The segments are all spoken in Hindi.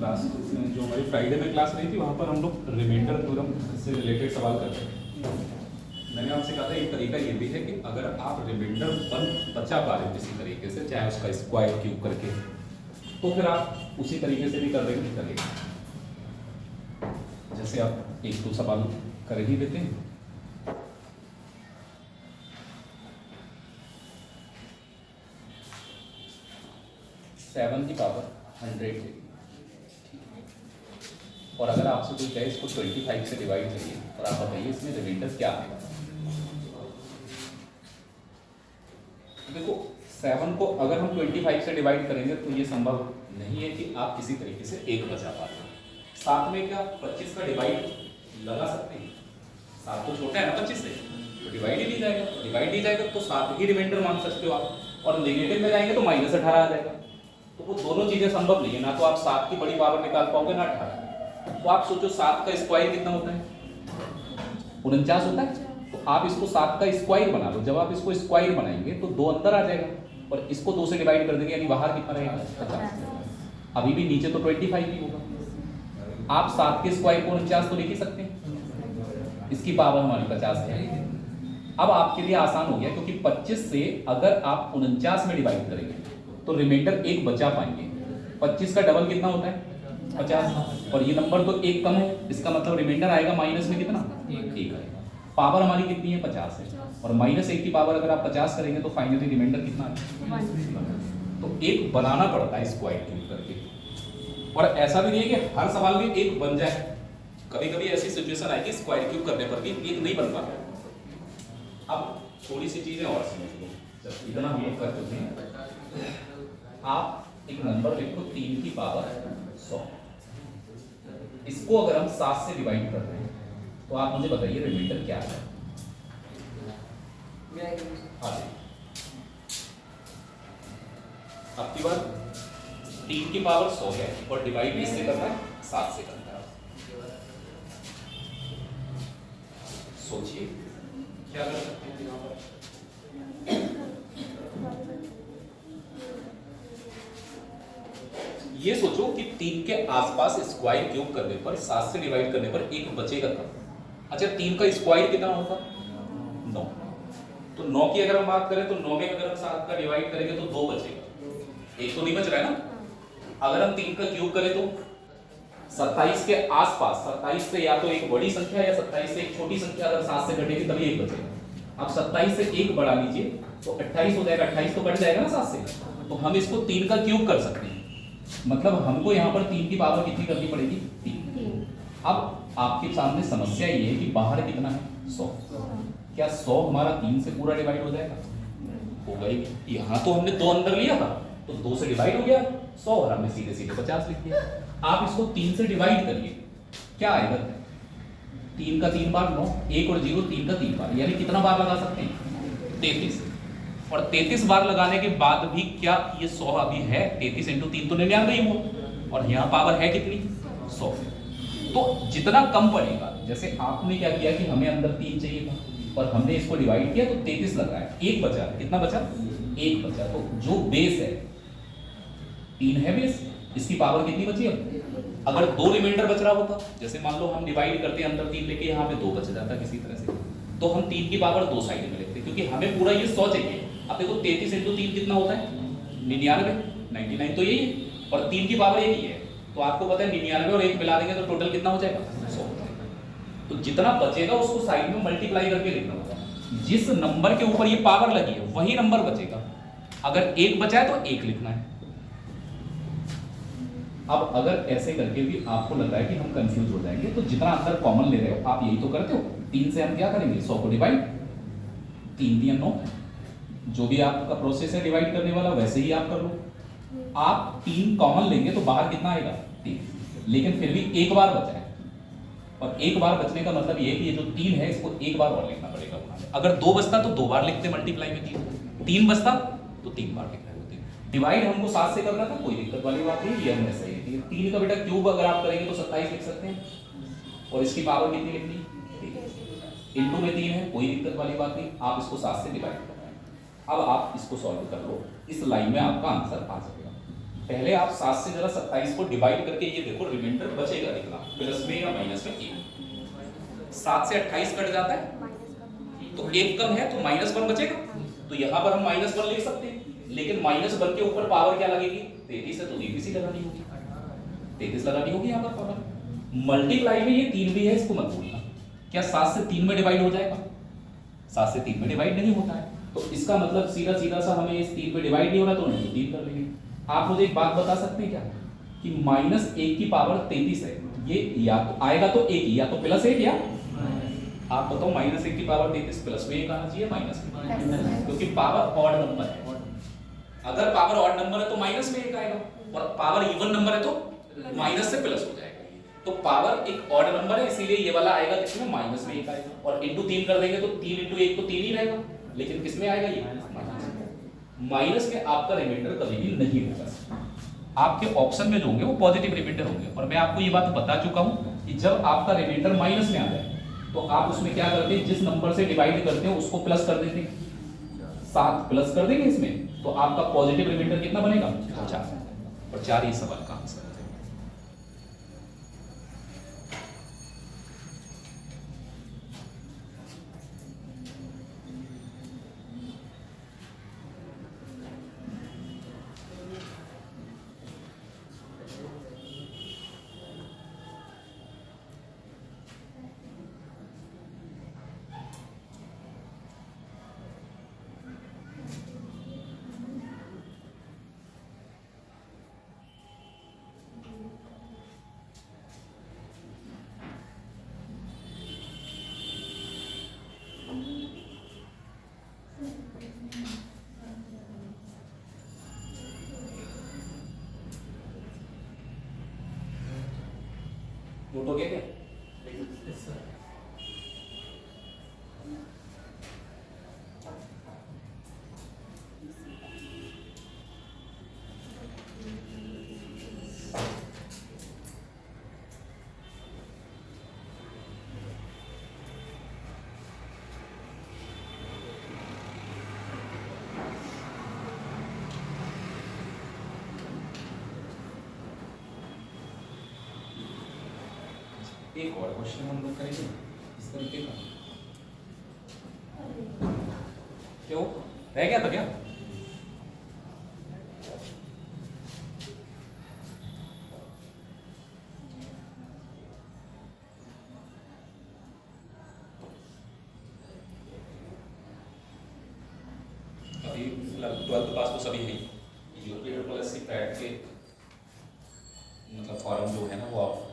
क्लास जो हमारी फ्राइडे में क्लास रही थी वहाँ पर हम लोग रिमाइंडर थ्योरम से रिलेटेड सवाल कर रहे थे। मैंने आपसे कहा था एक तरीका ये भी है कि अगर आप रिमाइंडर बचा पा रहे हो किसी तरीके से, चाहे उसका स्क्वायर क्यूब करके, तो फिर आप उसी तरीके से भी कर देंगे चलेगा। जैसे आप एक दो सवाल कर ही देते हैं। सेवन की पावर 100 और अगर आपसे कोई कहे इसको 25 से डिवाइड करिए और आप बताइए इसमें रिमाइंडर क्या आएगा। देखो 7 को अगर हम 25 से डिवाइड करेंगे तो ये संभव नहीं है कि आप किसी तरीके से एक बचा पाते। साथ में क्या 25 का डिवाइड लगा सकते हैं? 7 तो छोटा है ना 25 से, तो डिवाइड ही नहीं जाएगा। डिवाइड नहीं जाएगा तो 7 ही रिमाइंडर मान सकते हो आप, और नेगेटिव में जाएंगे तो -18 आ जाएगा। तो वो दोनों चीजें संभव नहीं है, ना तो आप 7 की बड़ी पावर निकाल पाओगे ना 18। तो आप सोचो 7 का स्क्वायर कितना होता है? 49 होता है। तो आप इसको 7 का स्क्वायर बना लो। जब आप इसको स्क्वायर बनाएंगे तो 2 अंदर आ जाएगा और इसको 2 से डिवाइड कर देंगे, यानी बाहर कितना रहेगा? 50। अभी भी नीचे तो 25 ही होगा। आप 7 के स्क्वायर को 49 तो लिख ही सकते हैं, इसकी पावर हमारी 50 है। अब आपके लिए आसान हो गया, क्योंकि 25 से अगर आप 49 में डिवाइड करेंगे तो रिमाइंडर 1 बचा पाएंगे। 25 का डबल कितना होता है? 50। और ये नंबर तो 1 कम है, इसका मतलब रिमाइंडर आएगा माइनस में कितना? 1 आएगा। पावर हमारी कितनी है? 50 है, और -1 की पावर अगर आप 50 करेंगे तो फाइनली रिमाइंडर कितना आएगा? तो 1 बनाना पड़ता है स्क्वायर क्यूब करके। और ऐसा भी नहीं है कि हर सवाल में 1 बन जाए, कभी कभी ऐसी सिचुएशन आएगी स्क्वायर क्यूब करने पर भी 1 नहीं बन पाता। अब थोड़ी सी चीजें और समझ लो, जब इतना हम लोग कर चुके हैं, आप एक नंबर लिखो 3 की पावर 100। इसको अगर हम 7 से डिवाइड कर रहे हैं तो आप मुझे बताइए रिमाइंडर क्या है? अब की बार 3 की पावर 100 है और डिवाइड किससे करना है? 7 से करना है। सोचिए क्या कर सकते हैं यहाँ पर? ये सोचो कि 3 के आसपास स्क्वायर क्यूब करने पर 7 से डिवाइड करने पर 1 बचेगा कब? अच्छा 3 का स्क्वायर कितना होगा? 9। तो 9 की अगर हम बात करें तो 9 में अगर हम 7 का डिवाइड करेंगे तो 2 बचेगा, 1 तो नहीं बच रहा है ना। अगर हम 3 का क्यूब करें तो 27 के आसपास, 27 से या तो एक बड़ी संख्या या 27 से एक छोटी संख्या अगर 7 से घटेगी तभी 1 बचेगा। अब 27 से 1 बढ़ा लीजिए तो 28 हो जाएगा। 28 तो बढ़ जाएगा ना 7 से, तो हम इसको 3 का क्यूब कर सकते हैं। मतलब हमको यहाँ पर 3 की पावर कितनी करनी पड़ेगी? 3। अब आपके सामने समस्या ये है कि बाहर कितना है? 100। क्या 100 हमारा 3 से पूरा डिवाइड हो जाएगा? होगा ही। यहाँ तो हमने 2 अंदर लिया था तो 2 से डिवाइड हो गया 100 और हमने सीधे सीधे 50 लिख दिया। आप इसको 3 से डिवाइड करिए, क्या आएगा? 3 का 3 बार 9, 1 और 0 3 का 3 बार, यानी कितना बार लगा सकते हैं? 33। और 33 बार लगाने के बाद भी क्या ये 100 अभी है? 33 × 3 तो 99 ही हो, और यहाँ पावर है कितनी? 100। तो जितना कम पड़ेगा, जैसे आपने क्या किया कि हमें अंदर 3 चाहिए था और हमने इसको डिवाइड किया तो 33 लग रहा है, 1 बचा। कितना बचा? 1 बचा। तो जो बेस है 3 है बेस, इसकी पावर कितनी बची? अगर 2 रिमाइंडर बच रहा होता, जैसे मान लो हम डिवाइड करते अंदर 3 लेके यहाँ पे 2 बच जाता किसी तरह से, तो हम 3 की पावर 2 साइड में लिखते, क्योंकि हमें पूरा ये 100 चाहिए। अब देखो 33 × 3 कितना होता है? 99, 99 तो यही है, और 3 की पावर यही है। तो आपको पता है 99 और 1 मिला देंगे तो टोटल कितना हो जाएगा? 100 हो जाएगा। तो जितना बचेगा उसको साइड में मल्टीप्लाई करके लिखना होगा। जिस नंबर के ऊपर ये पावर लगी है वही नंबर बचेगा। अगर 1 बचा है तो 1 लिखना है। अब अगर ऐसे करके भी आपको लग रहा है कि हम कंफ्यूज हो जाएंगे, तो जितना अंदर कॉमन ले रहे हो आप यही तो करते हो। 3 से हम क्या करेंगे? 100 को डिवाइड, 3 × 9, जो भी आपका प्रोसेस है डिवाइड करने वाला वैसे ही आप कर लो। आप 3 कॉमन लेंगे तो बाहर कितना आएगा? 3। लेकिन फिर भी 1 बार बचा है, और 1 बार बचने का मतलब ये है कि ये जो 3 है इसको 1 बार और लिखना पड़ेगा। अगर 2 बचता तो 2 बार लिखते मल्टीप्लाई में, 3 बचता तो 3 बार लिखना होते। डिवाइड हमको 7 से करना था, कोई दिक्कत वाली बात नहीं, ये हमने सही की। 3 का बेटा क्यूब अगर आप करेंगे तो 27 लिख सकते हैं, और इसकी पावर कितनी लिखनी? इंटू में 3 है, कोई दिक्कत वाली बात नहीं। आप इसको 7 से डिवाइड कर रहे हैं। अब आप इसको सॉल्व कर लो, इस लाइन में आपका आंसर आ जाएगा। पहले आप 7 से जरा 27 को डिवाइड करके ये देखो रिमाइंडर बचेगा कितना, प्लस में या माइनस में 1। 7 से 28 कट जाता है तो 1 कम है तो -1 बचेगा, तो यहाँ पर हम -1 लिख सकते हैं। लेकिन -1 के ऊपर पावर क्या लगेगी, 33 है तो 33 ही लगानी होगी, 33 लगानी होगी यहाँ पर पावर। मल्टीप्लाई में ये 3 भी है, इसको मत भूलना। क्या 7 से 3 में डिवाइड हो जाएगा, 7 से 3 में डिवाइड नहीं होता है, तो इसका मतलब सीधा सीधा सा हमें इस 3 में डिवाइड नहीं हो रहा तो नहीं 3 कर लेंगे। आप मुझे एक बात बता सकते हैं क्या कि -1 की पावर 33 है, ये या तो आएगा तो 1 या तो +1 या आप बताओ -1 की पावर 33 प्लस में 1 आना चाहिए माइनस में, क्योंकि पावर ऑड नंबर है। अगर पावर ऑड नंबर है तो माइनस में 1 आएगा और पावर इवन नंबर है तो माइनस से प्लस हो जाएगा। तो पावर एक ऑड नंबर है इसीलिए ये वाला आएगा किसमें, माइनस में 1 आएगा। और इंटू 3 कर देंगे तो 3 इंटू 1 तो 3 ही रहेगा, लेकिन किसमें आएगा ये माइनस में। आपका रिमाइंडर कभी भी नहीं होगा, आपके ऑप्शन में जो होंगे वो पॉजिटिव रिमाइंडर होंगे। और मैं आपको ये बात बता चुका हूं कि जब आपका रिमाइंडर माइनस में आ जाए तो आप उसमें क्या करते हैं, जिस नंबर से डिवाइड करते हैं उसको प्लस कर देते हैं, 7 प्लस कर देंगे इसमें, तो आपका पॉजिटिव रिमाइंडर कितना बनेगा 4। और 4 ही सवाल का आंसर है। नोट हो गया क्या? एक और क्वेश्चन हम लोग करेंगे इस तरीके का, क्यों रह गया था क्या? अभी 12th पास तो सभी है, यूपीएससी पैट के मतलब फॉर्म जो है ना वो आप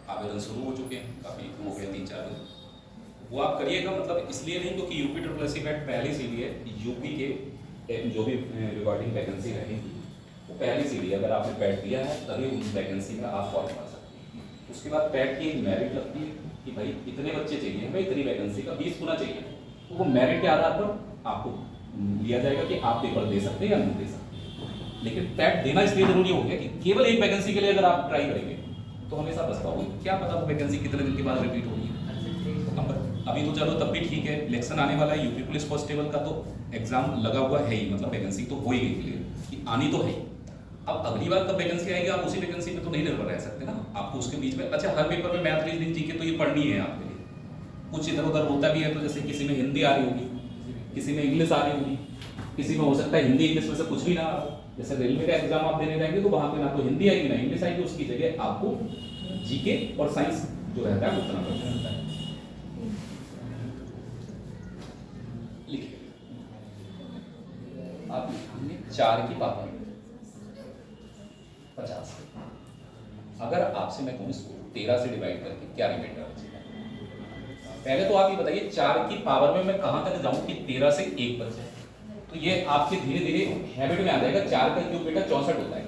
आवेदन शुरू हो चुके हैं, काफ़ी हो गए 3-4 दिन, वो आप करिएगा। मतलब इसलिए नहीं क्योंकि यूपी ट्रिपल पैट पहली सीढ़ी है, यूपी के जो भी रिकॉर्डिंग वैकेंसी रहेगी वो पहली सीढ़ी है। अगर आपने पैट दिया है तभी उस वैकेंसी में आप फॉर्म भर सकते हैं। उसके बाद पैट की एक मेरिट लगती है कि भाई इतने बच्चे चाहिए, भाई इतनी वैकेंसी का 20 गुना चाहिए, तो वो मेरिट के आधार पर आपको लिया जाएगा कि आप पेपर दे सकते हैं या नहीं दे सकते। लेकिन पैट देना इसलिए जरूरी हो गया कि केवल एक वैकेंसी के लिए अगर आप ट्राई करेंगे तो हमेशा बस पाओगे, क्या पता वो वैकेंसी कितने दिन के बाद रिपीट होगी। अभी तो चलो तब भी ठीक है, इलेक्शन आने वाला है, यूपी पुलिस कांस्टेबल का तो एग्जाम लगा हुआ है ही, मतलब वैकेंसी तो हो ही गई क्लियर कि आनी तो है। अब अगली बार कब वैकेंसी आएगी आप उसी वैकेंसी पे तो नहीं निर्भर रह सकते ना, आपको उसके बीच में अच्छा हर पेपर में मैथ रीजनिंग जीके तो ये पढ़नी है आपके लिए। कुछ इधर उधर होता भी है, तो जैसे किसी में हिंदी आ रही होगी, किसी में इंग्लिश आ रही होगी, किसी में हो सकता है हिंदी इंग्लिश में से कुछ भी ना आ। जैसे रेलवे का एग्जाम आप देने जाएंगे तो वहां पे ना तो हिंदी आएगी ना इंग्लिश आएगी, उसकी जगह आपको जीके और साइंस जो रहता है उतना पड़ता रहता है। लिखिए आप लिखेंगे 4 की पावर 50। अगर आपसे मैं कहूँ इसको 13 से डिवाइड करके क्या रिमाइंडर बचेगा? पहले तो आप ये बताइए 4 की पावर में मैं कहां तक जाऊं कि 13 से 1 बचे, तो ये आपके धीरे धीरे हैबिट में आ जाएगा। 4 का क्यूब बेटा 64 होता है,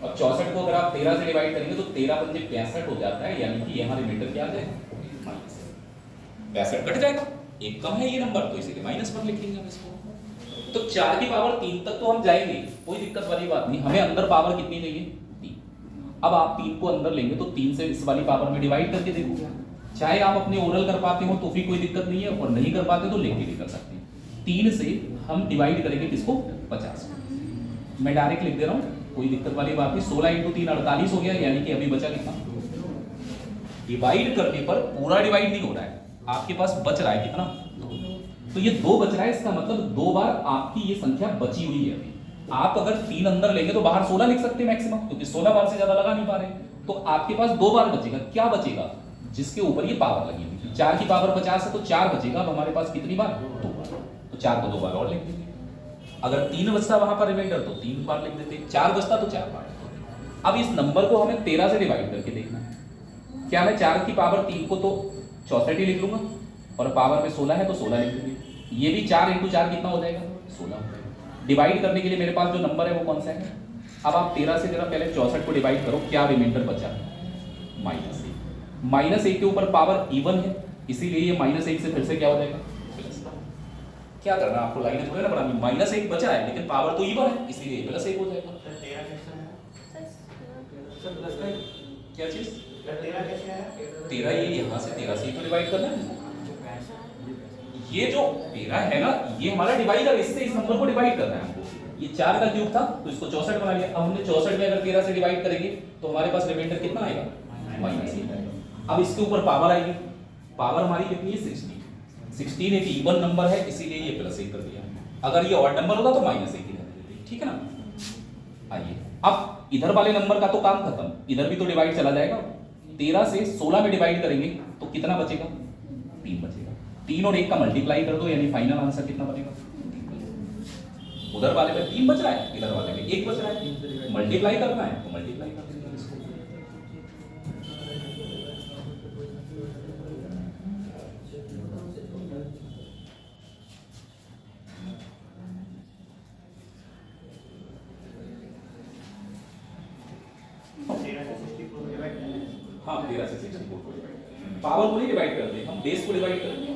और 64 को अगर आप 13 से डिवाइड करेंगे तो 13 पंजे 65 हो जाता है, यानी कि यहाँ रिमाइंडर क्या आ जाएगा, -62 कट जाएगा। एक कम है ये नंबर तो इसीलिए -1 लिखेंगे हम इसको। तो 4 की पावर 3 तक तो हम जाएंगे, कोई दिक्कत वाली बात नहीं। हमें अंदर पावर कितनी चाहिए, 3। अब आप 3 को अंदर लेंगे तो 3 से इस वाली पावर में डिवाइड करके देखोगे, चाहे आप अपने ओरल कर पाते हो तो भी कोई दिक्कत नहीं है, और नहीं कर पाते तो लेके भी कर सकते हैं। 3 से हम डिवाइड करेंगे किसको, 50। मैं डायरेक्ट लिख दे रहा हूँ कोई दिक्कत वाली बात नहीं। 16 इंटू 3 48 हो गया, यानी कि अभी बचा कितना? डिवाइड करने पर पूरा डिवाइड नहीं हो रहा है, आपके पास बच रहा है कितना? 2। तो ये 2 बच रहा है, इसका मतलब 2 बार आपकी ये संख्या बची हुई है अभी। आप अगर 3 अंदर लेंगे तो बाहर 16 लिख सकते हैं मैक्सिमम, क्योंकि 16 बार से ज्यादा लगा नहीं पा रहे। तो आपके पास 2 बार बचेगा। क्या बचेगा? जिसके ऊपर ये पावर लगी हुई थी। 4 की पावर 50 है तो 4 बचेगा। अब हमारे पास कितनी बार? 2 बार। तो 4 को 2 बार और लिख देंगे। अगर 3 बचता वहां पर रिमाइंडर तो 3 बार लिख देते, 4 बचता तो 4 बार। अब इस नंबर को हमें 13 से डिवाइड करके देखना है। क्या मैं 4 की पावर 3 को तो 64 ही लिख लूंगा, और पावर में 16 है तो 16 लिख देंगे। ये भी 4 इंटू 4 कितना हो जाएगा? 16 हो जाएगा। डिवाइड करने के लिए मेरे पास जो नंबर है वो कौन सा है? अब आप 13 से जरा पहले 64 को डिवाइड करो, क्या रिमाइंडर बचा? -1। -1 के ऊपर पावर इवन है, इसीलिए ये -1 से फिर से क्या हो जाएगा? क्या करना आपको, लाइनें थोड़ी ना बनानी। -1 बचा है लेकिन पावर तो इवन है, इसीलिए +1 हो जाएगा। क्या चीज? 13 ये यहाँ से 13 से तो डिवाइड करना है। ये जो 13 है ना, ये हमारा डिवाइडर, इससे इस नंबर को डिवाइड करना है हमको। ये 4 का क्यूब था तो इसको 64 बना लिया। अब हमने 64 में अगर 13 से डिवाइड करेंगे तो हमारे पास रिमाइंडर कितना आएगा? -1 आएगा। अब इसके ऊपर पावर आएगी। पावर हमारी कितनी है? 16। 16 एक इवन नंबर है, इसीलिए ये +1 कर दिया। अगर ये ऑड नंबर होता तो -1 ही रहने देते, ठीक है ना। आइए अब इधर वाले नंबर का तो काम खत्म, इधर भी तो डिवाइड चला जाएगा। 13 से 16 में डिवाइड करेंगे तो कितना बचेगा? 3 बचेगा। 3 और 1 का मल्टीप्लाई कर दो, यानी फाइनल आंसर कितना बनेगा? 3। उधर वाले में 3 बच रहा है, इधर वाले में 1 बच रहा है। मल्टीप्लाई करना है तो मल्टीप्लाई कर देंगे इसको। हाँ 13 से 64 को डिवाइड, पावर को नहीं डिवाइड करते हम, बेस को डिवाइड करते हैं।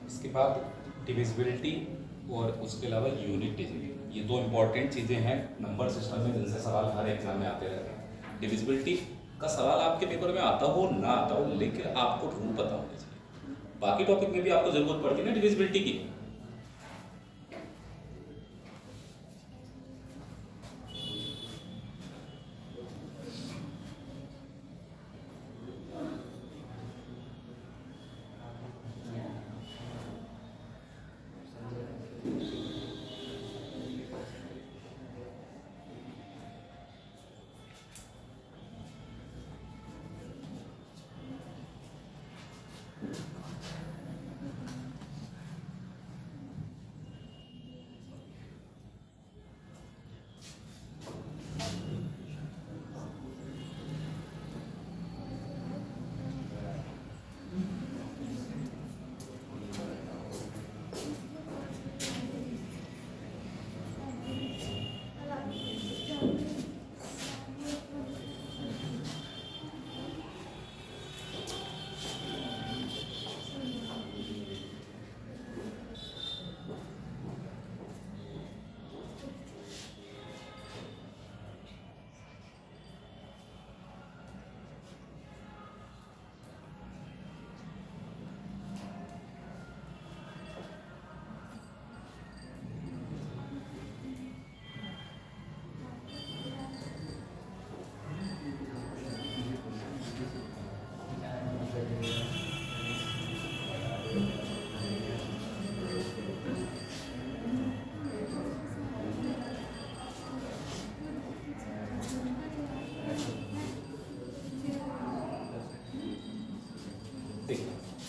इसके बाद डिविजिबिलिटी और उसके अलावा यूनिट डिजिट, ये 2 इंपॉर्टेंट चीज़ें हैं नंबर सिस्टम में, जिनसे सवाल हर एग्जाम में आते रहते हैं। डिविजिबिलिटी का सवाल आपके पेपर में आता हो ना आता हो, लेकिन आपको रूल पता होना चाहिए। बाकी टॉपिक में भी आपको जरूरत पड़ती है ना डिविजिबिलिटी की।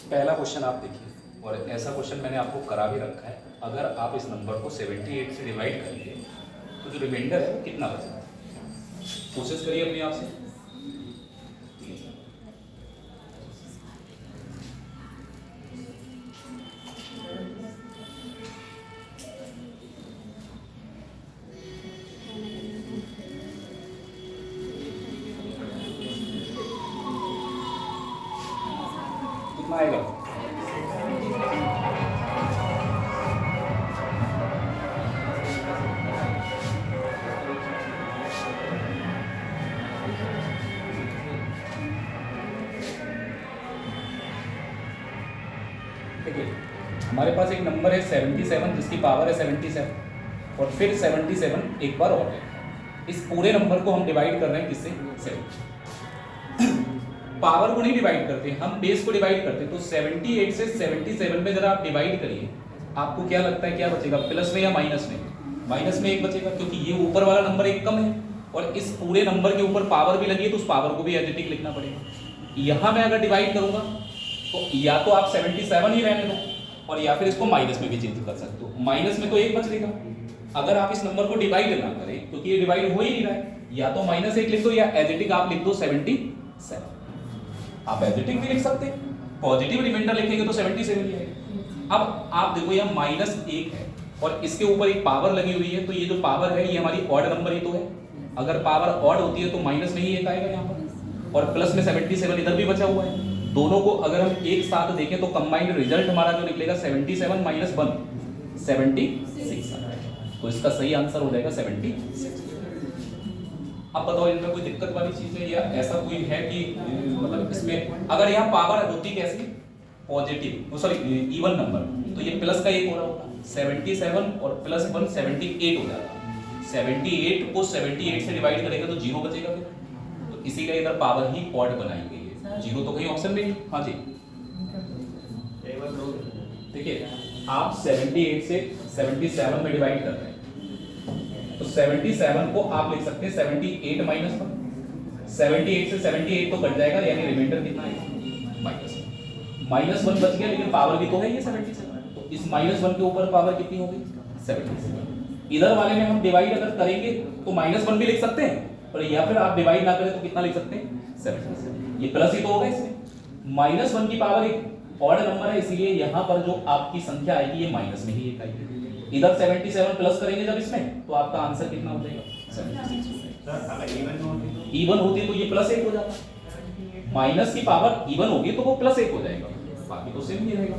पहला क्वेश्चन आप देखिए, और ऐसा क्वेश्चन मैंने आपको करा भी रखा है। अगर आप इस नंबर को 78 से डिवाइड करेंगे तो जो रिमाइंडर है वो कितना बचेगा, कोशिश करिए अपने आप से। कितना आएगा? देखिए, हमारे पास एक नंबर है 77 जिसकी पावर है 77 और फिर 77 एक बार और है। इस पूरे नंबर को हम डिवाइड कर रहे हैं किससे? 7। पावर को नहीं डिवाइड करते, हम बेस को डिवाइड करते हैं। तो 78 से 77 में जरा आप डिवाइड करिए, आपको क्या लगता है क्या बचेगा, प्लस में या माइनस में? माइनस में 1 बचेगा, क्योंकि ये ऊपर वाला नंबर एक कम है और इस पूरे नंबर के ऊपर पावर भी लगी है तो उस पावर को भी एज इट इज लिखना पड़ेगा। यहाँ मैं अगर डिवाइड करूंगा तो या तो आप 77 ही रहने दो और या फिर इसको माइनस में भी चेंज कर सकते हो। माइनस में तो 1 बच लेगा। अगर आप इस नंबर को डिवाइड ना करें, क्योंकि ये डिवाइड हो ही नहीं रहा है, या तो -1 लिख दो या एज इट इज आप लिख दो 77। आप एज इट इज भी लिख सकते हैं, पॉजिटिव रिमाइंडर लिखेंगे तो 77 ही आएगा। अब आप देखो यहाँ -1 है और इसके ऊपर एक पावर लगी हुई है, तो ये जो पावर है ये हमारी ऑड नंबर ही तो है। अगर पावर ऑड होती है तो माइनस में ही 1 आएगा यहाँ पर, और प्लस में 77 इधर भी बचा हुआ है। दोनों को अगर हम एक साथ देखें तो कंबाइंड रिजल्ट हमारा जो निकलेगा 77 - 1 76 आएगा। तो इसका सही आंसर हो जाएगा 76। अब बताओ इनमें कोई दिक्कत वाली चीज है या ऐसा कोई है कि मतलब इसमें अगर यहाँ पावर होती कैसी, पॉजिटिव सॉरी इवन नंबर, तो ये प्लस का 1 हो रहा होगा, 77 और प्लस 1 78 हो जाता। 78 को 78 से डिवाइड करेंगे तो 0 बचेगा फिर, तो इसी का इधर पावर ही ऑड बनाई गई है। 0 तो कहीं ऑप्शन में नहीं। हाँ जी देखिए, आप 78 से 77 में डिवाइड कर रहे हैं तो 77 को आप लिख सकते हैं 78 - 1। 78 से 78 तो कट जाएगा, यानी रिमाइंडर कितना आएगा? -1 बच गया, लेकिन पावर भी तो है ये 77। तो इस -1 के ऊपर पावर कितनी होगी? 77। इधर वाले में हम डिवाइड अगर करेंगे तो -1 भी लिख सकते हैं, और या फिर आप डिवाइड ना करें तो कितना लिख सकते हैं? 77। ये प्लस ही तो होगा इसमें। -1 की पावर एक ऑड नंबर है, इसीलिए यहाँ पर जो आपकी संख्या आएगी ये माइनस में ही एक आएगी। इधर 77 प्लस करेंगे जब इसमें तो आपका आंसर कितना हो जाएगा? 76। इवन होती तो ये +1 हो जाता। माइनस की पावर इवन होगी तो वो +1 हो जाएगा, बाकी तो सेम ही रहेगा।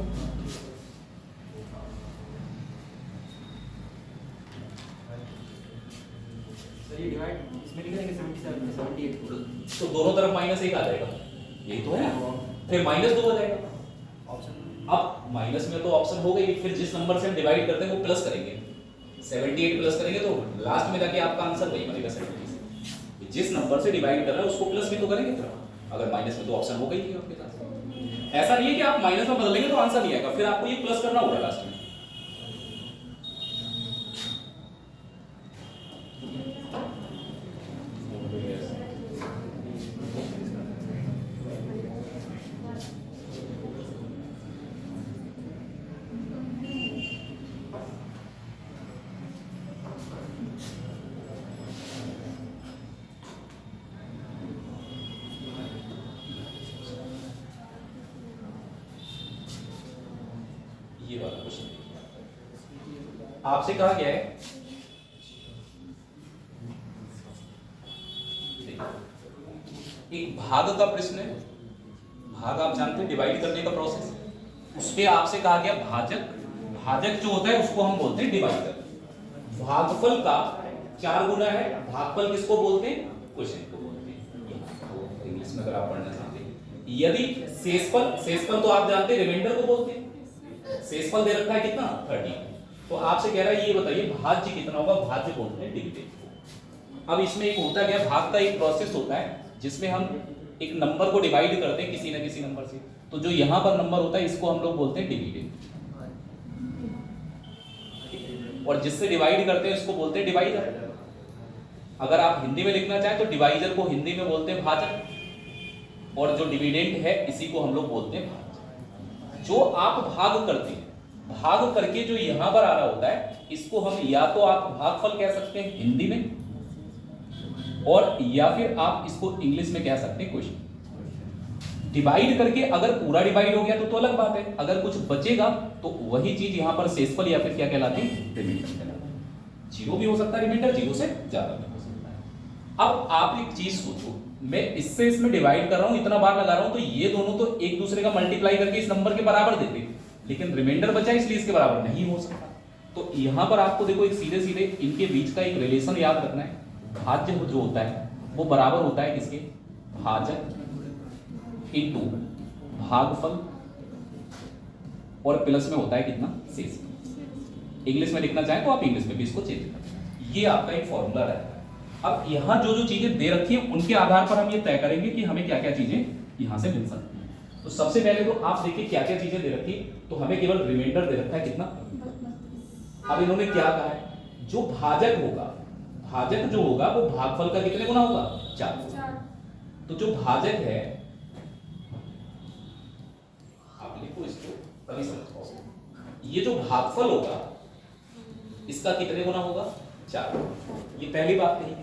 ये डिवाइड इसमें लिख देंगे 77 में 78 को, तो दोनों तरफ -1 आ जाएगा, यही तो है। फिर -2 हो जाएगा ऑप्शन। अब माइनस में तो ऑप्शन हो गई, फिर जिस नंबर से हम डिवाइड करते हैं वो प्लस करेंगे। 78 प्लस करेंगे तो लास्ट में जाके आपका आंसर वही बनेगा 76। जिस नंबर से डिवाइड कर रहे हैं उसको प्लस भी तो करेंगे फिर। अगर माइनस में तो ऑप्शन हो गई थी आपके पास। ऐसा नहीं है कि आप माइनस में बदलेंगे तो आंसर नहीं आएगा, फिर आपको ये प्लस करना होगा लास्ट में। ये वाला क्वेश्चन आपसे कहा गया है, एक भाग का प्रश्न है। भाग आप जानते हैं, डिवाइड करने का प्रोसेस। उस पे आपसे कहा गया भाजक, भाजक जो होता है उसको हम बोलते हैं डिवाइडर। भागफल का 4 गुना है। भागफल किसको बोलते हैं? क्वेश्चन को बोलते हैं इंग्लिश में, अगर आप पढ़ना चाहते हैं। यदि शेषफल, शेषफल तो आप जानते हैं रिमाइंडर को बोलते हैं। शेषफल दे रखा है कितना? 30। तो आपसे कह रहा है ये बताइए भाज्य कितना होगा? भाज्य बोलते हैं डिविडेंड। अब इसमें एक होता क्या, भाग का एक प्रोसेस होता है जिसमें हम एक नंबर को डिवाइड करते हैं किसी न किसी नंबर से। तो जो यहाँ पर नंबर होता है इसको हम लोग बोलते हैं डिविडेंड, और जिससे डिवाइड करते हैं इसको बोलते हैं डिवाइजर। अगर आप हिंदी में लिखना चाहें तो डिवाइजर को हिंदी में बोलते हैं भाजक, और जो डिविडेंड है इसी को हम लोग बोलते हैं भाज्य। जो आप भाग करते हैं, भाग करके जो यहां पर आ रहा होता है, इसको हम या तो आप भागफल कह सकते हैं हिंदी में, और या फिर आप इसको इंग्लिश में कह सकते हैं क्वेश्चन। डिवाइड करके अगर पूरा डिवाइड हो गया तो अलग बात है, अगर कुछ बचेगा तो वही चीज यहां पर शेषफल या फिर क्या कहलाती है, रिमाइंडर कहलाती है। जीरो भी हो सकता है रिमाइंडर, जीरो से ज्यादा भी हो सकता है। अब आप एक चीज सोचो, मैं इससे इसमें डिवाइड कर रहा हूं, इतना बार लगा रहा हूं, तो ये दोनों तो एक दूसरे का मल्टीप्लाई करके इस नंबर के बराबर देते, लेकिन रिमाइंडर बचा इसलिए इसके बराबर नहीं हो सकता। तो यहां पर आपको देखो एक सीधे सीधे इनके बीच का एक रिलेशन याद रखना है। भाज्य जो होता है वो बराबर होता है किसके, भाजक इनटू भागफल, और प्लस में होता है कितना, शेष। इंग्लिश में लिखना चाहें तो आप इंग्लिश में भी इसको चेंज करें, ये आपका एक फॉर्मूला रहता है। अब यहां जो जो चीजें दे रखी है उनके आधार पर हम ये तय करेंगे कि हमें क्या क्या चीजें यहां से मिल सकती हैं। तो सबसे पहले तो आप देखिए क्या क्या चीजें दे रखी है, तो हमें केवल रिमाइंडर दे रखा है कितना। अब इन्होंने क्या कहा है, जो भाजक होगा, भाजक जो होगा वो भागफल का कितने गुना होगा, 4। तो जो भाजक है, आप लिखो इसको तभी समझ पाओगे, ये जो भागफल होगा इसका कितने गुना होगा, 4। ये पहली बात कही।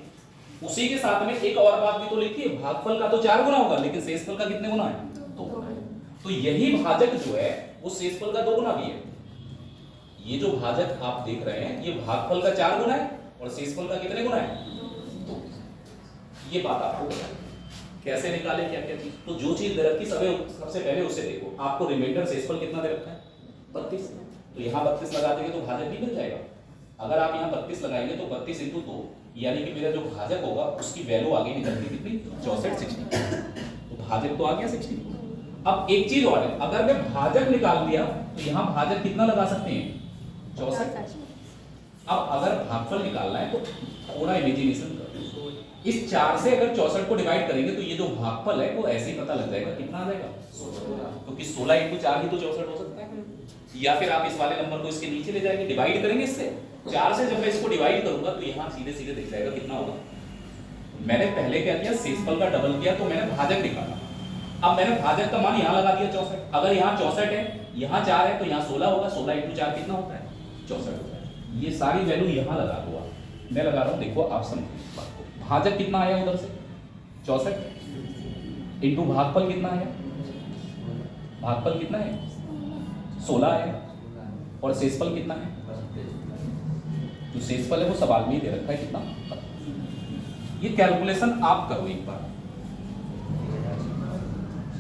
उसी के साथ में एक और बात भी तो लिखिए, भागफल का तो 4 गुना होगा, लेकिन शेषफल का कितने गुना है, 2 गुना है। तो यही भाजक जो है वो शेषफल का 2 गुना भी है। ये जो भाजक आप देख रहे हैं ये भागफल का 4 गुना है और शेषफल का कितने गुना है, 2। ये बात आपको बताइए कैसे निकाले क्या क्या चीज। तो जो चीज दे रखी सबसे पहले उसे देखो। आपको रिमाइंडर शेषफल कितना दे रखा है, 32। तो यहाँ 32 लगा देंगे तो भाजक भी मिल जाएगा। अगर आप यहाँ 32 लगाएंगे तो 32 इंटू 2, यानी कि मेरा जो भाजक होगा उसकी वैल्यू आगे निकलती कितनी, 64 60। तो भाजक तो आ गया 60। अब एक चीज और है, अगर मैं भाजक निकाल लिया तो यहाँ भाजक कितना लगा सकते हैं, 64। अब अगर भागफल निकालना है तो थोड़ा इमेजिनेशन करो, इस 4 से अगर 64 को डिवाइड करेंगे तो ये जो भागफल है वो ऐसे ही पता लग जाएगा कितना आ जाएगा, 16। क्योंकि 16 इंटू 4 ही तो 64 हो सकता है। या फिर आप इस वाले नंबर को इसके नीचे ले जाएंगे, डिवाइड करेंगे इससे 4 से। जब मैं इसको डिवाइड करूंगा तो यहाँ सीधे सीधे दिख जाएगा कितना होगा। मैंने पहले क्या किया, शेषफल का डबल किया तो मैंने भाजक निकाला। अब मैंने भाजक का मान यहाँ लगा दिया 64। अगर यहाँ 64 है, यहाँ 4 है, तो यहाँ 16 होगा। 16 इंटू 4 कितना होता है, 64 होता है। ये सारी वैल्यू यहाँ लगा दो आप, मैं लगा रहा हूँ, देखो आप समझिए। भाजक कितना आया उधर से, 64 इंटू भागफल कितना आया, भागफल कितना है, 16 आया, और शेषफल कितना है, जो शेषफल है वो सवाल में ही दे रखा है कितना। ये कैलकुलेशन आप करो एक बार,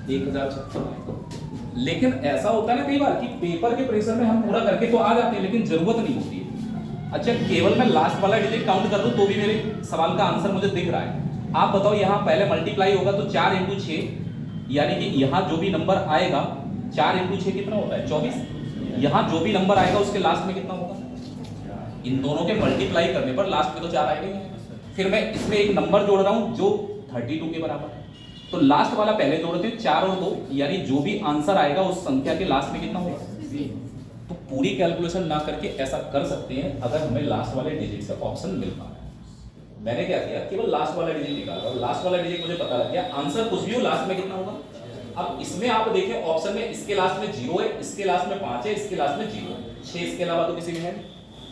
1056। लेकिन ऐसा होता है ना कई बार कि पेपर के प्रेशर में हम पूरा करके तो आ जाते हैं, लेकिन जरूरत नहीं होती है। अच्छा, केवल मैं लास्ट वाला डिजिट काउंट कर दूं तो भी मेरे सवाल का आंसर मुझे दिख रहा है। आप बताओ, यहाँ पहले मल्टीप्लाई होगा तो 4 इंटू 6, यानी कि यहाँ जो भी नंबर आएगा 4 इंटू 6 कितना होता है, 24। यहाँ जो भी नंबर आएगा उसके लास्ट में कितना होगा, इन दोनों के मल्टीप्लाई करने पर लास्ट में तो 4 आएगा। फिर मैं इसमें एक नंबर जोड़ रहा हूँ जो 32 के बराबर है, तो लास्ट वाला पहले जोड़ते हैं, 4 और 2, यानी जो भी आंसर आएगा उस संख्या के लास्ट में कितना होगा। तो पूरी कैलकुलेशन ना करके ऐसा कर सकते हैं अगर हमें लास्ट वाले डिजिट से ऑप्शन मिल पा रहा है। मैंने क्या किया, केवल लास्ट वाला डिजिट निकाल रहा हूं, लास्ट वाला डिजिट मुझे पता लग गया, आंसर कुछ भी हो लास्ट में कितना होगा। अब इसमें आप देखें ऑप्शन में इसके लास्ट में 0 है, इसके लास्ट में 5 है, इसके लास्ट में 0 है, 6 इसके अलावा तो किसी में है।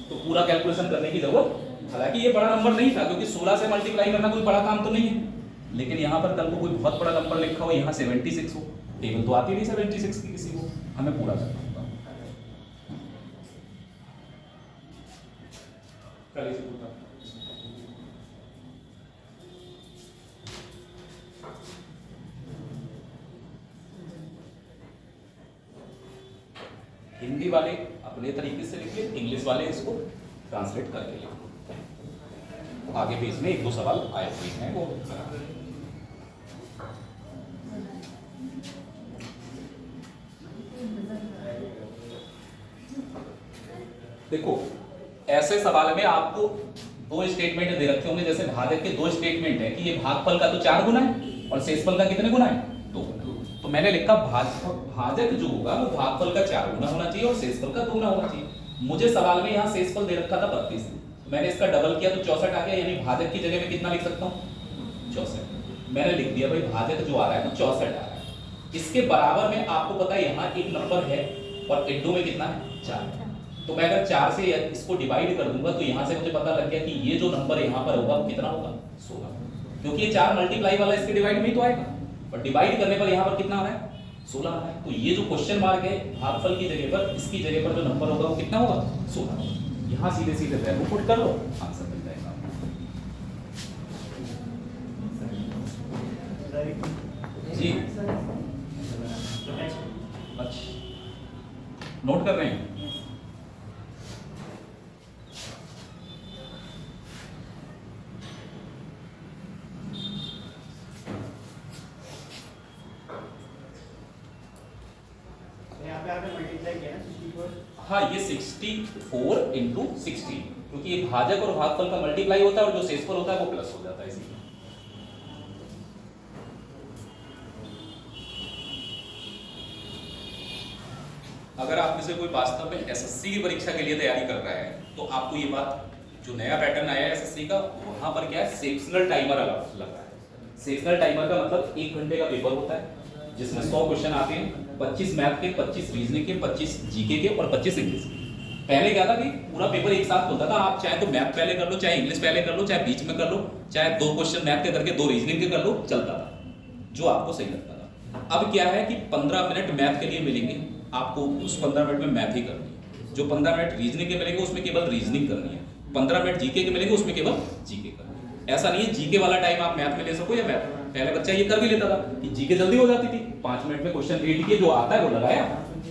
तो पूरा कैलकुलेशन करने की जरूरत, हालांकि ये बड़ा नंबर नहीं था क्योंकि 16 से मल्टीप्लाई करना कोई बड़ा काम तो नहीं है, लेकिन यहाँ पर कल को कोई बहुत बड़ा नंबर लिखा हो, यहाँ 76 हो, टेबल तो आती नहीं 76 की किसी को, हमें पूरा करना होगा। हिंदी वाले अपने तरीके से लिखिए, इंग्लिश वाले इसको ट्रांसलेट करके लिखिए। आगे भी इसमें 1-2 सवाल आए हुए हैं वो। देखो, ऐसे सवाल में आपको 2 स्टेटमेंट दे रखे होंगे, जैसे भाजक के 2 स्टेटमेंट है कि ये भागफल का तो 4 गुना है और शेषफल का कितने गुना है, 2 गुना। तो मैंने लिखा भाजक जो होगा वो भागफल का 4 गुना होना चाहिए और शेषफल का 2 गुना होना चाहिए। मुझे सवाल में यहाँ शेषफल दे रखा था 32, मैंने इसका डबल किया तो 64 आ गया, यानी भाजक की जगह में कितना लिख सकता हूँ, 64। मैंने लिख दिया भाई भाजक जो आ रहा है वो 64 आ रहा है। इसके बराबर में आपको पता है यहाँ एक नंबर है और इंटू में कितना है 4। तो मैं अगर 4 से इसको डिवाइड कर दूंगा तो यहाँ से मुझे पता लग गया कि ये जो नंबर यहाँ पर होगा वो कितना होगा 16, क्योंकि ये 4 मल्टीप्लाई वाला इसके डिवाइड में ही तो आएगा, और डिवाइड करने पर यहाँ पर कितना आ रहा है 16 आ रहा है। तो ये जो क्वेश्चन मार्क है भागफल की जगह पर, इसकी जगह पर जो नंबर होगा वो कितना होगा 16। यहाँ सीधे सीधे वैल्यू पुट कर लो, आंसर मिल जाएगा। जी अच्छा, नोट कर रहे हैं? हाँ, ये 64 इंटू 16, क्योंकि ये भाजक और भागफल का मल्टीप्लाई होता है और जो शेषफल होता है वो प्लस हो जाता है इसी। अगर आप में से कोई वास्तव में एसएससी की परीक्षा के लिए तैयारी कर रहा है तो आपको ये बात, जो नया पैटर्न आया है एसएससी का, वहां पर क्या है सेक्शनल टाइमर लग रहा है। सेक्शनल टाइमर का मतलब 1 घंटे का पेपर होता है जिसमें 100 क्वेश्चन आते हैं, 25 मैथ के, 25 रीजनिंग के, 25 जीके के और 25 इंग्लिश के। पहले क्या था कि पूरा पेपर एक साथ होता था, आप चाहे तो मैथ पहले कर लो, चाहे इंग्लिश पहले कर लो, चाहे बीच में कर लो, चाहे 2 क्वेश्चन मैथ के करके 2 रीजनिंग के कर लो, चलता था जो आपको सही लगता था। अब क्या है कि 15 मिनट मैथ के लिए मिलेंगे आपको, उस 15 मिनट में मैथ ही करनी है। जो 15 मिनट रीजनिंग के मिलेंगे उसमें केवल रीजनिंग करनी है। 15 मिनट जीके के मिलेंगे उसमें केवल जीके करनी है। ऐसा नहीं है जीके वाला टाइम आप मैथ में ले सको या मैथ, पहले बच्चा ये कर भी लेता था कि जीके जल्दी हो जाती थी, 5 मिनट में क्वेश्चन रीड किए, जो आता है वो लगाया,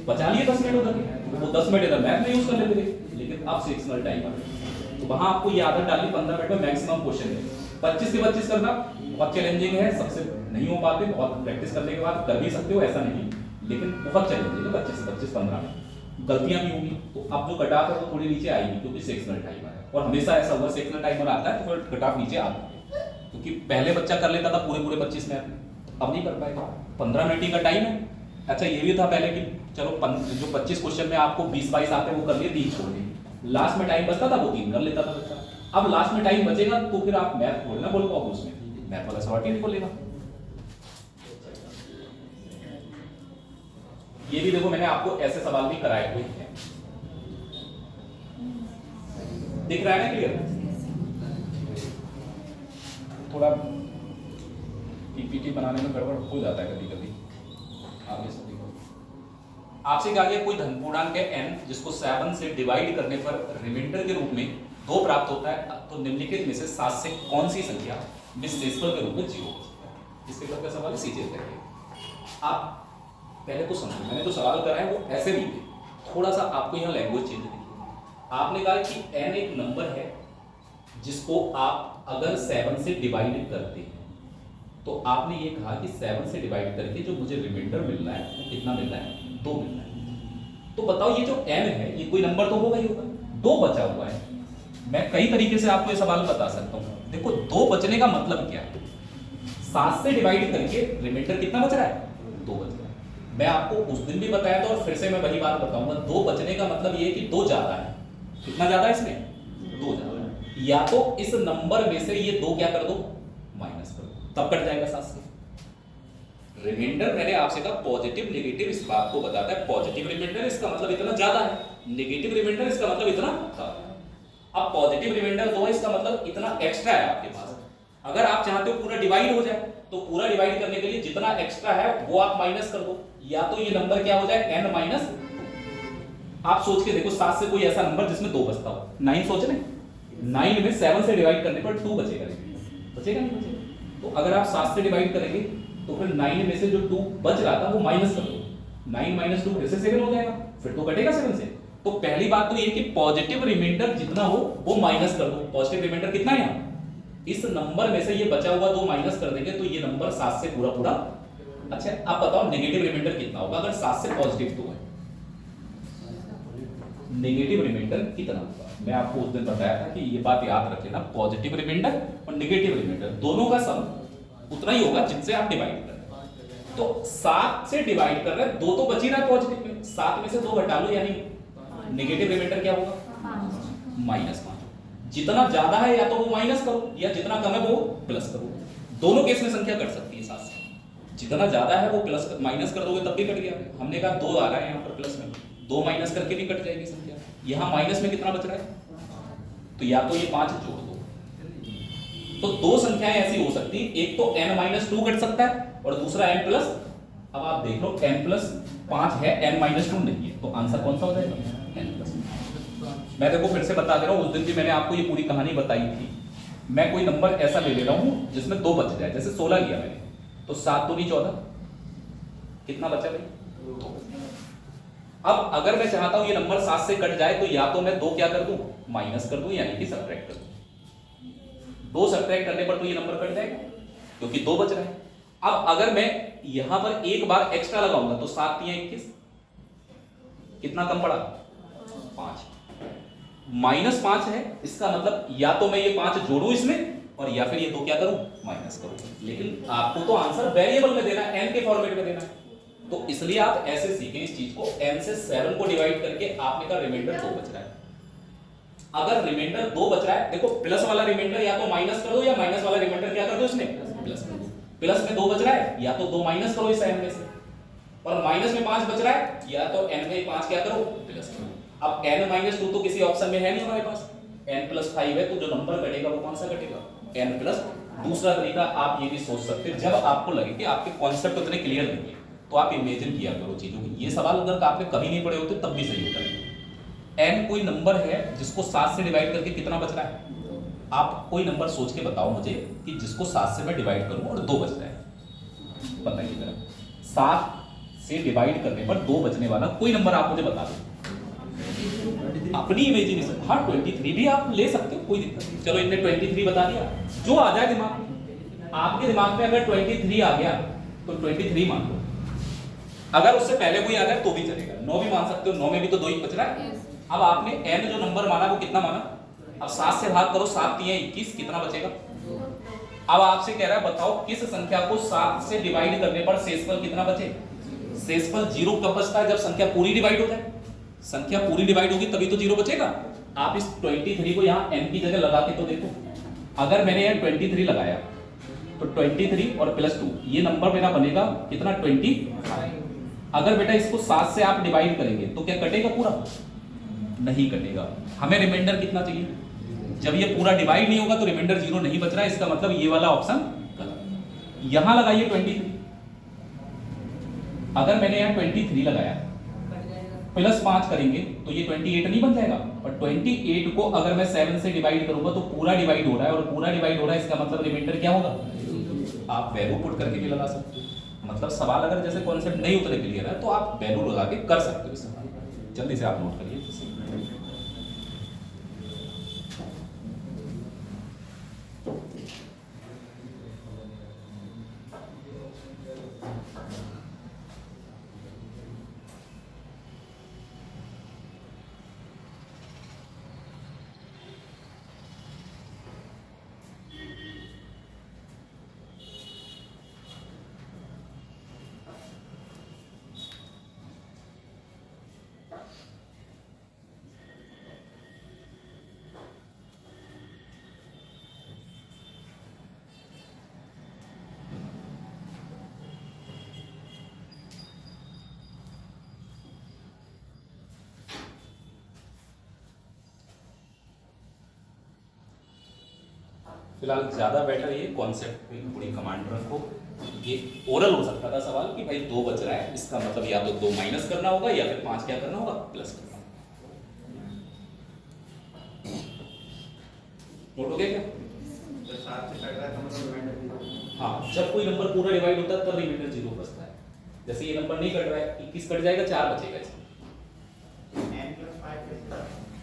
बचा लिए 10 मिनट उधर, वो 10 मिनट इधर मैथ में यूज कर लेते थे। लेकिन अब सेक्शनल टाइम आ गया तो वहां आपको ये आदत डालनी 15 मिनट में मैक्सिमम क्वेश्चन है। 25 के 25 करना बहुत चैलेंजिंग है, सबसे नहीं हो पाते, बहुत प्रैक्टिस करने के बाद कर भी सकते हो, ऐसा नहीं, लेकिन बहुत चैलेंजिंग है 25 से 25 15 में। गलतियां भी होंगी तो अब जो कट ऑफ है वो थोड़ी नीचे आएगी क्योंकि सेक्शनल टाइमर है, और हमेशा ऐसा हुआ सेक्शनल टाइमर आता है तो फिर कट ऑफ नीचे आता है, क्योंकि पहले बच्चा कर लेता था पूरे 25 मिनट, अब नहीं कर पाएगा, 15 मिनट ही का टाइम है। अच्छा ये भी था पहले कि चलो जो 25 क्वेश्चन में आपको 20-22 आते हैं वो कर लिए, 3 छोड़ दिए, लास्ट में टाइम बचता था वो 3 कर लेता था बच्चा। अब लास्ट में टाइम बचेगा तो फिर आप मैथ बोलना बोल पाओगे, उसमें मैथ वाला सवाल ही नहीं बोलेगा। ये भी देखो मैंने आपको ऐसे सवाल भी कराए हुए हैं, दिख रहा है ना क्लियर? थोड़ा पीपीटी बनाने में गड़बड़ हो जाता है कभी कभी। आगे से देखो, आपसे कहा गया कोई धनपूर्णांक है n जिसको 7 से डिवाइड करने पर रिमाइंडर के रूप में 2 प्राप्त होता है, तो निम्नलिखित में से 7 से कौन सी संख्या शेषफल के रूप में 0 हो सकता है? इसके बाद का सवाल सीधे करेंगे। आप पहले तो समझो, मैंने जो सवाल कराए वो ऐसे नहीं थे, थोड़ा सा आपको यहाँ लैंग्वेज चेंज देखिए। आपने कहा कि n एक नंबर है जिसको आप अगर 7 से डिवाइड करते हैं, तो आपने ये कहा कि 7 से डिवाइड करके जो मुझे रिमाइंडर मिल रहा है वो कितना मिल रहा है? 2 मिल रहा है। तो बताओ ये जो n है ये कोई नंबर तो होगा ही होगा, 2 बचा हुआ है। मैं कई तरीके से आपको ये सवाल बता सकता हूँ। देखो 2 बचने का मतलब क्या है? 7 से डिवाइड करके रिमाइंडर कितना बच रहा है? 2 बच रहा है। मैं आपको उस दिन भी बताया था और फिर से मैं वही बात बताऊंगा, 2 बचने का मतलब ये है कि 2 ज्यादा है। कितना ज्यादा है इसमें? 2 ज्यादा है। या तो इस नंबर में से ये 2 क्या कर दो? माइनस कर दो, तब कट जाएगा 7 से। रिमाइंडर मैंने आपसे कहा पॉजिटिव नेगेटिव इस बात को बताता है, पॉजिटिव रिमाइंडर इसका मतलब इतना ज्यादा है, नेगेटिव रिमाइंडर इसका मतलब इतना कम है। अब पॉजिटिव रिमाइंडर 2 है इसका मतलब इतना एक्स्ट्रा है आपके पास। अगर आप चाहते हो पूरा डिवाइड हो जाए तो पूरा डिवाइड करने के लिए जितना एक्स्ट्रा है वो आप माइनस कर दो, या तो ये नंबर क्या हो जाए n माइनस। आप सोच के देखो 7 से कोई ऐसा नंबर जिसमें 2 बचता हो। 9 सोच रहे, 9 में 7 से डिवाइड करने पर 2 बचेगा, बचेगा नहीं बचेगा? तो अगर आप 7 से डिवाइड करेंगे तो फिर 9 में से जो 2 बच रहा था वो माइनस कर दो, 9 माइनस 2 फिर से 7 हो जाएगा, फिर तो कटेगा 7 से। तो पहली बात तो ये कि पॉजिटिव रिमाइंडर जितना हो वो माइनस कर दो। पॉजिटिव रिमाइंडर कितना है यहाँ? इस नंबर में से ये बचा हुआ 2 माइनस कर देंगे तो ये नंबर 7 से पूरा पूरा। अच्छा आप बताओ नेगेटिव रिमाइंडर कितना होगा अगर 7 से पॉजिटिव 2 है? नेगेटिव रिमाइंडर कितना होगा? मैं आपको उस दिन बताया था कि ये बात याद रख लेना, पॉजिटिव रिमाइंडर और नेगेटिव रिमाइंडर दोनों का सम उतना ही होगा जिनसे आप डिवाइड कर रहे हैं। तो 7 से डिवाइड कर रहे हैं, 2 तो बच ही रहा है पॉजिटिव में, 7 में से 2 घटा लो, यानी नेगेटिव रिमाइंडर क्या होगा? -5। जितना ज्यादा है या तो वो माइनस करो या जितना कम है वो प्लस करो। दोनों केस में संख्या कट सकती है 7 से। जितना ज्यादा है वो प्लस माइनस कर दोगे तब भी कट गया। हमने कहा 2 आ रहा है यहाँ पर प्लस में, 2 माइनस करके भी कट जाएगी संख्या। यहाँ माइनस में कितना बच रहा है, तो या तो ये 5 जोड़ दो। तो दो संख्याएं ऐसी हो सकती, एक तो n-2 कट सकता है और दूसरा n प्लस, अब आप देख लो n+5 है, n-2 नहीं है, तो आंसर कौन सा हो जाएगा, n+5। मैं देखो फिर से बता दे रहा हूँ, उस दिन भी मैंने आपको ये पूरी कहानी बताई थी। मैं कोई नंबर ऐसा ले रहा हूँ जिसमें 2 बच जाए, जैसे 16 लिया मैंने, तो 7 दूनी 14, कितना बचा भाई, 2। अब अगर मैं चाहता हूं ये नंबर 7 से कट जाए, तो या तो मैं 2 क्या कर दूं, माइनस कर दूं, यानी कि सब्ट्रैक्ट कर दूं। 2 सब्ट्रैक्ट करने पर तो ये नंबर कट जाएगा क्योंकि 2 बच रहा है। अब अगर मैं यहां पर एक बार एक्स्ट्रा लगाऊंगा तो 7 × 21, कितना कम पड़ा, 5। -5 है, इसका मतलब या तो मैं ये 5 जोड़ूं इसमें और या फिर ये 2 क्या करूं, माइनस करूं। लेकिन आपको तो आंसर वेरिएबल में देना है, n के फॉर्मेट में देना है, तो इसलिए आप ऐसे सीखें इस चीज को। n से 7 को डिवाइड करके आपने कहा रिमाइंडर 2 बच रहा है। अगर रिमाइंडर 2 बच रहा है, देखो प्लस वाला रिमाइंडर या तो माइनस कर दो या माइनस वाला रिमाइंडर क्या कर दो, इसमें प्लस कर दो। प्लस में 2 बच रहा है, या तो 2 माइनस करो इस n में से, और माइनस में 5 बच रहा है, या तो n में 5 क्या करो, प्लस करो। अब n-2 तो किसी ऑप्शन में है नहीं हमारे पास, n+5 है, तो जो नंबर कटेगा वो कौन सा कटेगा, n+। दूसरा तरीका आप ये भी सोच सकते हैं, जब आपको लगे कि आपके कॉन्सेप्ट उतने क्लियर नहीं है, तो आप इमेजिन किया करो चीजों को। ये सवाल अगर आपने कभी नहीं पढ़े होते तब भी सही होता है। n कोई नंबर है जिसको 7 से डिवाइड करके कितना बच रहा है, आप कोई नंबर सोच के बताओ मुझे कि जिसको 7 से मैं डिवाइड करूं और 2 बच रहा है, बताइए जरा। 7 से डिवाइड करने पर 2 बचने वाला कोई नंबर आप मुझे बता दो, अपनी इमेजिनेशन। हाँ 23 भी आप ले सकते हो, कोई दिक्कत नहीं। चलो इनने 23 बता दिया, जो आ जाए दिमाग में। आपके दिमाग में अगर 23 आ गया तो 23 मान लो, अगर उससे पहले कोई आ जाए तो भी चलेगा, 9 भी मान सकते हो, 9 में भी तो 2 ही बच रहा है। अब आपने n जो नंबर माना वो कितना माना, अब 7 से भाग करो, 7 × 21, कितना बचेगा। अब आपसे कह रहा है बताओ किस संख्या को 7 से डिवाइड करने पर शेषफल कितना बचे। शेषफल 0 कब बचता है, जब संख्या पूरी डिवाइड हो जाए। संख्या पूरी डिवाइड होगी तभी तो 0 बचेगा। आप इस 23 को यहाँ n की जगह लगा के तो देखो, अगर मैंने यहाँ 23 लगाया तो 23 और +2 ये नंबर मेरा बनेगा कितना, 25। अगर बेटा इसको 7 से आप डिवाइड करेंगे तो क्या कटेगा पूरा, नहीं कटेगा। हमें रिमाइंडर कितना चाहिए, जब ये पूरा डिवाइड नहीं होगा तो रिमाइंडर 0 नहीं बच रहा है, इसका मतलब ये वाला ऑप्शन गलत। यहां लगाइए 23, अगर मैंने यहाँ 23 लगाया +5 करेंगे तो ये 28 नहीं बन जाएगा, और 28 को अगर मैं 7 से डिवाइड करूंगा तो पूरा डिवाइड हो रहा है, और पूरा डिवाइड हो रहा है इसका मतलब रिमाइंडर क्या होगा। आप वैल्यू पुट करके भी लगा सकते हो, मतलब सवाल अगर जैसे कॉन्सेप्ट नहीं उतने क्लियर है तो आप वैल्यू लगा के कर सकते हो इस सवाल। जल्दी से आप नोट करिए। फिलहाल ज़्यादा बेटर ये कॉन्सेप्ट पे पूरी कमांड रखो। ये ओरल हो सकता था सवाल कि भाई 2 बच रहा है, इसका मतलब या तो 2 माइनस करना होगा या फिर 5 क्या करना होगा, प्लस करना होगा। नोट हो गया क्या? जब 7 से कट रहा है तो मतलब रिमाइंडर। हाँ, जब कोई नंबर पूरा डिवाइड होता है तब रिमाइंडर 0 बचता है। जैसे ये नंबर नहीं कट रहा है, 21 कट जाएगा, 4 बचेगा इसमें।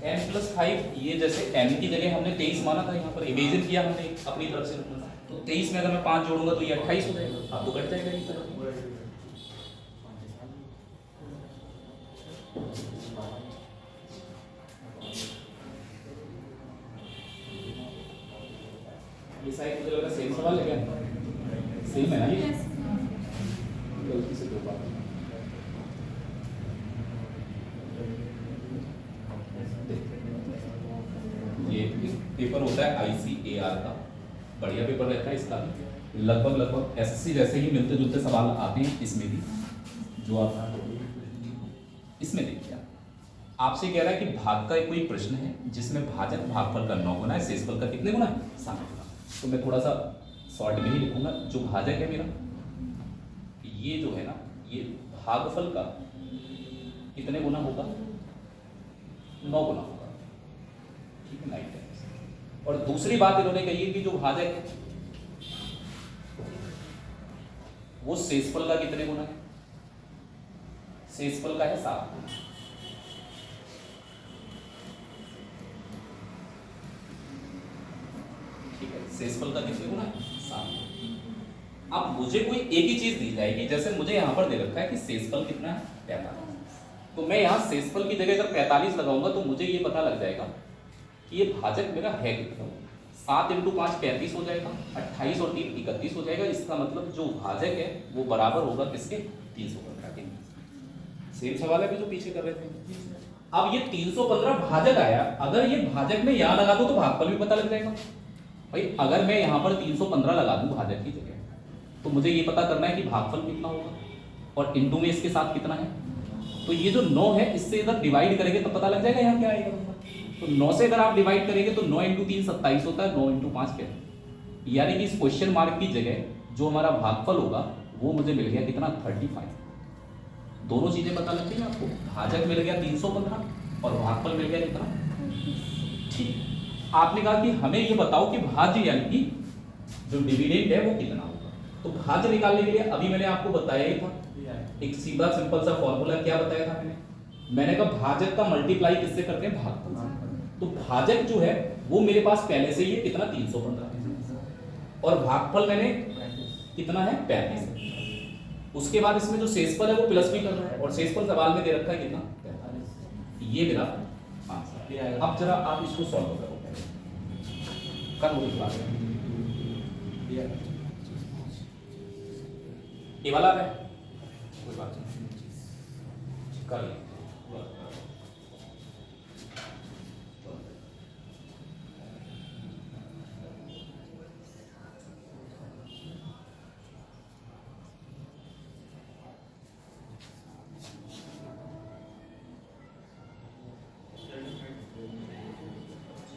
n+5 ये जैसे n की जगह हमने 23 माना था, यहाँ पर इमेजिन किया हमने अपनी तरफ से, तो 23 में अगर मैं 5 जोड़ूंगा तो ये 28 हो जाएगा, अब तो कट जाएगा ये तरफ। ये साइड मुझे लगा सेम सवाल है क्या, सेम है ना ये, गलती से 2 बार। ये पेपर होता है ICAR का, बढ़िया पेपर रहता है इसका। लगभग एसएससी जैसे ही मिलते जुलते सवाल आते हैं इसमें भी, जो आप इसमें देखिए आपसे कह रहा है कि भाग का कोई प्रश्न है जिसमें भाजक भागफल का 9 गुना है, शेषफल का कितने गुना है, 7 गुना। तो मैं थोड़ा सा शॉर्ट में ही लिखूंगा, जो भाजक है मेरा ये जो है ना, ये भागफल का कितने गुना होगा, 9 गुना होगा, ठीक है, 9 टाइम्स। और दूसरी बात इन्होंने कही है कि जो भाजक है वो शेषफल का कितने गुना है, शेषफल का है 7 गुना। ठीक है, शेषफल का कितने गुना है, 7। अब मुझे कोई एक ही चीज दी जाएगी, जैसे मुझे यहां पर दे रखा है कि शेषफल कितना है, 45। तो मैं यहां शेषफल की जगह अगर 45 लगाऊंगा तो मुझे ये पता लग जाएगा कि ये भाजक मेरा है कितना। 7 × 5 35 हो जाएगा, 28 और 3 31 हो जाएगा। इसका मतलब जो भाजक है वो बराबर होगा किसके, 315 के। सेम सवाल है अभी जो पीछे कर रहे थे। अब ये 315 भाजक आया, अगर ये भाजक में यहां लगा दो तो भागफल भी पता लग जाएगा। भाई अगर मैं यहां पर 315 लगा दूं भाजक की जगह, तो मुझे ये पता करना है कि भागफल कितना होगा और इंटू में इसके साथ कितना है। तो ये जो 9 है इससे इधर डिवाइड करेंगे तो पता लग जाएगा यहाँ क्या आएगा। तो 9 से अगर आप डिवाइड करेंगे तो 9 × 3 27 होता है, 9 × 5 क्या है, यानी कि इस क्वेश्चन मार्क की जगह जो हमारा भागफल होगा वो मुझे मिल गया कितना, 35। दोनों चीजें पता लग गई आपको, भाजक मिल गया 315 और भागफल मिल गया कितना, ठीक। आपने कहा कि हमें ये बताओ कि भाज्य यानी कि जो डिविडेंड है वो कितना होगा। तो भाज्य निकालने के लिए अभी मैंने आपको बताया ही था, एक सीधा सिंपल सा फॉर्मूला। क्या बताया था मैंने कहा भाजक का मल्टीप्लाई किससे करते हैं, भागफल से। तो भाजक जो है वो मेरे पास पहले से ही है कितना, 315 और भागफल मैंने कितना है, 35। उसके बाद इसमें जो शेषफल है वो प्लस भी कर रहा है और शेषफल सवाल में दे रखा है कितना, 45। ये मेरा आंसर। अब जरा आप इसको सॉल्व करो, कर लो इस बात ये वाला है, कोई बात नहीं, कर लो।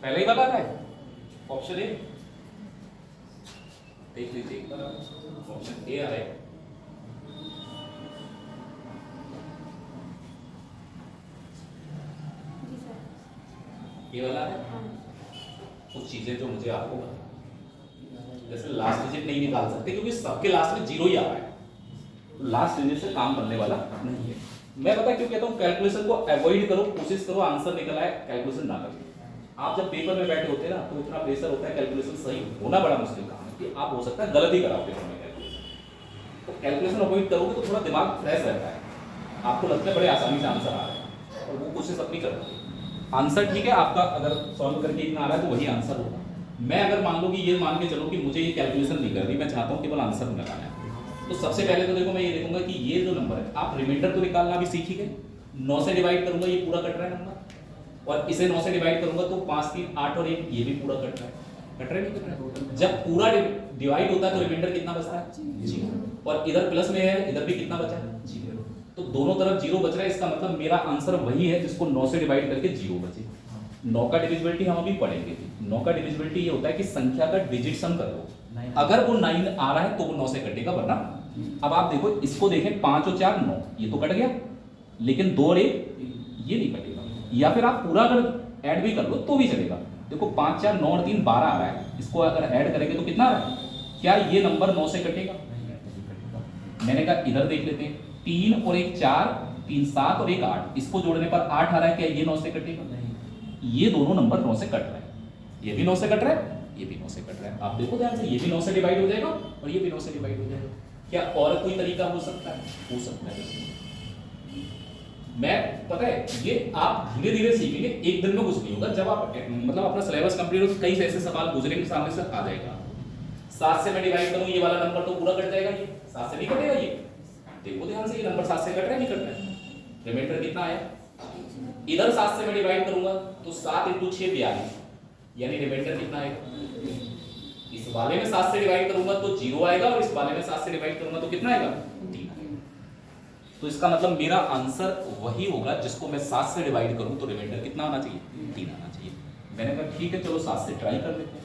पहले ही बता रहा है ऑप्शन ए, देख लीजिए एक बार, ऑप्शन ए आ रहा है। ये वाला है। कुछ चीजें जो मुझे आपको जैसे लास्ट डिजिट नहीं निकाल सकते क्योंकि सबके लास्ट में 0 ही आ रहा है, तो लास्ट डिजिट से काम करने वाला नहीं है। मैं पता क्यों कहता हूँ, कैलकुलेशन को अवॉइड करो, कोशिश करो आंसर निकल आए, कैलकुलेशन ना करो। आप जब पेपर में बैठे होते हैं ना तो इतना प्रेशर होता है, कैलकुलेशन सही होना बड़ा मुश्किल काम है कि आप हो सकता है गलती कराओ पेपर में कैलकुलेशन। तो कैलकुलेशन अवॉइड करोगे तो थोड़ा दिमाग फ्रेश रहता है, आपको लगता है बड़े आसानी से आंसर आ रहा है और वो कोशिश अपनी करते हैं। आंसर ठीक है आपका, अगर सॉल्व करके इतना आ रहा है तो वही आंसर होगा। मैं अगर मान लो कि ये मान के चलो कि मुझे ये कैलकुलेशन नहीं करनी, मैं चाहता हूँ केवल आंसर लगाना है, तो सबसे पहले तो देखो मैं ये देखूंगा कि ये जो नंबर है, आप रिमाइंडर तो निकालना भी सीख ही गए। 9 से डिवाइड करूंगा ये पूरा कट रहा है नंबर, और इसे 9 से डिवाइड करूंगा तो 5 3 8 और 1 ये भी पूरा कट रहा है, कट रहा है नहीं कट रहा है। जब पूरा डिवाइड होता है तो रिमाइंडर कितना बचता है, 0। और इधर प्लस में है, इधर भी कितना बचा है, 0। तो दोनों तरफ 0 बच रहा है, इसका मतलब मेरा आंसर वही है जिसको 9 से डिवाइड करके 0 बचे। 9 का डिविजिबिलिटी हम अभी पढ़ेंगे। 9 का डिविजिबिलिटी ये होता है कि संख्या का डिजिट सम कर लो, अगर वो 9 आ रहा है तो वो 9 से कटेगा, वरना। अब आप देखो इसको देखें, 5 और 4 9, ये तो कट गया, लेकिन 2 और 1 ये नहीं कटेगा। या फिर आप पूरा अगर ऐड भी कर लो तो भी चलेगा। देखो 5 4 9 और 3 12 आ रहा है, इसको अगर ऐड करेंगे तो कितना आ रहा है, क्या ये नंबर 9 से कटेगा? मैंने कहा इधर देख लेते हैं, 3 और 1 4, 3 7 और 1 8, इसको जोड़ने पर 8 आ रहा है, क्या ये 9 से कटेगा? ये दोनों नंबर 9 से कट रहे हैं, ये भी 9 से कट रहा है, ये भी 9 से कट रहा है। आप देखो ध्यान से, ये भी 9 से डिवाइड हो जाएगा और ये भी 9 से डिवाइड हो जाएगा। क्या और कोई तरीका हो सकता है? हो सकता है। मैं पता है ये आप धीरे धीरे सीखेंगे, एक दिन में कुछ नहीं होगा। जब आप मतलब अपना सिलेबस कंप्लीट हो, कई ऐसे सवाल गुजरेंगे सामने से, आ जाएगा। 7 से मैं डिवाइड करूं, ये वाला नंबर तो पूरा कट जाएगा, ये 7 से नहीं कटेगा। ये देखो ध्यान से, ये नंबर 7 से कट रहा है, नहीं कट रहा है? रिमाइंडर कितना आया? इधर 7 से मैं डिवाइड करूंगा तो 7 × 6 42, यानी रिमाइंडर कितना आएगा? इस वाले में 7 से डिवाइड करूंगा तो 0 आएगा और इस वाले में 7 से डिवाइड करूंगा तो कितना आएगा 3 आएगा। तो इसका मतलब मेरा आंसर वही होगा जिसको मैं 7 से डिवाइड करूं तो रिमाइंडर कितना आना चाहिए 3 आना चाहिए। मैंने कहा ठीक है चलो 7 से ट्राई कर लेते हैं।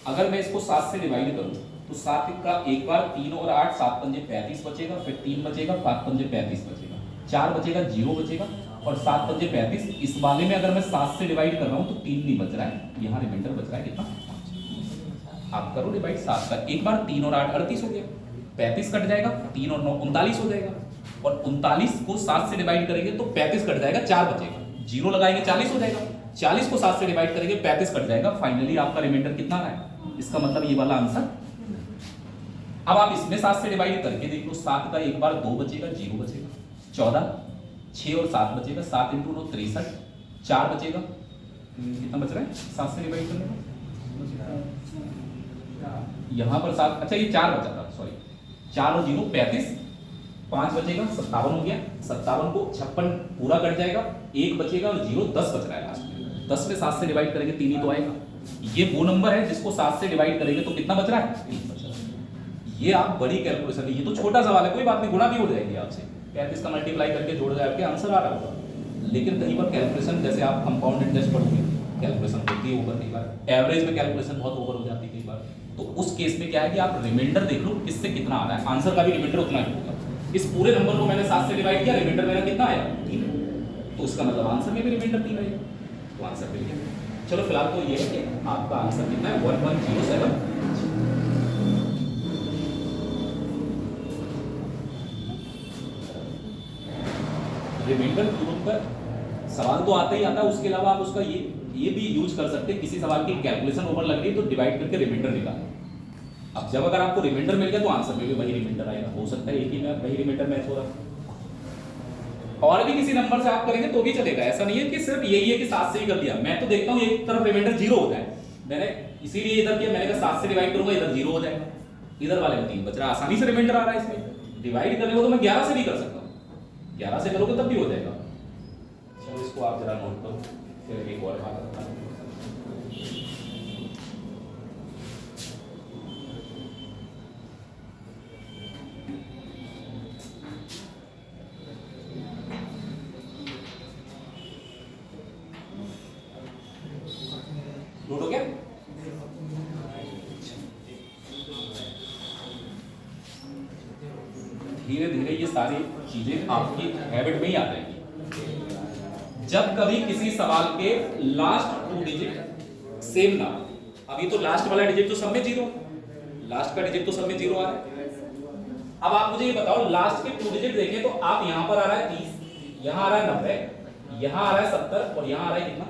अगर मैं इसको 7 से डिवाइड करूं तो 7 का एक बार 3 और 8 7 पंजे 35 बचेगा, फिर 3 बचेगा, 5 पंजे 35 बचेगा, 4 बचेगा, 0 बचेगा और 7 पंजे 35। इस वाले में अगर मैं 7 से डिवाइड कर रहा हूं तो 3 नहीं बच रहा है, यहाँ रिमाइंडर बच रहा है कितना 5। आप करो डिवाइड 7 का, एक बार 3 और 8 38 हो गया, 35 कट जाएगा, 3 और 9 39 हो जाएगा और 39 को 7 से डिवाइड करेंगे तो 35 कट जाएगा, 4 बचेगा, 0 लगाएंगे 40 हो जाएगा, 40 को 7 से डिवाइड करेंगे 35 कट जाएगा। फाइनली आपका रिमाइंडर कितना आ रहा है, इसका मतलब ये वाला आंसर। अब आप इसमें 7 से डिवाइड करके देख लो, 7 का एक बार 2 बचेगा, 0 बचेगा, 14, 6 और 7 बचेगा, 7 × 9 63, 4 बचेगा, कितना बच रहा है 7 से डिवाइड करने का यहाँ पर 7, अच्छा ये 4 बचा था, सॉरी 4 और 0 35, 5 बचेगा 57 हो गया, 57 को 56 पूरा कट जाएगा, 1 बचेगा और 0 10 बच रहा है लास्ट में। 10 में 7 से डिवाइड करेंगे 3 ही तो आएगा। ये वो नंबर है जिसको 7 से डिवाइड करेंगे तो कितना बच रहा है 3 बच रहा है। ये आप बड़ी कैलकुलेशन है, ये तो छोटा सवाल है, कोई बात नहीं, गुणा भी हो जाएगी आपसे, 35 का मल्टीप्लाई करके जोड़ जाए आपके आंसर आ रहा होगा। लेकिन कहीं पर कैलकुलेशन, जैसे आप कंपाउंड इंटरेस्ट पढ़ोगे कैलकुलेशन होती है ऊपर, कई बार एवरेज में कैलकुलेशन बहुत ओवर हो जाती है कई बार। तो उस केस में क्या है कि आप रिमाइंडर देख लो किससे कितना आ रहा है, आंसर का भी रिमाइंडर उतना ही होगा। इस पूरे नंबर को मैंने 7 से डिवाइड किया, रिमाइंडर मेरा कितना आया 3, तो इसका मतलब आंसर में भी रिमाइंडर 3 आएगा, तो आंसर मिल गया। चलो फिलहाल तो ये है कि आपका आंसर कितना है 1107। रिमाइंडर क्यूब का सवाल तो आता ही आता है, उसके अलावा आप उसका ये भी यूज कर सकते हैं, किसी सवाल की कैलकुलेशन ओवर लग रही है तो डिवाइड करके रिमाइंडर निकालें। अब जब अगर आपको रिमाइंडर मिल गया तो आंसर में भी वही रिमाइंडर आएगा, हो सकता है एक ही में वही रिमाइंडर मैच हो रहा है। और भी किसी नंबर से आप करेंगे तो भी चलेगा, ऐसा नहीं है कि सिर्फ यही है कि 7 से ही कर दिया। मैं तो देखता हूँ एक तरफ रिमाइंडर 0 हो जाए, मैंने इसीलिए इधर किया, मैंने कहा 7 से डिवाइड करूंगा इधर 0 हो जाएगा, इधर वाले में 3 बच रहा है, आसानी से रिमाइंडर आ रहा है। इसमें डिवाइड करने को तो मैं 11 से भी कर सकता हूँ, 11 से करोगे तब भी हो जाएगा। चलो इसको आप जरा नोट करो, फिर एक और बात करता हूं। नोट हो गया? धीरे धीरे ये सारी चीजें आपकी हैबिट में ही आ जाएंगी। जब कभी किसी सवाल के लास्ट 2 डिजिट सेम ना, अभी तो लास्ट वाला डिजिट तो सब में 0, लास्ट का डिजिट तो सब में 0 आ रहा है। अब आप मुझे ये बताओ, लास्ट के 2 डिजिट देखें तो आप यहां पर आ रहा है 30, यहां आ रहा है 90, यहां आ रहा है 70 और यहां आ रहा है कितना,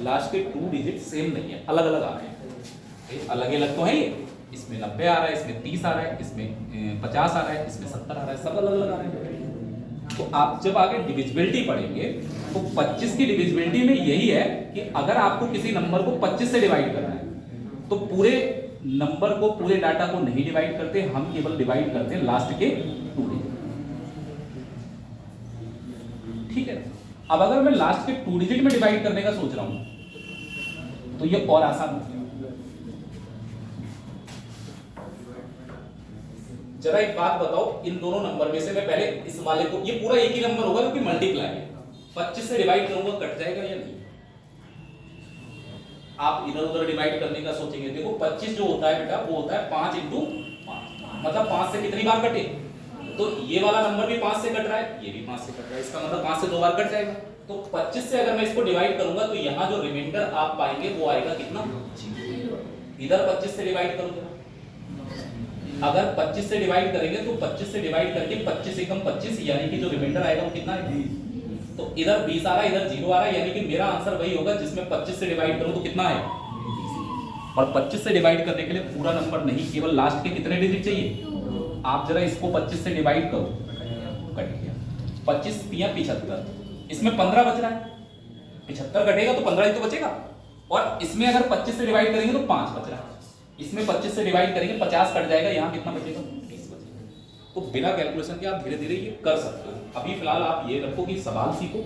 लास्ट के 2 डिजिट सेम नहीं है, अलग अलग आ रहे हैं। अलग अलग तो है ये, इसमें 90 आ रहा है, इसमें 30 आ रहा है, इसमें 50 आ रहा है, इसमें 70 आ रहा है, सब अलग अलग आ रहे हैं। तो आप जब आगे डिविजिबिलिटी पढ़ेंगे तो 25 की डिविजिबिलिटी में यही है कि अगर आपको किसी नंबर को 25 से डिवाइड करना है तो पूरे नंबर को, पूरे डाटा को नहीं डिवाइड करते, हम केवल डिवाइड करते हैं लास्ट के 2 डिजिट। ठीक है, अब अगर मैं लास्ट के 2 डिजिट में डिवाइड करने का सोच रहा हूं तो ये और आसान हो गया। जरा एक बात बताओ, इन दोनों नंबर में से मैं पहले इस वाले को, ये पूरा एक ही नंबर होगा क्योंकि मल्टीप्लाई है, 25 से डिवाइड करूंगा कट जाएगा या नहीं? आप इधर उधर डिवाइड करने का सोचेंगे, देखो 25 जो होता है बेटा वो होता है 5 × 5, मतलब 5 से कितनी बार कटे, तो ये वाला नंबर भी 5 से कट रहा है, ये भी 5 से कट रहा है, इसका मतलब 5 से 2 बार कट जाएगा। तो 25 से अगर मैं इसको डिवाइड करूंगा तो यहाँ जो रिमाइंडर आप पाएंगे वो आएगा कितना, इधर 25 से डिवाइड करोगे, अगर 25 से डिवाइड करेंगे तो 25 से डिवाइड करके 25 एकम 25, यानी कि जो रिमाइंडर आएगा वो कितना है, तो इधर 20 आ रहा है, इधर 0 आ रहा है, यानी कि मेरा आंसर वही होगा जिसमें 25 से डिवाइड करूं तो कितना है। और 25 से डिवाइड करने के लिए पूरा नंबर नहीं, केवल लास्ट के कितने डिजिट चाहिए, आप जरा इसको 25 से डिवाइड करो, कट गया 25 × 75, इसमें 15 बच रहा है, 75 कटेगा तो 15 ही तो बचेगा, और इसमें अगर 25 से डिवाइड करेंगे तो 5 बच रहा है, इसमें 25 से डिवाइड करेंगे 50 कट जाएगा, यहाँ कितना बचेगा 20 बचेगा। तो बिना कैलकुलेशन के आप धीरे धीरे ये कर सकते हो। अभी फिलहाल आप ये रखो कि सवाल सीखो,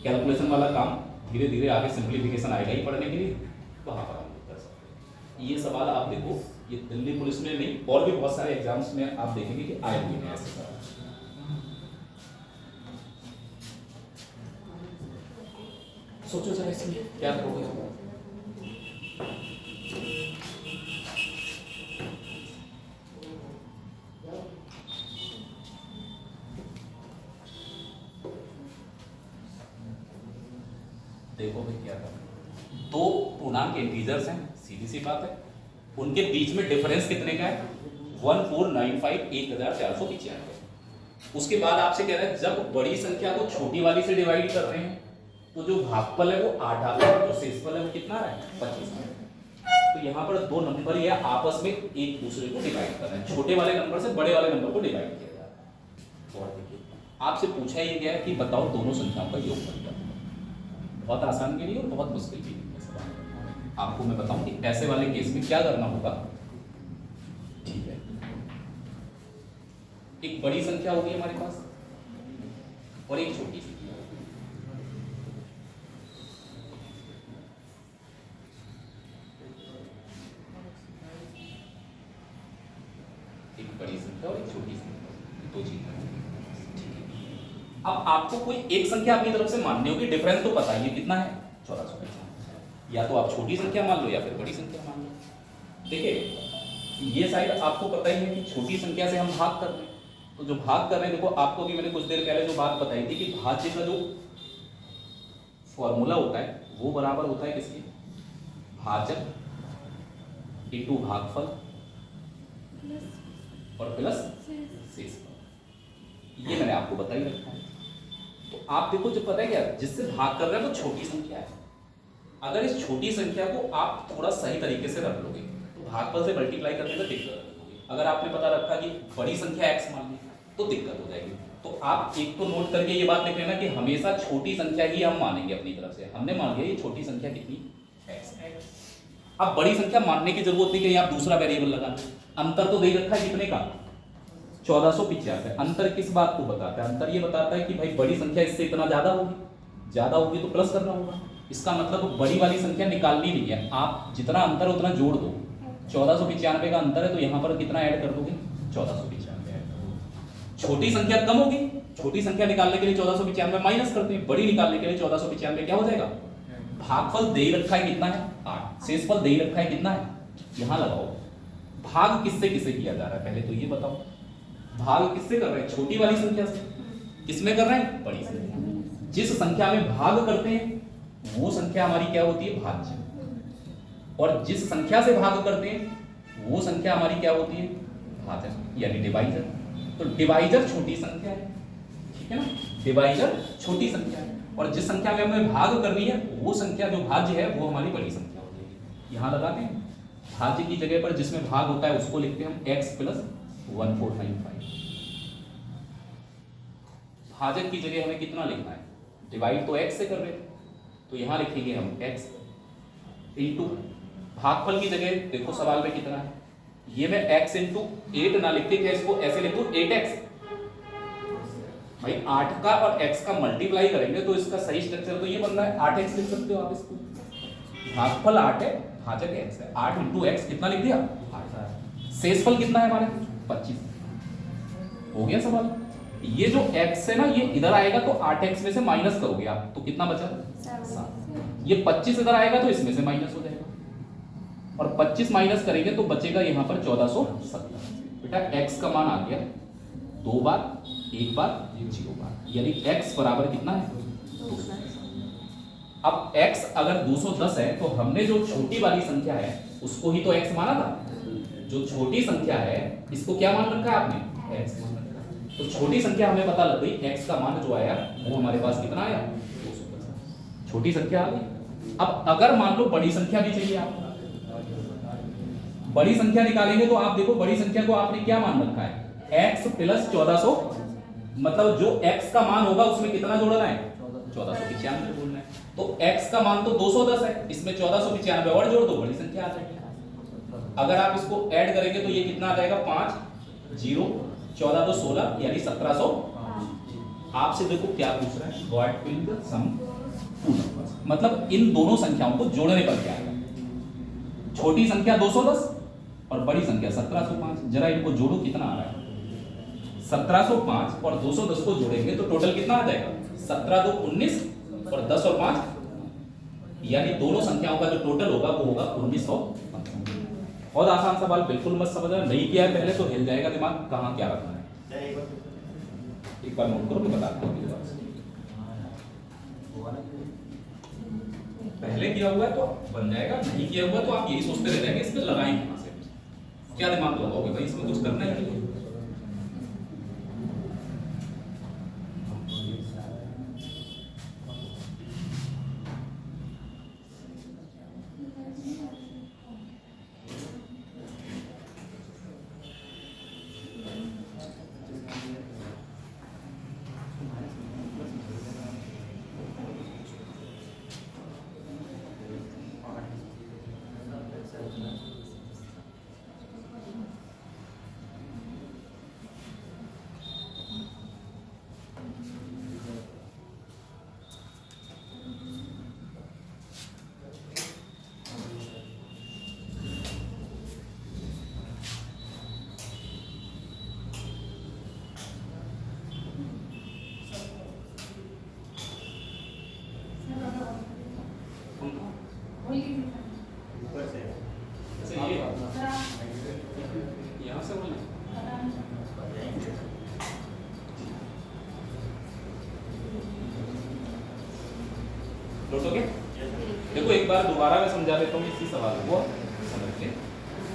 कैलकुलेशन वाला काम धीरे धीरे आगे सिंप्लीफिकेशन आएगा ही पढ़ने के लिए, वहां पर हम कर सकते हैं। ये सवाल आप देखो ये दिल्ली पुलिस में नहीं और भी बहुत सारे एग्जाम्स में आप देखेंगे कि आए हुए हैं ऐसे सवाल। सोचो जरा इसमें क्या करोगे। देखो भाई क्या करना, दो पूर्णांक इंटीजर्स हैं, सीधी सी बात है, उनके बीच में डिफरेंस कितने का है 1495 1495। उसके बाद आपसे कह रहा है जब बड़ी संख्या को छोटी वाली से डिवाइड कर रहे हैं तो जो भागफल है वो 8 आता है, जो शेषफल है वो कितना है 25। तो यहाँ पर दो नंबर ये आपस में एक दूसरे को डिवाइड कर रहे हैं, छोटे वाले नंबर से बड़े वाले नंबर को डिवाइड किया जा रहा है। और देखिए आपसे पूछा ये गया है कि बताओ दोनों संख्याओं का योगफल क्या है। बहुत आसान के लिए और बहुत मुश्किल के लिए सवाल। आपको मैं बताऊं कि ऐसे वाले केस में क्या करना होगा। ठीक है, एक बड़ी संख्या होगी हमारे पास और एक छोटी संख्या। एक बड़ी संख्या और एक छोटी संख्या, दो चीजें। अब आपको कोई एक संख्या अपनी तरफ से माननी होगी, डिफरेंस तो पता ही है कितना है 1495। या तो आप छोटी संख्या मान लो या फिर बड़ी संख्या मान लो। देखिए ये साइड आपको पता ही है कि छोटी संख्या से हम भाग कर रहे हैं, तो जो भाग कर रहे हैं देखो आपको भी मैंने कुछ देर पहले जो बात बताई थी कि भाज्य का जो फॉर्मूला होता है वो बराबर होता है किसके, भाजक इंटू भागफल और प्लस शेषफल। ये मैंने आपको बता ही रखा है। तो आप देखो जो पता है क्या, जिससे भाग कर रहे हैं वो छोटी संख्या है। अगर इस छोटी संख्या को आप थोड़ा सही तरीके से रख लोगे तो भागफल से मल्टीप्लाई करने में दिक्कत होगी। अगर आपने पता रखा कि बड़ी संख्या x मान ली तो दिक्कत हो जाएगी। तो आप एक तो नोट करके ये बात लिख लेना कि हमेशा छोटी संख्या ही हम मानेंगे अपनी तरफ से। हमने मान लिया ये छोटी संख्या कितनी x। अब बड़ी संख्या मानने की जरूरत नहीं कि आप दूसरा वेरिएबल लगाना, अंतर तो दे रखा है कितने का 1495। अंतर किस बात को बताता है, अंतर ये बताता है कि भाई बड़ी संख्या इससे इतना ज्यादा होगी तो प्लस करना होगा। इसका मतलब बड़ी वाली संख्या निकालनी नहीं है, आप जितना अंतर उतना जोड़ दो। 1495 का अंतर है तो यहाँ पर कितना ऐड कर दोगे 1495 ऐड कर दोगे। छोटी संख्या कम होगी, छोटी संख्या निकालने के लिए 1495 माइनस करते हैं, बड़ी निकालने के लिए 1495 क्या हो जाएगा। भागफल दे रखा है कितना है 8, शेषफल दे रखा है कितना है, यहाँ लगाओ। भाग किससे किसे किया जा रहा है पहले तो ये बताओ। भाग किससे कर रहे हैं, छोटी वाली संख्या से। किसमें कर रहे हैं, बड़ी संख्या। जिस संख्या में भाग करते हैं वो संख्या हमारी क्या होती है, भाज्य। और जिस संख्या से भाग करते हैं वो संख्या हमारी क्या होती है, भाजक यानी डिवाइजर। तो डिवाइजर छोटी संख्या है, ठीक है ना, डिवाइजर छोटी संख्या है। और जिस संख्या में हमें भाग करनी है वो संख्या जो भाज्य है वो हमारी बड़ी संख्या हो जाएगी। यहाँ लगाते हैं भाज्य की जगह पर जिसमें भाग होता है उसको लिखते हैं हम x प्लस 1495। भाजक की जगह हमें कितना लिखना है, डिवाइड तो x से कर रहे थे तो यहाँ लिखेंगे हम x इंटू भागफल की जगह देखो सवाल में कितना है, ये मैं x इंटू 8 ना लिखते क्या इसको ऐसे लिखूं 8x। भाई 8 का और x का मल्टीप्लाई करेंगे तो इसका सही स्ट्रक्चर तो ये बन रहा है 8x लिख सकते हो आप इसको। भागफल 8 है, भाजक x है, 8 इंटू x कितना लिख दिया 8। शेषफल कितना है हमारे 25। हो गया सवाल। ये जो x है ना ये इधर आएगा तो 8x में से माइनस करोगे आप तो कितना बचा 7। ये 25 इधर आएगा तो इसमें से माइनस हो जाएगा और 25 माइनस करेंगे तो बचेगा यहाँ पर 1470। बेटा x का मान आ गया 2 बार 1 बार 0 बार, यानी x बराबर कितना है 210। अब x अगर 210 है तो हमने जो छोटी वाली संख्या है उसको ही तो x माना था। जो छोटी संख्या है इसको क्या मान रखा है आपने x मान रखा है। तो छोटी संख्या हमें पता लग गई, x का मान जो आया वो हमारे पास कितना आया 250। छोटी संख्या आ गई। अब अगर मान लो बड़ी संख्या भी चाहिए आपको, बड़ी संख्या निकालेंगे तो आप देखो बड़ी संख्या को आपने क्या मान रखा है x प्लस 1400, मतलब जो x का मान होगा उसमें कितना जोड़ना है 1495 जोड़ना है। तो x का मान तो 210 है, इसमें 1495 और जोड़ दो बड़ी संख्या आ जाएगी। अगर आप इसको ऐड करेंगे तो ये कितना आ जाएगा 5 0 14 2 16 यानी 1700। आपसे देखो क्या पूछ रहा है, what will the sum two numbers, मतलब इन दोनों संख्याओं को जोड़ने पर क्या आएगा। छोटी संख्या 210 और बड़ी संख्या 1705। जरा इनको जोड़ो, कितना आ रहा है? 1705 और 210 को जोड़ेंगे तो टोटल कितना आ जाएगा? 17 2 19 और 10 और 5, यानी दोनों संख्याओं का जो टोटल होगा वो होगा 1900। बहुत आसान सवाल, बिल्कुल मत समझना, नहीं किया है पहले तो हिल जाएगा दिमाग, कहाँ क्या रखना है। एक बार नोट करो, मैं बताता हूँ। पहले किया हुआ है तो बन जाएगा, नहीं किया हुआ तो आप यही सोचते रह जाएंगे इसमें लगाएंगे कहाँ से, क्या दिमाग लगाओगे भाई, इसमें कुछ करना ही नहीं। यहाँ से बोलना लौटोगे। देखो एक बार दोबारा मैं समझा देता हूँ इसी सवाल को समझ के।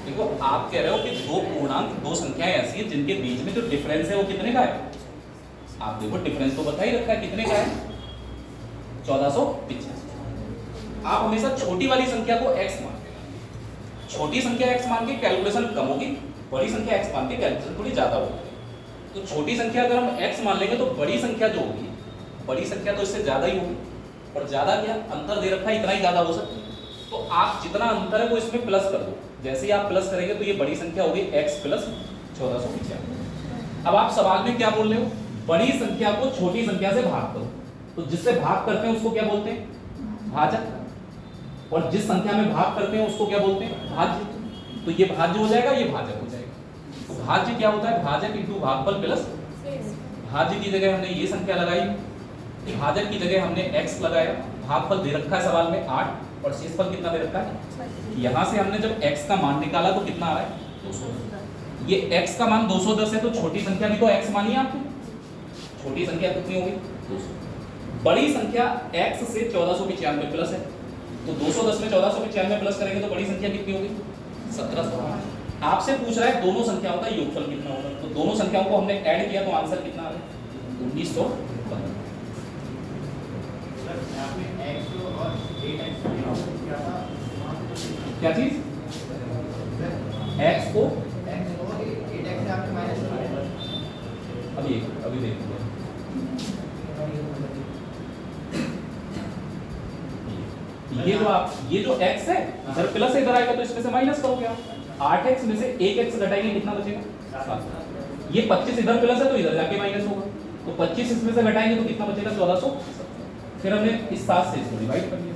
देखो आप कह रहे हो कि दो पूर्णांक, दो संख्याएं ऐसी हैं जिनके बीच में जो डिफरेंस है वो कितने का है। आप देखो डिफरेंस तो बता ही रखा है, कितने का है? 1485। आप हमेशा छोटी वाली संख्या को x मान लेना। छोटी संख्या x मान के कैलकुलेशन कम होगी, बड़ी संख्या x मान के कैलकुलेशन थोड़ी ज्यादा होगी। तो छोटी संख्या अगर हम x मान लेंगे तो बड़ी संख्या जो होगी, बड़ी संख्या तो इससे ज्यादा ही होगी, और ज्यादा क्या अंतर दे रखा है, इतना ही ज्यादा हो सकता है। तो आप जितना अंतर है वो इसमें प्लस कर दो। जैसे ही आप प्लस करेंगे तो ये बड़ी संख्या होगी x प्लस 1485। अब आप सवाल में क्या बोल रहे हो? बड़ी संख्या को छोटी संख्या से भाग दो। तो जिससे भाग करते हैं उसको क्या बोलते हैं? भाजक। और जिस संख्या में भाग करते हैं उसको क्या बोलते हैं? भाज्य। तो ये भाज्य हो जाएगा, ये भाजक हो जाएगा। तो भाज्य क्या होता है? भाजक इंटू भागफल प्लस। भाज्य की जगह हमने ये संख्या लगाई, भाजक की जगह हमने x लगाया। भागफल दे रखा है सवाल में 8 और शेषफल कितना दे रखा है? यहाँ से हमने जब x का मान निकाला तो कितना आ रहा है? 210। ये x का मान 210 है तो छोटी संख्या भी तो x मानी आपने। छोटी संख्या कितनी होगी? 200। बड़ी संख्या x से 1495 प्लस है, तो 210 में 1495 प्लस करेंगे तो बड़ी संख्या कितनी होगी? 1700। आपसे पूछ रहा है दोनों संख्याओं का योगफल कितना होगा, तो दोनों संख्याओं को हमने ऐड किया तो आंसर कितना आ रहा है? 1915। क्या चीज? x को अभी देखिए, ये जो x है इधर प्लस है, इधर आएगा तो इसमें से माइनस करोगे आप। 8x में से 1x घटाएंगे कितना बचेगा? 7। ये 25 इधर प्लस है तो इधर जाके माइनस होगा, तो 25 इसमें से घटाएंगे तो कितना बचेगा? 1400। फिर हमने इस 7 से इसको डिवाइड कर दिया।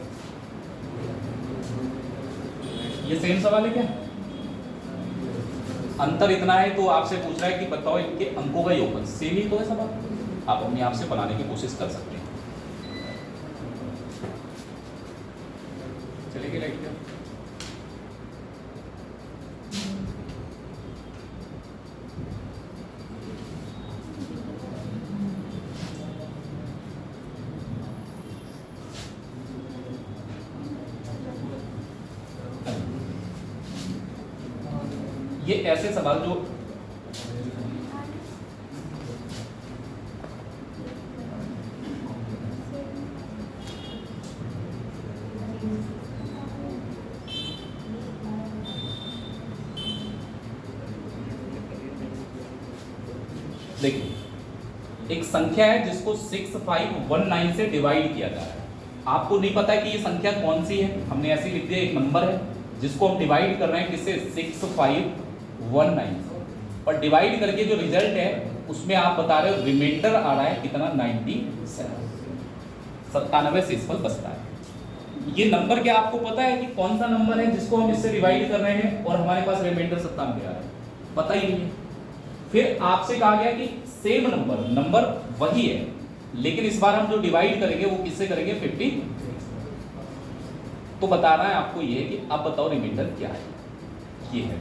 ये सेम सवाल है क्या? अंतर इतना है तो आपसे पूछ रहा है कि बताओ इनके अंकों का योगफल। सेम ही तो है सवाल, आप अपने आप से बनाने की कोशिश कर सकते हैं। चलेगी लाइट क्या? ये ऐसे सवाल जो देखिए, एक संख्या है जिसको 6519 से डिवाइड किया जा रहा है। आपको नहीं पता है कि ये संख्या कौन सी है, हमने ऐसे लिख दिया, एक नंबर है जिसको हम डिवाइड कर रहे हैं किससे? 6519। और डिवाइड करके जो रिजल्ट है उसमें आप बता रहे हो रिमाइंडर आ रहा है कितना? 97 शेषफल बचता है। ये नंबर क्या आपको पता है कि कौन सा नंबर है जिसको हम इससे डिवाइड कर रहे हैं और हमारे पास रिमाइंडर 97 आ रहा है? पता ही नहीं है। फिर आपसे कहा गया कि सेम नंबर वही है, लेकिन इस बार हम जो डिवाइड करेंगे वो किससे करेंगे? 50। तो बताना है आपको ये कि अब बताओ रिमाइंडर क्या है? ये है।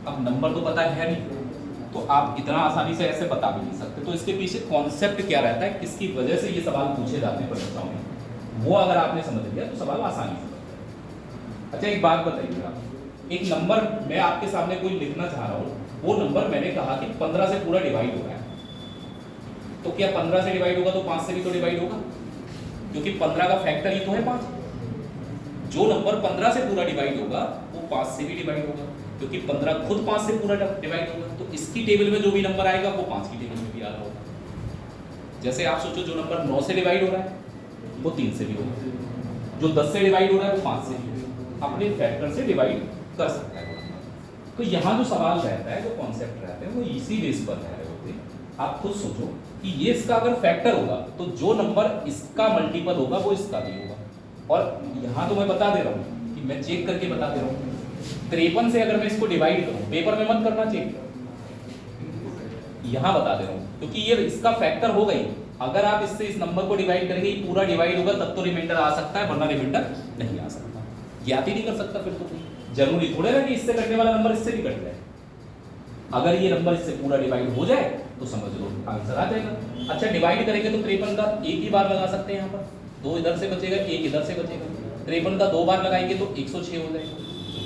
अब नंबर तो पता है नहीं, तो आप इतना आसानी से ऐसे बता भी नहीं सकते। तो इसके पीछे कॉन्सेप्ट क्या रहता है, किसकी वजह से ये सवाल पूछे जाते हैं परीक्षाओं में, वो अगर आपने समझ लिया तो सवाल आसानी से बनता है। अच्छा एक बात बताइएगा, एक नंबर मैं आपके सामने कोई लिखना चाह रहा हूँ, वो नंबर मैंने कहा कि 15 से पूरा डिवाइड हो रहा है, तो क्या 15 से डिवाइड होगा तो 5 से भी तो डिवाइड होगा, क्योंकि 15 का फैक्टर ही तो है 5। जो नंबर 15 से पूरा डिवाइड होगा वो 5 से भी डिवाइड होगा, क्योंकि 15 खुद 5 से पूरा डिवाइड होगा। तो इसकी टेबल में जो भी नंबर आएगा वो 5 की टेबल में भी आ रहा होगा। जैसे आप सोचो जो नंबर 9 से डिवाइड हो रहा है वो 3 से भी होगा, जो 10 से डिवाइड हो रहा है वो 5 से भी होगा, अपने फैक्टर से डिवाइड कर सकता है। तो यहाँ जो सवाल रहता है, जो कॉन्सेप्ट रहते हैं, वो इसी बेस पर रह रहे होते हैं। आप खुद सोचो कि ये इसका अगर फैक्टर होगा तो जो नंबर इसका मल्टीपल होगा वो इसका भी होगा। और यहाँ तो मैं बता दे रहा हूँ कि मैं चेक करके बता दे रहा हूँ, 53 से अगर मैं इसको डिवाइड करूँ, पेपर में मत करना चेक, यहाँ बता दे रहा हूँ, क्योंकि ये इसका फैक्टर हो गई। अगर आप इससे इस नंबर को डिवाइड करेंगे, पूरा डिवाइड होगा तब तो रिमाइंडर आ सकता है, वरना रिमाइंडर नहीं आ सकता। ज्ञात ही नहीं कर सकता फिर तो जरूरी थोड़े ना कि इससे कटने वाला नंबर इससे भी कट जाए। अगर ये नंबर इससे पूरा डिवाइड हो जाए तो समझ लो आंसर आ जाएगा। अच्छा डिवाइड करेंगे तो 53 का एक ही बार लगा सकते हैं, यहाँ पर 2 इधर से बचेगा, 1 इधर से बचेगा। 53 का 2 बार लगाएंगे तो 106 हो जाएगा,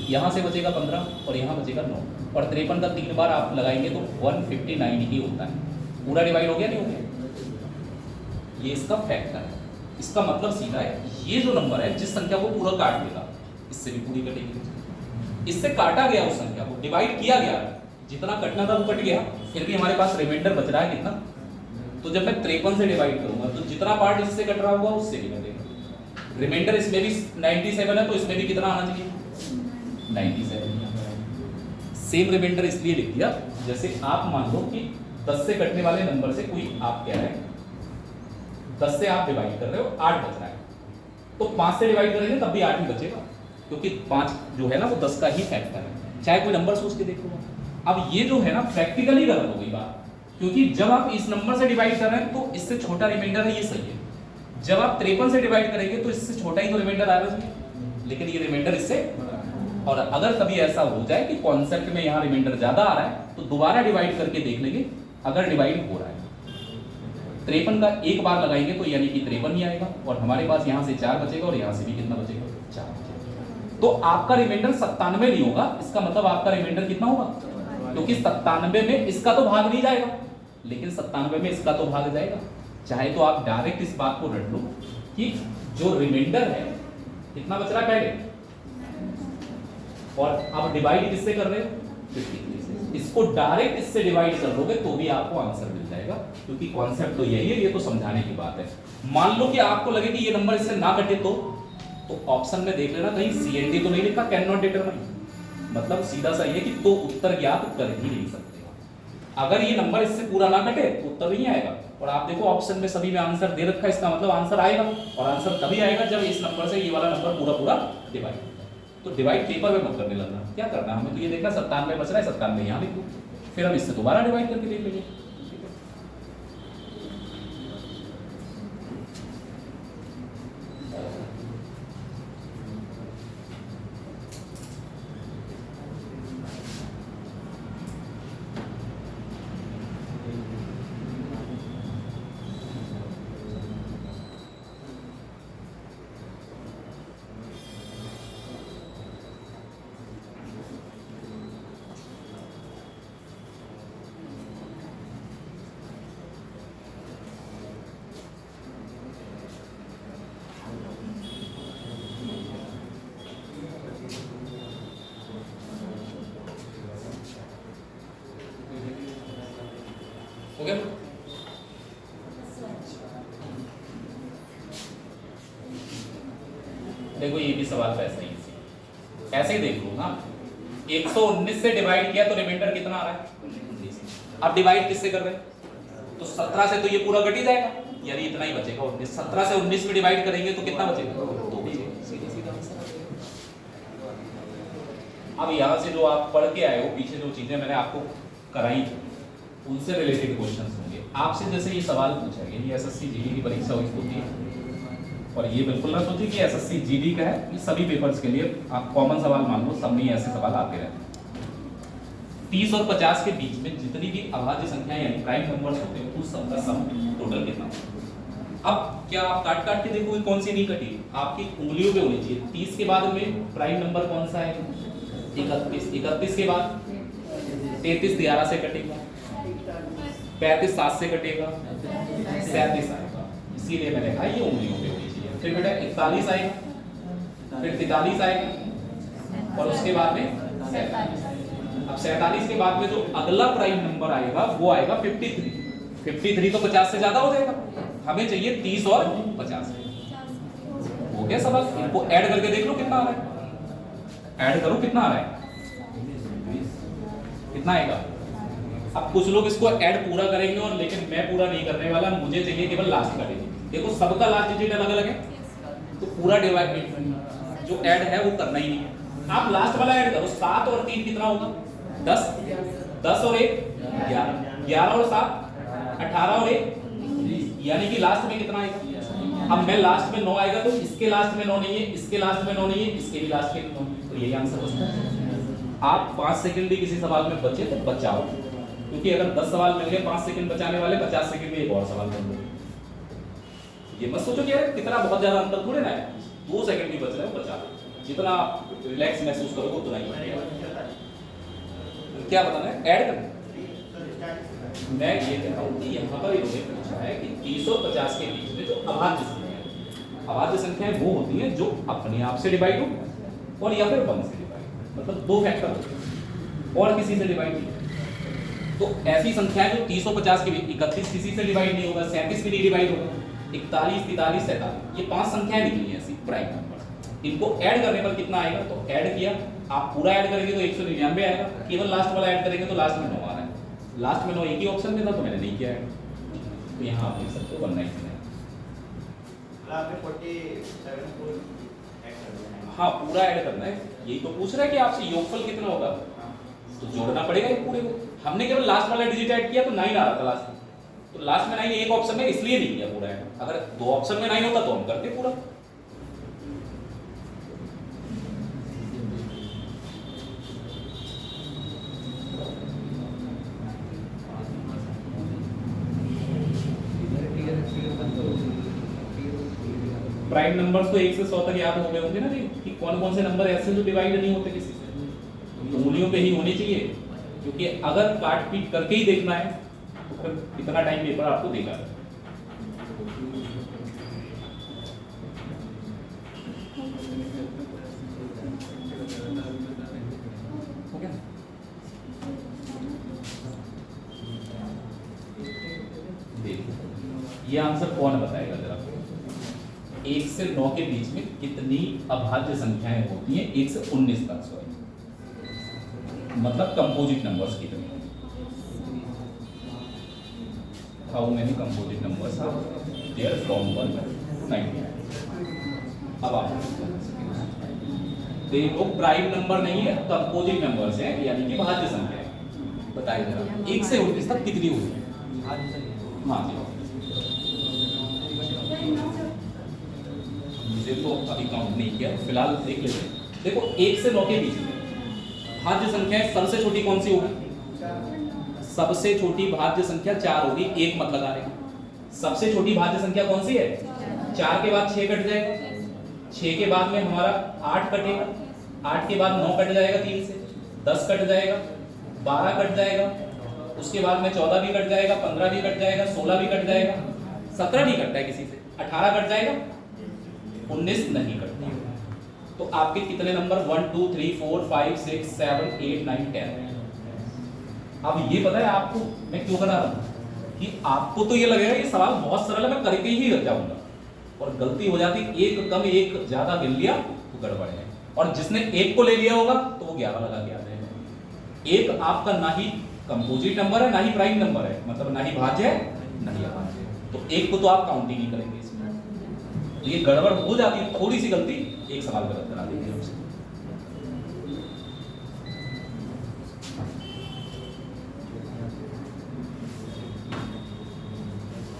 यहाँ से बचेगा 15 और यहाँ बचेगा 9, और 53 का 3 बार आप लगाएंगे तो 159 ही होता है। पूरा डिवाइड हो गया नहीं हो गया? ये इसका फैक्टर है। इसका मतलब सीधा है, ये जो नंबर है जिस संख्या को पूरा काट देगा, इससे भी पूरी कटेगी। इससे काटा गया उस संख्या को, डिवाइड किया गया, जितना कटना था वो कट गया, फिर भी हमारे पास रिमाइंडर बच रहा है कितना? तो जब मैं 53 से डिवाइड करूंगा तो जितना पार्ट इससे कट रहा होगा उससे भी कटेगा। रिमाइंडर इसमें भी 97 है तो इसमें भी कितना आना चाहिए? 97। सेम रिमाइंडर इसलिए लिख दिया, जैसे आप मान लो कि 10 से कटने वाले नंबर से कोई आप कह रहे हैं 10 से आप डिवाइड कर रहे हो, 8 बच रहा है, तो 5 से डिवाइड करेंगे तब भी 8 ही बचेगा, क्योंकि 5 जो है ना वो 10 का ही फैक्टर है। चाहे कोई नंबर सोच के देखो। अब ये जो है ना प्रैक्टिकली गलत हो गई बात, क्योंकि जब आप इस नंबर से डिवाइड कर रहे हैं तो इससे छोटा रिमाइंडर है, ये सही है। जब आप 53 से डिवाइड करेंगे तो इससे छोटा ही तो रिमाइंडर आ रहा है, लेकिन ये रिमाइंडर इससे। और अगर कभी ऐसा हो जाए कि कॉन्सेप्ट में यहाँ रिमाइंडर ज्यादा आ रहा है तो दोबारा डिवाइड करके देख लेंगे, अगर डिवाइड हो रहा है 53 का 1 बार लगाएंगे तो यानी कि 53 ही आएगा, और हमारे पास यहाँ से 4 बचेगा और यहाँ से भी कितना बचेगा? 4 बचेगा। तो आपका रिमाइंडर 97 नहीं होगा, इसका मतलब आपका रिमाइंडर कितना होगा? क्योंकि 97 में इसका तो भाग नहीं जाएगा, लेकिन 97 में इसका तो भाग जाएगा। चाहे तो आप डायरेक्ट इस बात को रट लो कि जो रिमाइंडर है कितना बच रहा है पहले, और आप डिवाइड किससे कर रहे हो? 53 से। इसको डायरेक्ट इससे डिवाइड कर लोगे तो भी आपको आंसर मिल जाएगा, क्योंकि कॉन्सेप्ट तो यही है, ये तो समझाने की बात है। मान लो कि आपको लगे कि ये नंबर इससे ना कटे तो ऑप्शन में देख लेना कहीं CND तो नहीं लिखा, कैन नॉट डिटरमाइन, मतलब सीधा सा ये कि तो उत्तर ज्ञात कर ही नहीं सकते। अगर ये नंबर इससे पूरा ना कटे तो उत्तर नहीं आएगा, और आप देखो ऑप्शन में सभी में आंसर दे रखा है, इसका मतलब आंसर आएगा, और आंसर तभी आएगा जब इस नंबर से ये वाला नंबर पूरा डिवाइड होता है। तो डिवाइड पेपर में मत करने लगना, क्या करना है हमें तो ये देखना 97 बच रहा है, 97 यहाँ लिख दो, फिर हम इससे दोबारा डिवाइड करके देख लेंगे। हो गया? देखो ये भी सवाल वैसा ही है, ऐसे ही देख लो ना, 119 से डिवाइड किया तो रिमाइंडर कितना आ रहा है? 19। अब डिवाइड किससे कर रहे हैं? तो 17 से तो ये पूरा कट ही जाएगा, यानी इतना ही बचेगा 19। 17 से 19 में डिवाइड करेंगे तो कितना बचेगा? 2 बचेगा। अब यहाँ से जो आप पढ़ के आए हो, पीछे जो चीजें मैंने आपको कराई थी उनसे रिलेटेड क्वेश्चंस होंगे आपसे। जैसे ये सवाल पूछा गया, ये एसएससी जीडी की परीक्षा होती है, और ये बिल्कुल ना सोचिए कि एसएससी जीडी का है, ये सभी पेपर्स के लिए आप कॉमन सवाल मान लो, सब में ऐसे सवाल आते रहते हैं। 30 और 50 के बीच में जितनी भी अभाज्य संख्याएं यानी प्राइम नंबर्स होते हैं उस सब का सम टोटल कितना होगा। अब क्या आप काट काट के देखोगे कौन सी नहीं कटी, आपकी उंगलियों पे होनी चाहिए। 30 के बाद में प्राइम नंबर कौन सा है, 31। 31 के बाद 33 11 से कटेगा, 35 7 से कटेगा, 37 आएगा, इसीलिए मैंने कहा ये उंगलियों पे होनी चाहिए। फिर बेटा 41 आएगा, फिर 43 आएगा, और उसके बाद में 47। अब 47 के बाद में जो अगला प्राइम नंबर आएगा वो आएगा 53। 53 तो 50 से ज्यादा हो जाएगा, हमें चाहिए 30 और 50। हो गया सवाल, इनको ऐड करके देख लो कितना आ रहा है, ऐड करो कितना आ रहा है, कितना आएगा। अब कुछ लोग इसको ऐड पूरा करेंगे और लेकिन मैं पूरा नहीं करने वाला, मुझे चाहिए केवल लास्ट का डिजिट। देखो सबका लास्ट डिजिट अलग अलग है, तो पूरा डिवाइड जो ऐड है वो करना ही नहीं है। आप लास्ट वाला ऐड करो, 7 और 3 कितना होगा, 10, 10 और 1 11, 11 और 7 18 और 1 यानी कि लास्ट में कितना आएगा। अब मैं लास्ट में 9 आएगा तो इसके लास्ट में 9 नहीं है, इसके लास्ट में 9 नहीं है, इसके भी लास्ट में 9, तो यही आंसर बचता है। आप 5 सेकंड भी किसी सवाल में बचे तो बचाओ, क्योंकि अगर 10 सवाल मिल गए 5 सेकंड बचाने वाले, 50 सेकंड में एक और सवाल कर लो। ये मत सोचो कि यार कितना बहुत ज्यादा अंतर थोड़े ना है, 2 सेकंड भी बच रहे हो, बचा लो। जितना आप रिलैक्स महसूस करोगे उतना ही क्या बताना है, ऐड करना। मैं ये कह रहा हूँ कि यहाँ पर इन्होंने पूछा है कि 30 और 50 के बीच में जो अभाज्य संख्या, अभाज्य संख्याएं वो होती हैं जो अपने आप से डिवाइड हो और या फिर 1 से डिवाइड, मतलब 2 फैक्टर हो और किसी से डिवाइड नहीं। तो ऐसी संख्याएं जो 30 और 50 के बीच, 31 किसी से डिवाइड नहीं होगा, 37 भी नहीं डिवाइड होगा, 41 43 47 ये 5 संख्याएं निकली हैं ऐसी प्राइम नंबर। इनको ऐड करने पर कितना आएगा, तो ऐड किया, आप पूरा ऐड करेंगे तो 199 आएगा, केवल लास्ट वाला ऐड करेंगे तो लास्ट में 9 आ रहा है। लास्ट में 9 एक ही ऑप्शन में था तो मैंने नहीं किया ऐड, तो यहाँ आप देख सकते हो 199। हाँ पूरा ऐड करना है, यही तो पूछ रहा है कि आपसे योगफल कितना होगा, तो जोड़ना पड़ेगा एक पूरे को। हमने केवल लास्ट वाला डिजिट ऐड किया तो 9 आ रहा था लास्ट में, तो लास्ट में 9 एक ऑप्शन में इसलिए नहीं किया पूरा ऐड। अगर 2 ऑप्शन में 9 होता तो हम करते पूरा। प्राइम नंबर्स तो 1 से 100 तक याद हो गए होंगे ना कि कौन कौन से नंबर ऐसे जो डिवाइड नहीं होते किसी से, तो उंगलियों पे ही होनी चाहिए, क्योंकि अगर काट पीट करके ही देखना है तो फिर कितना टाइम पेपर आपको देगा। हो गया, देखिए ये आंसर कौन बताएगा जरा। 1 से 9 के बीच में कितनी अभाज्य संख्याएं होती हैं, 1 से 19 तक, सॉरी, मतलब कंपोजिट नंबर्स कितने। How many composite numbers are there from 1 to 90। अब आप देखो प्राइम नंबर नहीं है, कंपोजिट नंबर्स हैं, यानी कि भाज्य संख्या है। बताइए जरा 1 से 19 तक कितनी होती है। हाँ जी, मुझे तो अभी काउंट नहीं किया, फिलहाल देख लेते हैं। देखो 1 से 9 के बीच में भाज्य संख्याएं सबसे छोटी कौन सी होगी, सबसे छोटी भाज्य संख्या 4 होगी, 1 मत लगा रहे। सबसे छोटी भाज्य संख्या कौन सी है, 4 के बाद 6 कट जाएगा, 6 के बाद में हमारा 8 कटेगा, 8 के बाद 9 कट जाएगा, 3 से 10 कट जाएगा, 12 कट जाएगा, उसके बाद में 14 भी कट जाएगा, 15 भी कट जाएगा, 16 भी कट जाएगा, 17 नहीं कटता है किसी से, 18 कट जाएगा, 19 नहीं कटता। तो आपके कितने नंबर 1 2 3 4 5 6 7 8 9 10। अब ये पता है आपको मैं क्यों बता रहा हूँ कि आपको तो ये लगेगा ये सवाल बहुत सरल है, मैं करके ही रख जाऊंगा, और गलती हो जाती, एक कम एक ज्यादा गिन लिया तो गड़बड़ है। और जिसने 1 को ले लिया होगा तो वो 11 लगा के आ जाएगा। 1 आपका ना ही कंपोजिट नंबर है, ना ही प्राइम नंबर है, मतलब ना ही भाज्य है ना ही अभाज्य है, तो 1 को तो आप काउंट ही नहीं करेंगे इसमें। तो ये गड़बड़ हो जाती है, थोड़ी सी गलती, एक सवाल गलत करा देंगे हमसे।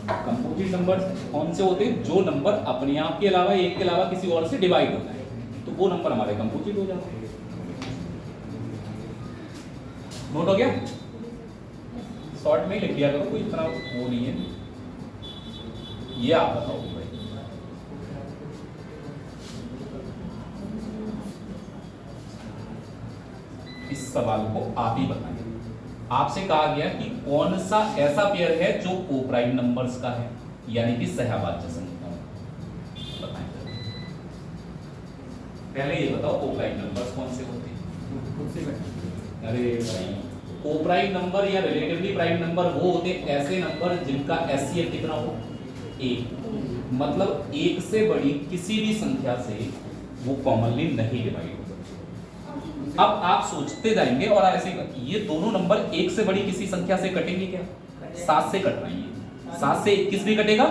कंपोजिट नंबर कौन से होते हैं? जो नंबर अपने आप के अलावा, एक के अलावा किसी और से डिवाइड होता है, तो वो नंबर हमारे कंपोजिट हो जाते हैं। नोट हो गया? शॉर्ट में ही लिख दिया करो, कोई इतना वो नहीं है। ये आप बताओ भाई, इस सवाल को आप ही बताएं। आपसे कहा गया कि कौन सा ऐसा पेयर है जो कोप्राइम नंबर्स का है, यानी कि सहभाज्य संख्या। बताएं पहले ये बताओ, कोप्राइम नंबर्स कौन से होते हैं? खुद से बैठ अरे भाई, कोप्राइम नंबर या रिलेटिवली प्राइम नंबर वो होते हैं ऐसे नंबर जिनका एचसीएफ कितना हो? एक। मतलब एक से बड़ी किसी भी संख्या से वो कॉमनली नहीं डिवाइड हो सकती। अब आप सोचते जाएंगे और ऐसे ये दोनों नंबर एक से बड़ी किसी संख्या से कटेंगे क्या? 7 से कट रही है। 7 से 21 भी कटेगा,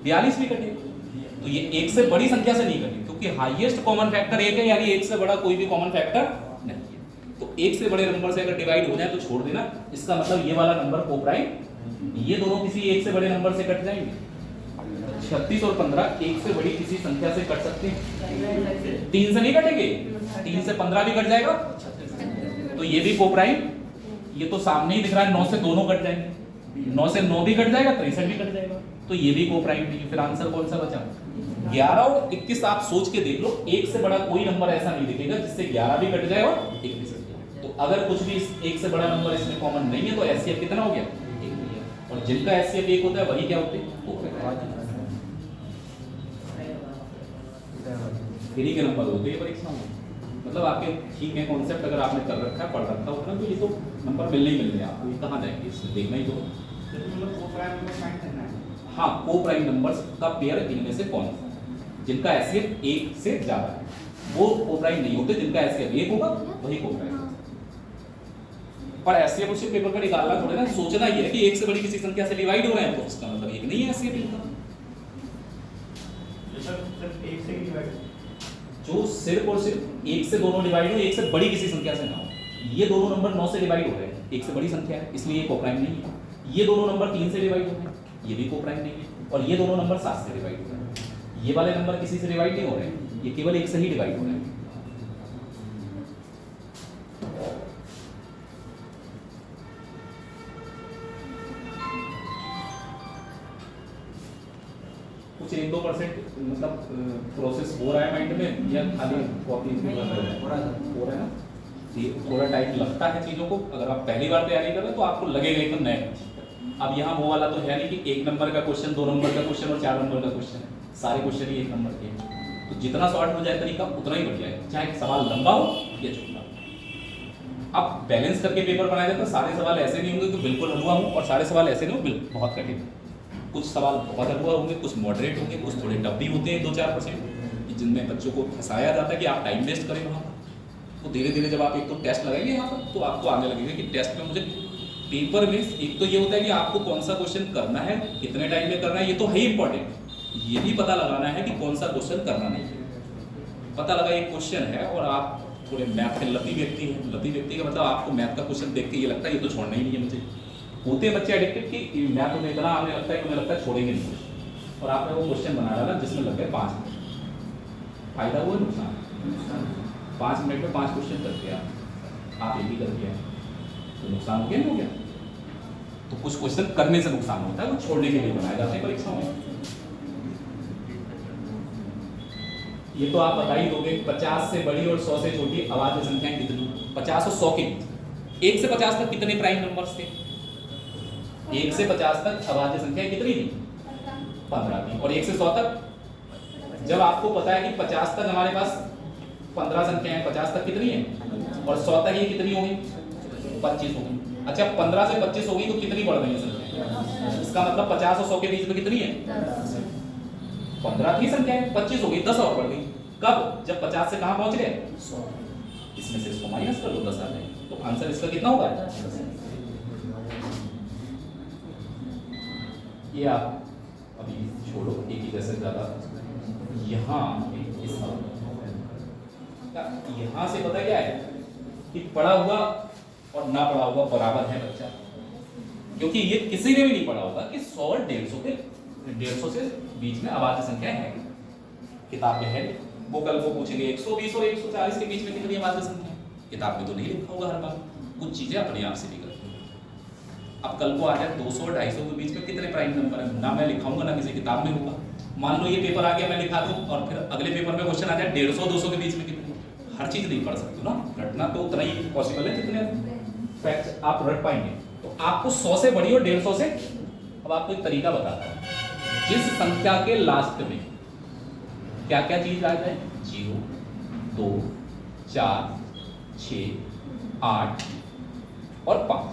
42 भी कटेगा। तो ये एक से बड़ी संख्या से नहीं कटेगी, क्योंकि हाईएस्ट कॉमन फैक्टर एक है, यानी एक से बड़ा कोई भी कॉमन फैक्टर नहीं है। तो एक से बड़े नंबर से अगर डिवाइड हो जाए तो छोड़ देना। इसका मतलब ये वाला नंबर कोप्राइम, ये दोनों किसी एक से बड़े नंबर से कट जाएंगे। 36 और 15 एक से बड़ी किसी संख्या से कट सकते हैं, 3 से नहीं कटेंगे। 3 से 15 भी कट जाएगा, तो ये भी कोप्राइम। ये तो सामने ही दिख रहा है, 9 से दोनों कट जाएंगे, 9 से 9 भी कट जाएगा, 63 भी कट जाएगा, तो ये भी कोप्राइम नहीं है। फिर आंसर कौन सा बचा? 11 और 21। आप सोच के देख लो, एक से बड़ा कोई नंबर ऐसा नहीं दिखेगा जिससे 11 भी कट जाए और 21 कट जाए। तो अगर कुछ भी एक से बड़ा नंबर इसमें कॉमन नहीं है तो एचसीएफ कितना हो गया? 1 हो गया। और जिनका एचसीएफ 1 होता है वही क्या होते हैं? कोप्राइम। फ्री के नंबर होते हैं परीक्षा में। मतलब आपके ठीक है कॉन्सेप्ट, अगर आपने कर रखा है, पढ़ रखा होगा ना, तो ये तो नंबर मिलने ही मिलने हैं आपको। ये कहाँ जाएंगे? इसमें देखना ही तो। हाँ, कोप्राइम नंबर्स का पेयर इनमें से कौन सा जिनका एचसीएफ 1 से ज्यादा है, वो कोप्राइम नहीं होते। जिनका एचसीएफ 1 होगा वही कोप्राइम। पर एचसीएफ उसी पेपर पर निकालना थोड़े ना, सोचना ही है कि एक से बड़ी किसी संख्या से डिवाइड हो रहे हैं, तो इसका मतलब एक नहीं है एचसीएफ इनका। जो सिर्फ और सिर्फ एक से दोनों डिवाइड हो, एक से बड़ी किसी संख्या से ना हो। ये दोनों नंबर 9 से डिवाइड हो रहे हैं, एक से बड़ी संख्या है, इसलिए ये कोप्राइम नहीं है। ये दोनों नंबर 3 से डिवाइड हो रहे हैं, ये भी कोप्राइम नहीं है। और ये दोनों नंबर 7 से डिवाइड हो रहे हैं, ये वाले नंबर किसी से डिवाइड नहीं हो रहे हैं, ये केवल एक से ही डिवाइड हो रहे हैं। कुछ 1-2% मतलब प्रोसेस हो रहा है माइंड में, या खाली कॉपी हो रहा है ना? ये थोड़ा टाइम लगता है चीज़ों को। अगर आप पहली बार तैयारी कर रहे हैं तो आपको लगेगा एकदम नए। अब यहाँ वो वाला तो है नहीं कि 1 नंबर का क्वेश्चन, 2 नंबर का क्वेश्चन और 4 नंबर का क्वेश्चन है। सारे क्वेश्चन ही 1 नंबर के हैं। तो जितना शॉर्ट हो जाए तरीका उतना ही बढ़िया है, चाहे सवाल लंबा हो या छोटा हो। अब बैलेंस करके पेपर बनाया जाता है। सारे सवाल ऐसे नहीं होंगे कि बिल्कुल हलवा हो, और सारे सवाल ऐसे नहीं हो बिल्कुल बहुत कठिन। कुछ सवाल बहुत हलवा होंगे, कुछ मॉडरेट होंगे, कुछ थोड़े टफ भी होते हैं 2-4%, जिनमें बच्चों को फंसाया जाता है कि आप टाइम वेस्ट करें वहाँ पर। तो धीरे धीरे जब आप एक तो टेस्ट लगाएंगे यहाँ पर, तो आपको आगे लगेगा कि टेस्ट में मुझे पेपर में एक तो ये होता है कि आपको कौन सा क्वेश्चन करना है, कितने टाइम में करना है, ये तो है ही इंपॉर्टेंट। ये भी पता लगाना है कि कौन सा क्वेश्चन करना नहीं है। पता लगा एक क्वेश्चन है और आप थोड़े मैथ के लती व्यक्ति हैं, लती व्यक्ति का मतलब आपको मैथ का क्वेश्चन देख के ये लगता है ये तो छोड़ना ही नहीं है मुझे। होते हैं बच्चे एडिक्टेड कि मैथ उन्हें इतना हमें लगता है कि उन्हें लगता है छोड़ेंगे नहीं कुछ, और आपने वो क्वेश्चन बना डाला जिसमें लग गए 5 मिनट। फायदा हुआ नुकसान? 5 मिनट में 5 क्वेश्चन कर दिया आप, एक ही कर दिया, तो नुकसान हो गया नहीं हो गया? तो कुछ क्वेश्चन करने से नुकसान होता है, वो छोड़ने के लिए बनाए जाते हैं परीक्षाओं में। ये तो आप बता ही दोगे 50 से बड़ी और 100 से छोटी अभाज्य संख्याएं कितनी? 50 और 100 के बीच। 1 से 50 तक कितने प्राइम नंबर्स थे? 1 से 50 तक अभाज्य संख्याएं कितनी थी? 15 थी। और 1 से 100 तक, जब आपको पता है कि 50 तक हमारे पास 15 संख्याएं, 50 तक कितनी है, और 100 तक ये कितनी होगी? 25 होगी। अच्छा, 15 से 25 होगी तो कितनी बढ़ गई संख्या? इसका मतलब 50 और 100 के बीच में कितनी है? 15 थी संख्याएं, 25 हो गई, 10 और बढ़ गई। कब? जब 50 से कहां पहुंच गए? 100। इसमें से इसको माइनस कर दो, 10 आ गए। तो आंसर इसका कितना होगा? ये आप अभी छोड़ो, एक ही जैसे ज्यादा यहाँ यहाँ से पता क्या है कि पढ़ा हुआ और ना पढ़ा हुआ बराबर है बच्चा। क्योंकि ये किसी ने भी नहीं पढ़ा होगा कि 100 और 150 से बीच में अभाज्य संख्या है, किताब में है नहीं। वो कल को पूछेंगे 120 और 140 के बीच में कितनी अभाज्य संख्या है, किताब में तो नहीं लिखा होगा हर बार, कुछ चीजें अपने आप से निकलती हैं। अब कल को आ जाए 200 और 250 के बीच में कितने प्राइम नंबर है, ना मैं लिखाऊंगा ना किसी किताब में होगा। मान लो ये पेपर आ गया, मैं लिखा दूं और फिर अगले पेपर में क्वेश्चन आ जाए 150 200 के बीच में कितने, हर चीज नहीं पढ़ सकते ना, रटना तो उतना ही पॉसिबल है जितने फैक्ट्स आप रट पाएंगे। तो आपको 100 से बड़ी और 150 से, अब आपको एक तरीका बताता हूं, जिस संख्या के लास्ट में क्या क्या चीज आ जाए, 0 2 4 6 8 और 5,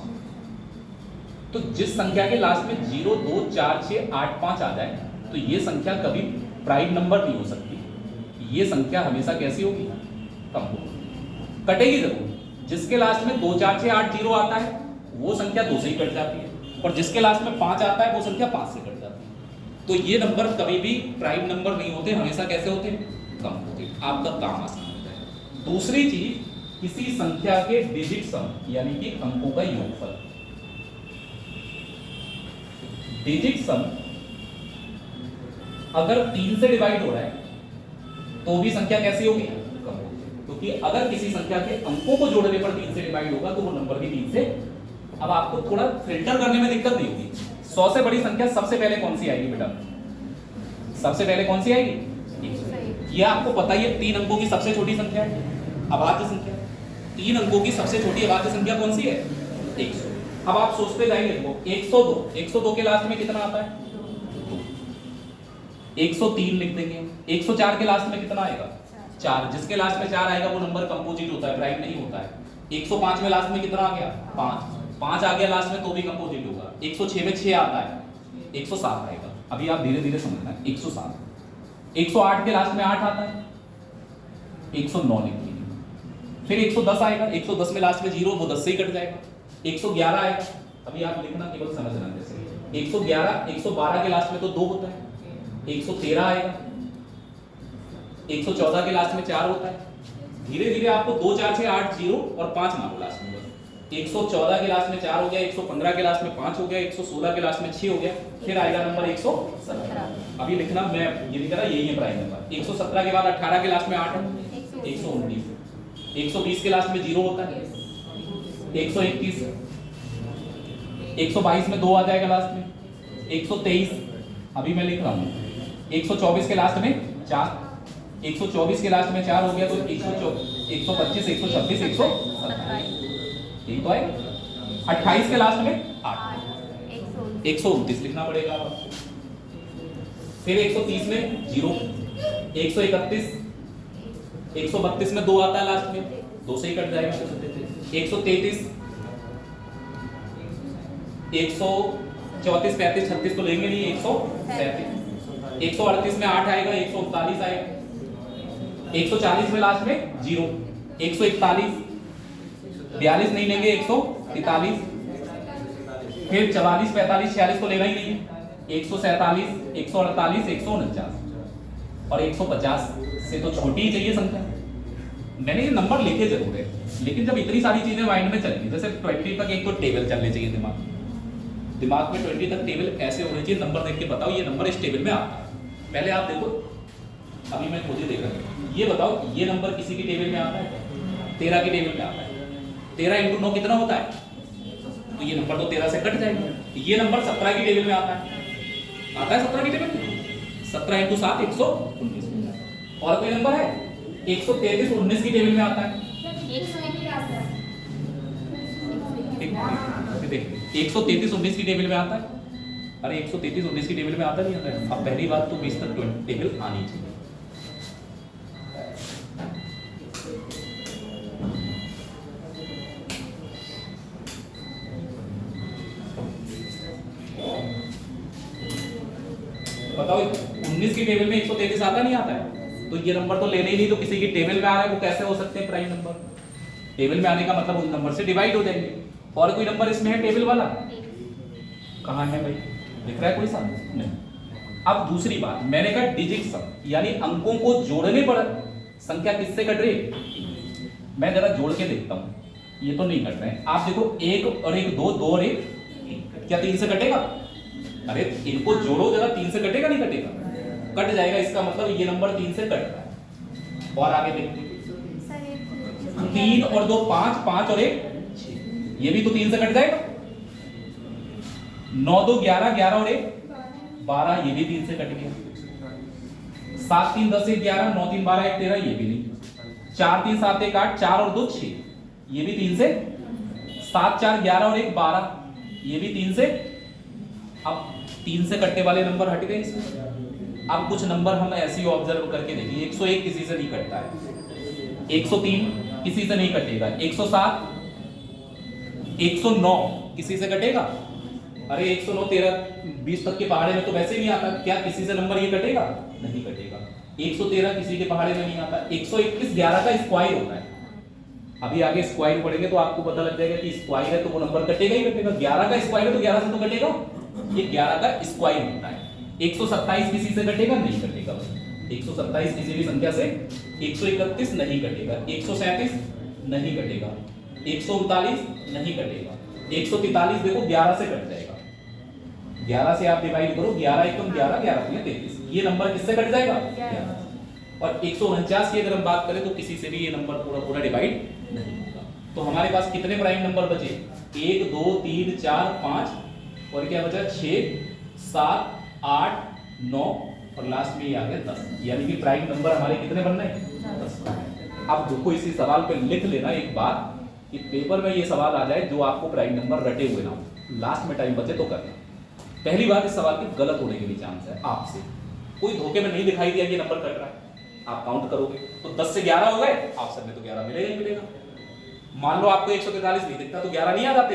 तो जिस संख्या के लास्ट में 0 2 4 6 8 5 आ जाए तो ये संख्या कभी प्राइम नंबर नहीं हो सकती, ये संख्या हमेशा कैसी होगी, कम होगी, कटेगी जरूर। जिसके लास्ट में 2 4 6 8 0 आता है वो संख्या 2 से ही कट जाती है, और जिसके लास्ट में 5 आता है वो संख्या 5 से कट जाती है। तो ये नंबर कभी भी प्राइम नंबर नहीं होते, हमेशा कैसे होते, कम होते। आपका काम आसान होता है। दूसरी चीज, किसी संख्या के डिजिट सम यानी कि अंकों का योगफल, डिजिट सम अगर 3 से डिवाइड हो रहा है तो भी संख्या कैसी होगी, कम होगी, क्योंकि अगर किसी संख्या के अंकों को जोड़ने पर 3 से डिवाइड होगा तो वो नंबर भी 3 से। अब आपको थोड़ा फिल्टर करने में दिक्कत नहीं होगी। 100 से बड़ी संख्या सबसे पहले कौन सी आएगी बेटा, सबसे पहले कौन सी आएगी, ये आपको पता ही है। 3 अंकों की सबसे छोटी संख्या है अभाज्य संख्या, 3 अंकों की सबसे छोटी अभाज्य संख्या कौन सी है, 100। अब आप सोचते जाएंगे, 102 के लास्ट में कितना आता है, 103 लिख देंगे। 104 के लास्ट में कितना आएगा, 4, जिसके लास्ट में 4 आएगा वो नंबर कंपोजिट होता है, प्राइम नहीं होता है। 105 में लास्ट में कितना आ गया, 5 आ गया लास्ट में तो भी कंपोजिट होगा। 106 में 6 आता है, 107 आएगा। अभी आप धीरे धीरे समझना है, 107। 108 के लास्ट में 8 आता है, 109 लिख लीजिए। फिर 110 आएगा, 110 में लास्ट में 0, वो 10 से ही कट जाएगा। 111 आएगा, अभी आप लिखना केवल समझना जैसे 111, 112 के लास्ट में तो 2 होता है। 113 आएगा, 114 के लास्ट में 4 होता है। धीरे धीरे आपको 2 4 6 8 0 और 5 मानो लास्ट में। 114 के लास्ट में 4 हो गया, 115 के लास्ट में 5 हो गया, 116 के लास्ट में 6 हो गया, फिर आएगा नंबर 117। अभी लिखना, मैं ये लिख रहा, यही है प्राइम नंबर। 117 के बाद 18 के लास्ट में 8 है, 119। 120 के लास्ट में 0 होता है, 121। 122 में 2 आ जाएगा लास्ट में, 123। अभी मैं लिख रहा हूँ 124 के लास्ट में 4, 124 के लास्ट में 4 हो गया तो 125, 126, 127, यही तो है। 28 के लास्ट में 8, 129 लिखना पड़ेगा आपको। फिर 130 में 0, 131, 132 में 2 आता है लास्ट में, 2 से ही कट जाएगा। 133, 134, 35, 36 तो लेंगे नहीं, 137। 138 में 8 आएगा, 139 आएगा। 140 में लास्ट में 0, 141, 42 नहीं लेंगे, 143। फिर 44, 45, 46 तो लेना ही नहीं है। 147, 148, 149 और 150 से तो छोटी ही चाहिए संख्या। मैंने ये नंबर लिखे जरूर है, लेकिन जब इतनी सारी चीजें माइंड में चलेंगी, जैसे 20 तक एक तो टेबल चलने चाहिए दिमाग में 20 तक टेबल ऐसे होने चाहिए। नंबर देख के बताओ ये नंबर इस टेबल में आता है। पहले आप देखो, अभी मैं मुझे देख रहा हूँ, ये बताओ ये नंबर किसी की टेबल में आता है, 13 की टेबल में आता है। 13 × 9 कितना होता है, तो ये नंबर तो 13 से कट जाएगा। ये नंबर 17 की टेबल में आता है 17 की टेबल में, 17 × 7 119। और कोई नंबर है 133 19 की टेबल में आता है, 133 19 की टेबल में आता है। अरे 133 19 की टेबल में आता नहीं आता है। अब पहली बात तो 20 तक टेबल आनी चाहिए। बताओ 19 की टेबल में 133 आता नहीं आता है, तो ये नंबर तो लेने ही नहीं, तो किसी की टेबल में आ रहा है वो कैसे हो सकते हैं प्राइम नंबर। टेबल में आने का मतलब उस नंबर से डिवाइड हो जाएंगे। और कोई नंबर इसमें है टेबल वाला, कहाँ है भाई, दिख रहा है कोई सा नहीं। अब दूसरी बात, मैंने कहा डिजिट सम यानी अंकों को जोड़ने पर संख्या किससे कट रही है। मैं जरा जोड़ के देखता हूं, ये तो नहीं कट रहे हैं। आप देखो 1 और 1 2, 2 और 1 3, क्या 3 से कटेगा? अरे इनको जोड़ो जरा, 3 से कटेगा नहीं कटेगा? कट जाएगा, इसका मतलब ये नंबर 3 से कट रहा है। और आगे देखते 3 और 2 5, 5 और 1 6, ये भी तो 3 से कट जाएगा। 9 2 11, 11 और 1 12, ये भी 3 से कट गया। 7 3 10 1 11, 9 3 12 1 13, ये भी नहीं। 4 3 7 1 8, 4 और 2 6, ये भी 3 से। 7 4 11 और 1 12, ये भी 3 से। अब 3 से कटने वाले नंबर हट गए इसमें। अब कुछ नंबर हम ऐसे ही ऑब्जर्व करके देखिए। 101 किसी से नहीं कटता है, 103 किसी से नहीं कटेगा, 107 109 किसी से कटेगा? अरे 109 13 20 तक के पहाड़े में तो वैसे ही नहीं आता, क्या किसी से नंबर ये कटेगा? नहीं कटेगा। 113 किसी के पहाड़े में नहीं आता। 121 11 का स्क्वायर होता है। अभी आगे स्क्वायर पढ़ेंगे तो आपको पता लग जाएगा कि स्क्वायर है तो वो नंबर कटेगा ही कटेगा। 11 का स्क्वायर है तो 11 से तो कटेगा, ये 11 का स्क्वायर होता है। 127 किसी से कटेगा? नहीं कटेगा। 127 किसी भी संख्या से। 131 नहीं कटेगा। 137 नहीं कटेगा। 139 नहीं कटेगा। 143 देखो 11 से कट जाएगा। 11 से आप डिवाइड करो, 11 एकम 11, 11 तिया 33, ये नंबर किससे कट जाएगा? 11। और 149 की अगर हम बात करें तो किसी से भी ये नंबर पूरा पूरा डिवाइड नहीं होगा। तो हमारे पास कितने प्राइम नंबर बचे? 1 2 3 4 5 और क्या बचा? 6 7 8 9 और लास्ट में ये आ गया 10। यानी कि प्राइम नंबर हमारे कितने बनने हैं? 10। अब देखो इसी सवाल पे लिख लेना एक बात कि पेपर में ये सवाल आ जाए जो आपको प्राइम नंबर रटे हुए ना हो, लास्ट में टाइम बचे तो करना। पहली बात, इस सवाल के गलत होने के भी चांस है आपसे। कोई धोखे में नहीं दिखाई दिया कि नंबर कट रहा है, आप काउंट करोगे तो 10 से 11 हो गए, ऑप्शन में तो 11 मिलेगा ही मिलेगा। मान लो आपको 143 नहीं दिखता तो 11 नहीं आ जाते,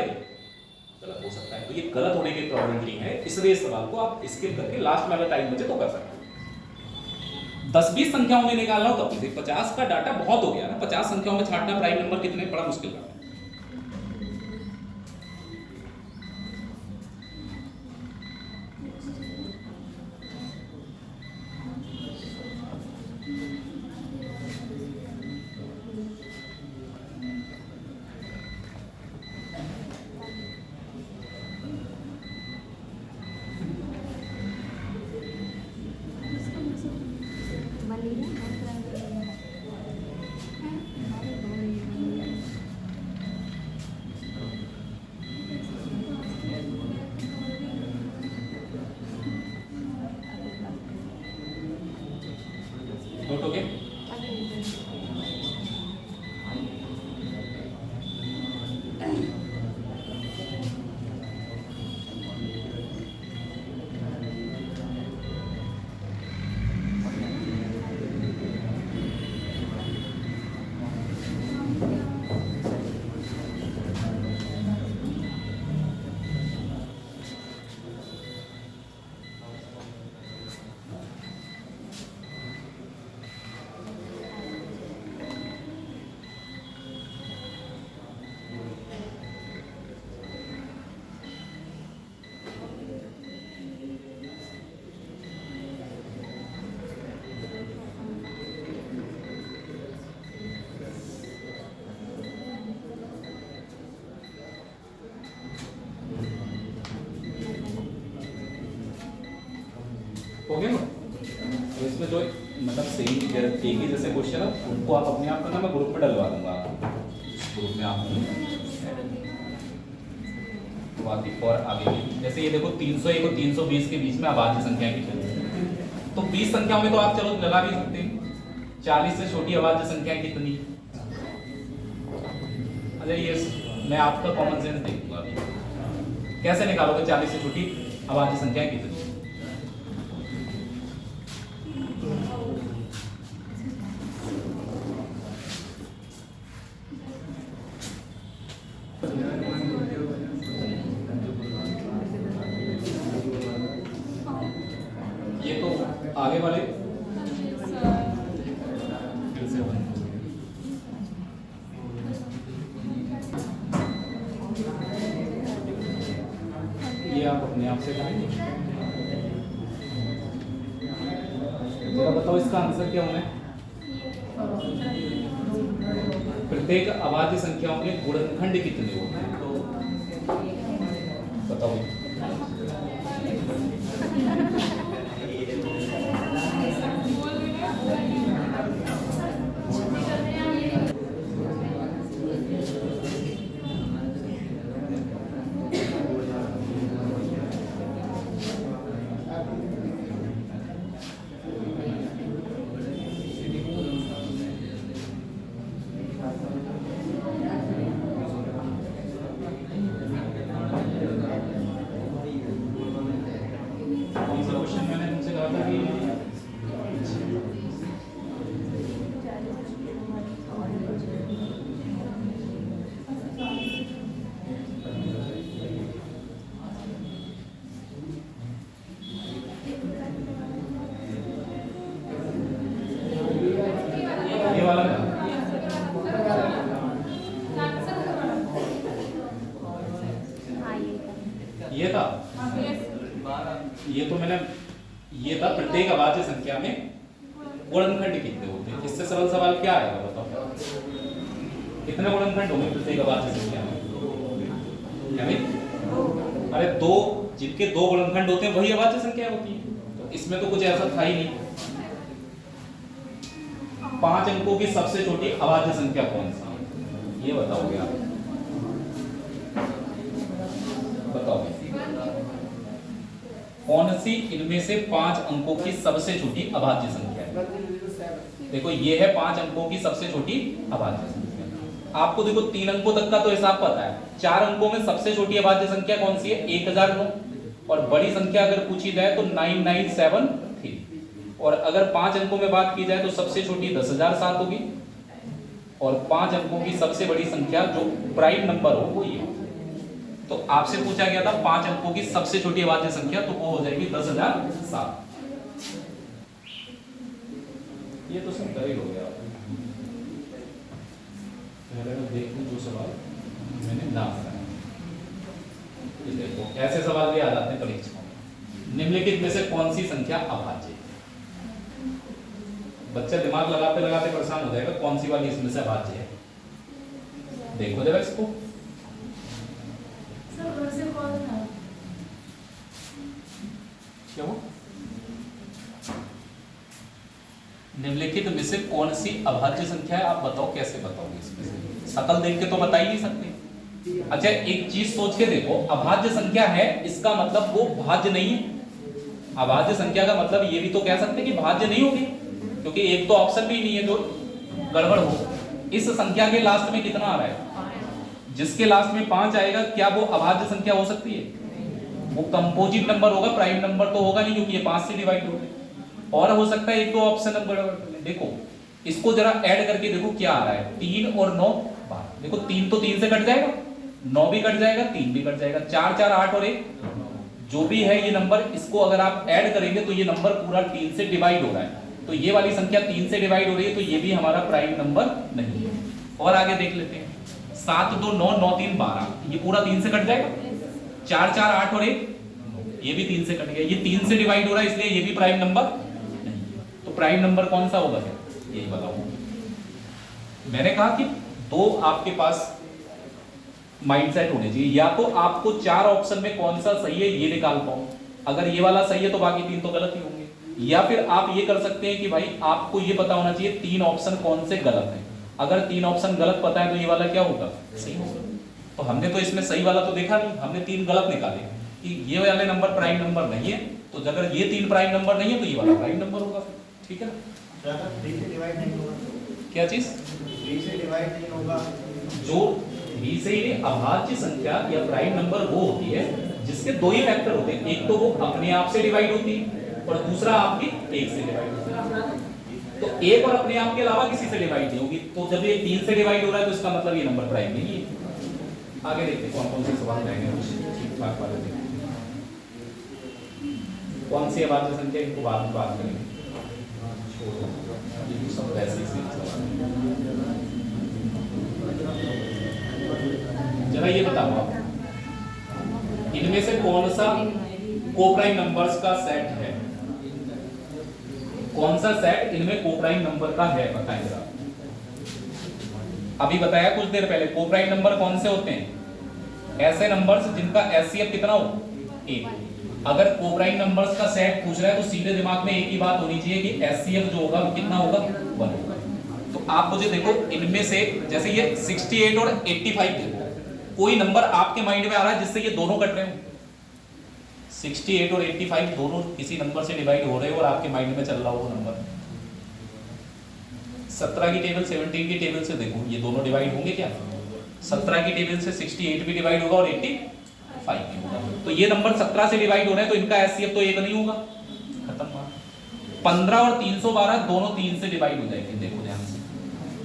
गलत हो सकता है। तो ये गलत होने की प्रोबेबिलिटी है, इसलिए इस सवाल को आप स्किप करके लास्ट में अगर टाइम बचे तो कर सकते हैं। 10-20 संख्याओं में निकालना हो तब 50 का डाटा बहुत हो गया ना। 50 संख्याओं में छांटना प्राइम नंबर कितने, बड़ा मुश्किल काम है। नोट हो गया? हो गया ना? तो इसमें जो मतलब सेम एक ही जैसे क्वेश्चन है उनको आप अपने आप करना, मैं ग्रुप में डलवा दूंगा ग्रुप में आप बाकी। और आगे भी जैसे ये देखो 301 और 320 के बीच में अभाज्य संख्याएं कितनी, तो 20 संख्याओं में तो आप चलो लगा भी सकते हैं। 40 से छोटी अभाज्य संख्याएं कितनी? अच्छा ये मैं आपका कॉमन सेंस देखूंगा अभी, कैसे निकालोगे 40 से छोटी अभाज्य संख्याएं कितनी? ये तो आगे वाले ये आप अपने आप से करेंगे। जरा बताओ इसका आंसर क्या होना है? प्रत्येक अभाज्य संख्याओं के गुणनखंड कितने होते हैं? तो बताओ। कौन सा क्वेश्चन मैंने तुमसे कहा था कि ये वाला था? ये था? ये तो मैंने, ये था प्रत्येक अभाज्य संख्या में गुणनखंड कितने होते हैं। इससे सरल सवाल क्या आएगा बताओ, कितने गुणनखंड होंगे प्रत्येक अभाज्य संख्या में? क्या भाई? अरे दो, जिनके दो गुणनखंड होते हैं वही अभाज्य संख्या होती है। तो इसमें तो कुछ ऐसा था ही नहीं। 5 अंकों की सबसे छोटी अभाज्य संख्या कौन सी है? ये बताओगे आप, बताओ कौन सी इनमें से 5 अंकों की सबसे छोटी अभाज्य संख्या है? देखो ये है 5 अंकों की सबसे छोटी अभाज्य संख्या। आपको देखो 3 अंकों तक का तो हिसाब पता है। 4 अंकों में सबसे छोटी अभाज्य संख्या कौन सी है? 1009। और बड़ी संख्या अगर पूछी जाए तो 9973। और अगर 5 अंकों में बात की जाए तो सबसे छोटी 10007 होगी। और 5 अंकों की सबसे बड़ी संख्या जो प्राइम नंबर हो वो ये। तो आपसे पूछा गया था 5 अंकों की सबसे छोटी अभाज्य संख्या, तो वो हो जाएगी 10007। ये तो सिंपल ही हो गया। पहले मैं देखूं जो सवाल मैंने ना बनाया। ये देखो ऐसे सवाल भी आ जाते हैं परीक्षाओं में। निम्नलिखित में से कौन सी संख्या अभाज्य? बच्चा दिमाग लगाते लगाते परेशान हो जाएगा, कौन सी वाली इसमें से अभाज्य है। देखो जरा इसको, क्या वो निम्नलिखित में से कौन सी अभाज्य संख्या है? आप बताओ कैसे बताओगे इसमें से? शकल देख के तो बता ही नहीं सकते। अच्छा एक चीज सोच के देखो, अभाज्य संख्या है इसका मतलब वो भाज्य नहीं है। अभाज्य संख्या का मतलब ये भी तो कह सकते हैं कि भाज्य नहीं होगी, क्योंकि एक तो ऑप्शन भी नहीं है जो गड़बड़ हो। इस संख्या के लास्ट में कितना आ रहा है? जिसके लास्ट में 5 आएगा, क्या वो अभाज्य संख्या हो सकती है? वो कंपोजिट नंबर होगा, प्राइम नंबर तो होगा नहीं, क्योंकि ये 5 से डिवाइड हो गए। और हो सकता है एक दो ऑप्शन नंबर। देखो इसको जरा ऐड करके देखो क्या आ रहा है। 3 और 9 12। देखो 3 तो 3 से कट जाएगा, 9 भी कट जाएगा, 3 भी कट जाएगा। 4 4 8 और 1 जो भी है ये नंबर, इसको अगर आप ऐड करेंगे तो ये नंबर पूरा 3 से डिवाइड हो रहा है। तो ये वाली संख्या 3 से डिवाइड हो रही है, तो ये भी हमारा प्राइम नंबर नहीं है। और आगे देख लेते हैं। 7 2 9 9 3 12, ये पूरा 3 से कट जाएगा। 4 4 8 और 1 ये भी 3 से कट गया। ये 3 से डिवाइड हो रहा है, इसलिए ये भी प्राइम नंबर नहीं है। तो प्राइम नंबर कौन सा होगा फिर? यही बताओ। मैंने कहा कि दो आपके पास माइंडसेट होने चाहिए, या तो आपको 4 ऑप्शन में कौन सा सही है ये निकाल पाओ। अगर ये वाला सही है तो बाकी 3 तो गलत ही होंगे। या फिर आप ये कर सकते हैं कि भाई आपको ये पता होना चाहिए 3 ऑप्शन कौन से गलत है। अगर 3 ऑप्शन गलत पता है तो ये वाला क्या होगा? सही होगा। तो हमने तो इसमें सही वाला तो देखा नहीं, हमने 3 गलत निकाले कि ये वाले नंबर प्राइम नंबर नहीं है। तो अगर ये 3 प्राइम नंबर नहीं है तो ये वाला प्राइम नंबर होगा फिर। ठीक है ना? 3 से डिवाइड नहीं होगा। क्या चीज? 3 से डिवाइड नहीं होगा। जो 20 से ही अभाज्य संख्या या प्राइम नंबर वो होती है जिसके दो ही फैक्टर होते हैं। एक तो वो अपने आप से डिवाइड होती है और दूसरा आपकी 1 से डिवाइड होती है। तो एक और अपने आप के अलावा किसी से डिवाइड नहीं होगी। तो जब ये 3 से डिवाइड हो रहा है तो इसका मतलब ये नंबर प्राइम नहीं है। आगे देखते हैं कौन कौन से सवाल रहेंगे ठीक ठाक वाले देखते हैं। कौन सी अभाज्य संख्या, इनको बाद में बात करेंगे। ये सब वैसे ही सवाल जरा ये बताओ आप, इनमें से कौन सा कोप्राइम नंबर्स का सेट है? कौन सा सेट इनमें कोप्राइम नंबर का है? बताएं जरा। अभी बताया कुछ देर पहले, कोप्राइम नंबर कौन से होते हैं? ऐसे नंबर्स जिनका एचसीएफ कितना हो? 1। अगर कोप्राइम नंबर्स का सेट पूछ रहा है तो सीधे दिमाग में एक ही बात होनी चाहिए कि एचसीएफ जो होगा वो कितना होगा? 1 होगा। तो आप मुझे देखो इनमें से, जैसे ये 68 और 85 देखो, कोई नंबर आपके माइंड में आ रहा है जिससे ये दोनों कट रहे हो? 68 और 85 दोनों किसी नंबर से डिवाइड हो रहे हो और आपके माइंड में चल रहा हो वो नंबर। 17 की टेबल 17 की टेबल से देखो, ये दोनों डिवाइड होंगे क्या? 17 की टेबल से 68 भी डिवाइड होगा और 85 भी होगा। तो ये नंबर 17 से डिवाइड हो रहे हैं तो इनका एचसीएफ तो एक नहीं होगा, खत्म बात। 15 और 312 दोनों 3 से डिवाइड हो जाएंगे, देखो ध्यान से।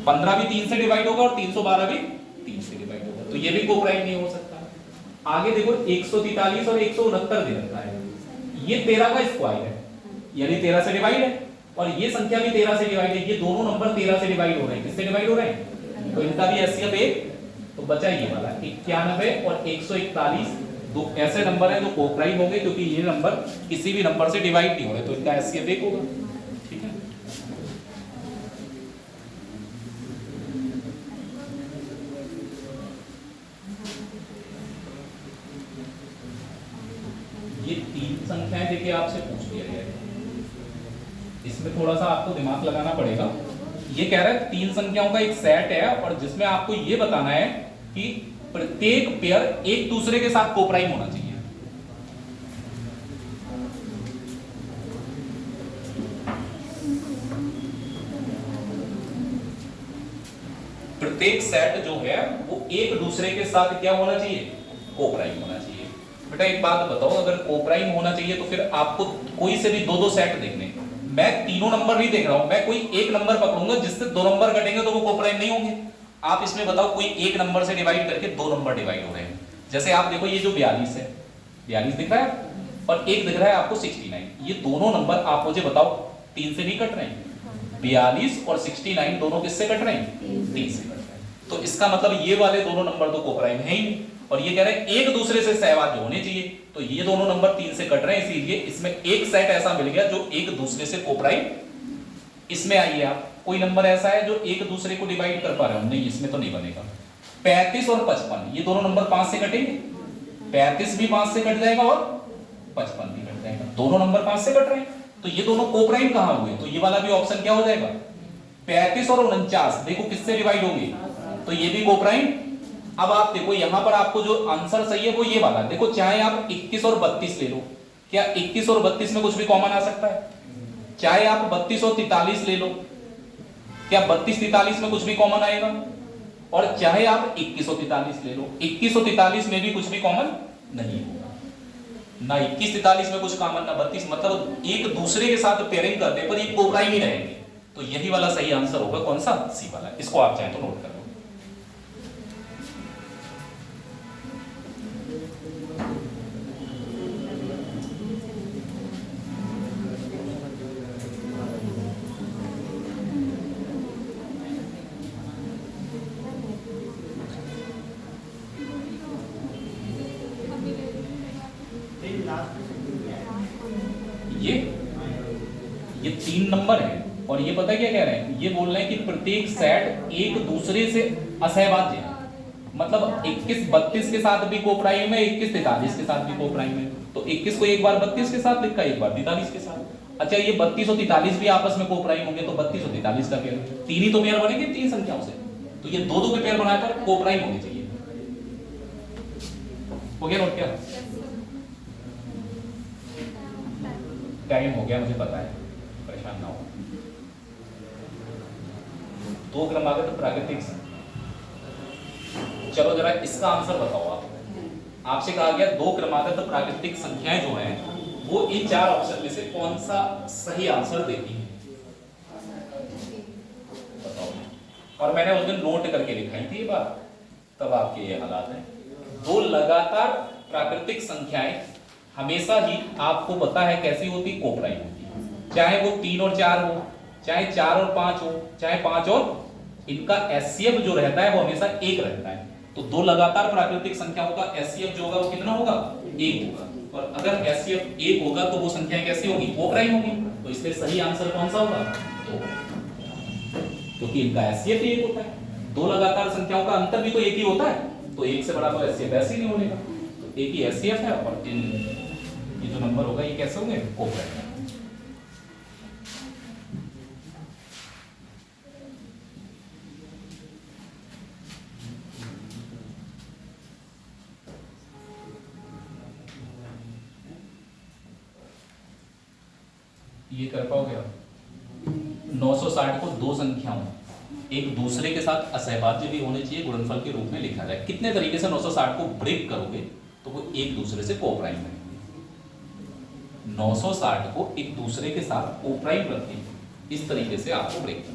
15 भी 3 से डिवाइड होगा और 312 भी 3 से डिवाइड होगा, तो ये भी कोप्राइम नहीं हो सकता। आगे देखो 143 और 169 दे रखा है, ये 13 का स्क्वायर है, यानी 13 से डिवाइड है, और ये संख्या भी 13 से डिवाइड है। ये दोनों नंबर 13 से डिवाइड हो रहे हैं, किससे डिवाइड हो रहे हैं? तो इनका भी एचसीएफ एक, तो बचा ये वाला 91 और 141 दो ऐसे नंबर हैं जो कोप्राइम होंगे, क्योंकि ये नंबर किसी भी नंबर से डिवाइड नहीं हो रहे, तो इनका एचसीएफ एक होगा। ठीक है, ये 3 संख्याएं देखिए आपसे पूछ लिया गया है, इसमें थोड़ा सा आपको दिमाग लगाना पड़ेगा। ये कह रहा है 3 संख्याओं का एक सेट है और जिसमें आपको ये बताना है कि प्रत्येक पेयर एक दूसरे के साथ कोप्राइम होना चाहिए। प्रत्येक सेट जो है वो एक दूसरे के साथ क्या होना चाहिए? कोप्राइम होना चाहिए। बेटा एक बात बताओ, अगर कोप्राइम होना चाहिए तो फिर आपको कोई से भी दो दो सेट देखने, मैं तीनों नंबर नहीं देख रहा हूं, मैं कोई एक नंबर पकड़ूंगा जिससे दो नंबर कटेंगे तो वो कोप्राइम नहीं होंगे। आप इसमें बताओ कोई एक नंबर से डिवाइड करके दो नंबर डिवाइड हो रहे हैं, जैसे आप देखो ये जो 42 है, 42 दिख रहा है और एक दिख रहा है आपको 69, ये दोनों नंबर आप मुझे बताओ 3 से नहीं कट रहे हैं? 42 और 69 दोनों किससे कट रहे हैं? 3 से कट रहे हैं। तो इसका मतलब ये वाले दोनों नंबर तो कोप्राइम है ही नहीं, और ये कह रहे हैं एक दूसरे से सहवाज्य होने चाहिए, तो ये दोनों नंबर 3 से कट रहे हैं, इसीलिए इसमें एक सेट ऐसा मिल गया जो एक दूसरे से कोप्राइम। इसमें आइए आप, कोई नंबर ऐसा है जो एक दूसरे को डिवाइड कर पा रहे हो? नहीं, इसमें तो नहीं बनेगा। 35 और 55 ये दोनों नंबर 5 से कटेंगे, 35 भी 5 से कट जाएगा और 55 भी कट जाएगा, दोनों नंबर 5 से कट रहे हैं, तो ये दोनों कोप्राइम कहां हुए? तो ये वाला भी ऑप्शन क्या हो जाएगा? 35 और 49 देखो किससे डिवाइड होंगे, तो ये भी कोप्राइम। अब आप देखो यहां पर आपको जो आंसर सही है वो ये वाला, देखो चाहे आप 21 और 32 ले लो, क्या 21 और 32 में कुछ भी कॉमन आ सकता है? चाहे आप 32 और 43 ले लो, क्या 32 43 में कुछ भी कॉमन आएगा? और चाहे आप 21 और 43 ले लो, 21 और 43 में भी कुछ भी कॉमन नहीं होगा, ना 21 43 में कुछ कॉमन, ना 32, मतलब एक दूसरे के साथ पेयरिंग करने पर ये कोप्राइम ही रहेंगे। तो यही वाला सही आंसर होगा, कौन सा? सी वाला। इसको आप चाहे तो नोट कर लो। ये 3 नंबर है और ये पता क्या कह रहे हैं? ये बोल रहे हैं कि प्रत्येक सेट एक दूसरे से असहवाज्य है, मतलब 21 32 के साथ भी कोप्राइम है, 21 43 के साथ भी कोप्राइम है। तो 21 को एक बार 32 के साथ लिखा, एक बार 43 के साथ। अच्छा, ये 32 और 43 भी आपस में कोप्राइम होंगे, तो 32 और 43 का पेयर, तीन ही तो पेयर बनेंगे 3 संख्याओं से, तो ये दो दो के पेयर बनाकर कोप्राइम होने चाहिए। हो गया नोट? क्या टाइम हो गया मुझे पता है, परेशान ना हो। दो क्रमागत प्राकृतिक संख्या, चलो जरा इसका आंसर बताओ आप। आपसे कहा गया दो क्रमागत प्राकृतिक संख्याएं जो हैं वो इन 4 ऑप्शन में से कौन सा सही आंसर देती है, बताओ। और मैंने उस दिन नोट करके लिखाई थी ये बात, तब आपके ये हालात हैं। दो लगातार प्राकृतिक संख्याएं हमेशा ही आपको पता है कैसी होती? कोप्राइम होती, चाहे वो 3 और 4 हो, चाहे 4 और 5 हो, चाहे 5 और, इनका एचसीएफ जो रहता है वो हमेशा 1 रहता है। तो दो लगातार प्राकृतिक संख्याओं का एचसीएफ जो होगा वो कितना होगा? 1 होगा। और अगर एचसीएफ 1 होगा तो वो संख्याएं कैसी होगी? कोप्राइम होगी। तो इसलिए सही आंसर कौन सा होगा? 2, क्योंकि इनका एचसीएफ 1 होता है। दो लगातार संख्याओं का अंतर भी तो 1 ही होता है, तो 1 से बड़ा तो एचसीएफ ऐसे ही नहीं होने का, तो 1 ही एचसीएफ है। और ये जो नंबर होगा ये कैसे होंगे? कोप्राइम। ये कर पाओगे आप? 960 को दो संख्याओं एक दूसरे के साथ असहभाज्य भी होने चाहिए गुणनफल के रूप में लिखा जाए। कितने तरीके से 960 को ब्रेक करोगे तो वो एक दूसरे से कोप्राइम बनेंगे। 960 को एक दूसरे के साथ कोप्राइम रखें, इस तरीके से आपको ब्रेक करना।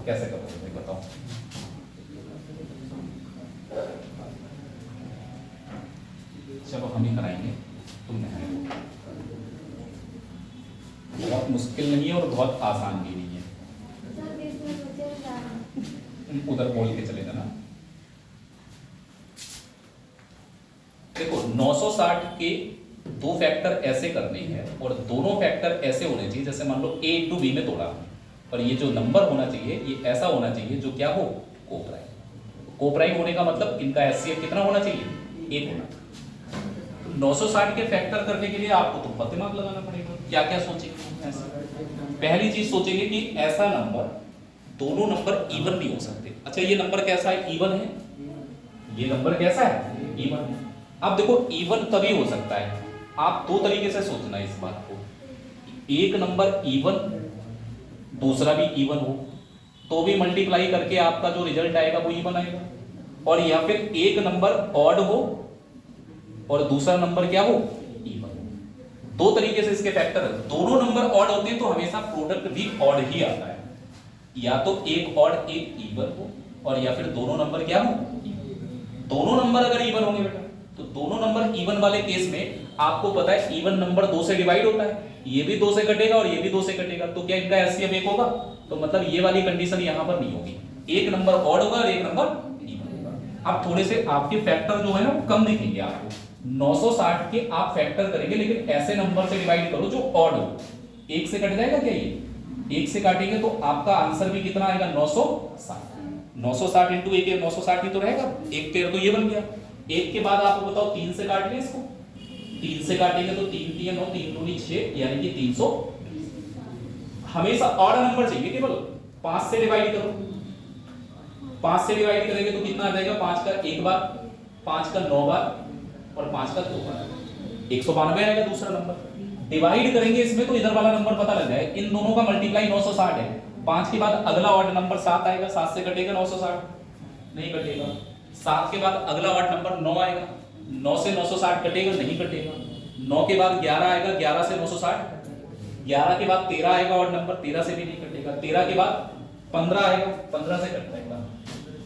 कैसे करोगे भाई बताओ? चलो हम ही कराएंगे, तुम नहीं। बहुत मुश्किल नहीं है और बहुत आसान भी नहीं है। उधर बोल के चले जाना। देखो 960 के दो फैक्टर ऐसे करने हैं और दोनों फैक्टर ऐसे होने चाहिए, जैसे मान लो a इंटू बी में तोड़ा और ये जो नंबर होना चाहिए ये ऐसा होना चाहिए जो क्या हो, कोप्राइम। कोप्राइम होने का मतलब इनका एचसीएफ कितना होना चाहिए, 1 होना। 960 के फैक्टर करने के लिए आपको तो बहुत दिमाग लगाना पड़ेगा। क्या क्या सोचेंगे? पहली चीज सोचेंगे कि ऐसा नंबर, दोनों नंबर इवन नहीं हो सकते। अच्छा ये नंबर कैसा है, इवन है। ये नंबर कैसा है, इवन है। अब देखो इवन तभी हो सकता है, आप दो तरीके से सोचना है इस बात को। एक नंबर इवन, दूसरा भी इवन हो तो भी मल्टीप्लाई करके आपका जो रिजल्ट आएगा वो इवन आएगा। और या फिर एक नंबर ऑड हो और दूसरा नंबर क्या हो, इवन हो। दो तरीके से इसके फैक्टर है। दोनों नंबर ऑड होते हैं तो हमेशा प्रोडक्ट भी ऑड ही आता है। या तो एक ऑड एक इवन हो और या फिर दोनों नंबर क्या हो, दोनों नंबर अगर इवन होंगे बेटा तो दोनों नंबर इवन वाले केस में आपको पता है इवन नंबर 2 से डिवाइड होता है, ये भी 2 से कटेगा और ये भी 2 से कटेगा, तो क्या इनका एचसीएफ 1 होगा? तो मतलब ये वाली कंडीशन यहां पर नहीं होगी। एक नंबर ऑड होगा और एक नंबर इवन होगा। अब थोड़े से आपके फैक्टर जो है ना वो कम दिखेंगे आपको। 960 के आप फैक्टर करेंगे लेकिन ऐसे नंबर से डिवाइड करो जो ऑड हो। 1 से कट जाएगा क्या, ये 1 से काटेंगे तो आपका आंसर भी कितना आएगा, 960। 960 इंटू 1 960 ही तो रहेगा, एक पेयर तो ये बन गया। एक के बाद आप बताओ 3 से काट लें इसको, 3 से काटेंगे तो 3 3 9 3 2 6 यानी कि 300। हमेशा ऑड नंबर चाहिए, केवल 5 से डिवाइड करो। 5 से डिवाइड करेंगे तो कितना आ जाएगा, 5 का 1 बार, 5 का 9 बार और 5 का 2 बार, 192 आएगा दूसरा नंबर। डिवाइड करेंगे इसमें तो इधर वाला नंबर पता लग जाए। इन दोनों का मल्टीप्लाई 960 है। 5 के बाद अगला ऑड नंबर 7 आएगा, 7 से कटेगा 960, नहीं कटेगा। 7 के बाद अगला ऑड नंबर 9 आएगा, 9 से 960 कटेगा, नहीं कटेगा। 9 के बाद 11 आएगा, 11 से 960, 11 के बाद 13 आएगा ऑड नंबर, 13 से भी नहीं कटेगा। 13 के बाद 15 आएगा, 15 से कट जाएगा।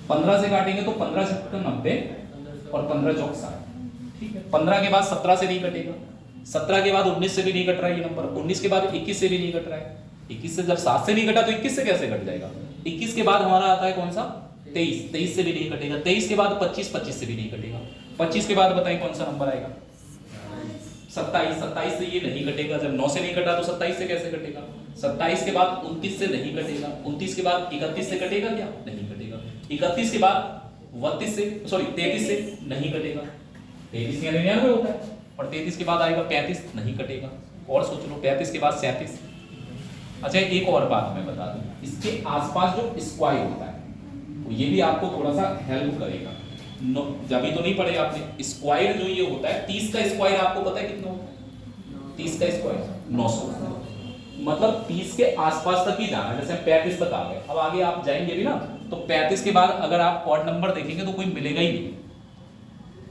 15 से काटेंगे तो 15 से 90 और 15 चौक 60, ठीक है। 15 के बाद 17 से नहीं कटेगा, 17 के बाद 19 से भी नहीं कट रहा है ये नंबर, 19 के बाद 21 से भी नहीं कट रहा है। 21 से जब 7 से नहीं कटा तो 21 से कैसे कट जाएगा? 21 के बाद हमारा आता है कौन सा, 23, 23 से भी नहीं कटेगा। 23 के बाद 25, 25 से भी नहीं कटेगा। 25 के बाद बताएं कौन सा नंबर आएगा, 27, 27 से ये नहीं कटेगा। जब 9 से नहीं कटा तो 27 से कैसे कटेगा? 27 के बाद 29 से नहीं कटेगा। 29 के बाद 31 से कटेगा क्या, नहीं कटेगा। 31 के बाद 32 से, सॉरी 33 से नहीं कटेगा। 33 या 99 होता है। और 33 के बाद आएगा 35, नहीं कटेगा। और सोच लो 35 के बाद 37। अच्छा एक और बात मैं बता दूं, इसके आसपास जो स्क्वायर होता है तो ये भी आपको थोड़ा सा हेल्प करेगा। जब तो नहीं पढ़े आपने, स्क्वायर जो ये होता है 30 का स्क्वायर आपको पता है कितना होता है? 30 का स्क्वायर 900, मतलब 30 के आसपास तक ही जाना है। जैसे 35 तक आ गए, अब आगे आप जाएंगे भी ना तो 35 के बाद अगर आप ऑड नंबर देखेंगे तो कोई मिलेगा ही नहीं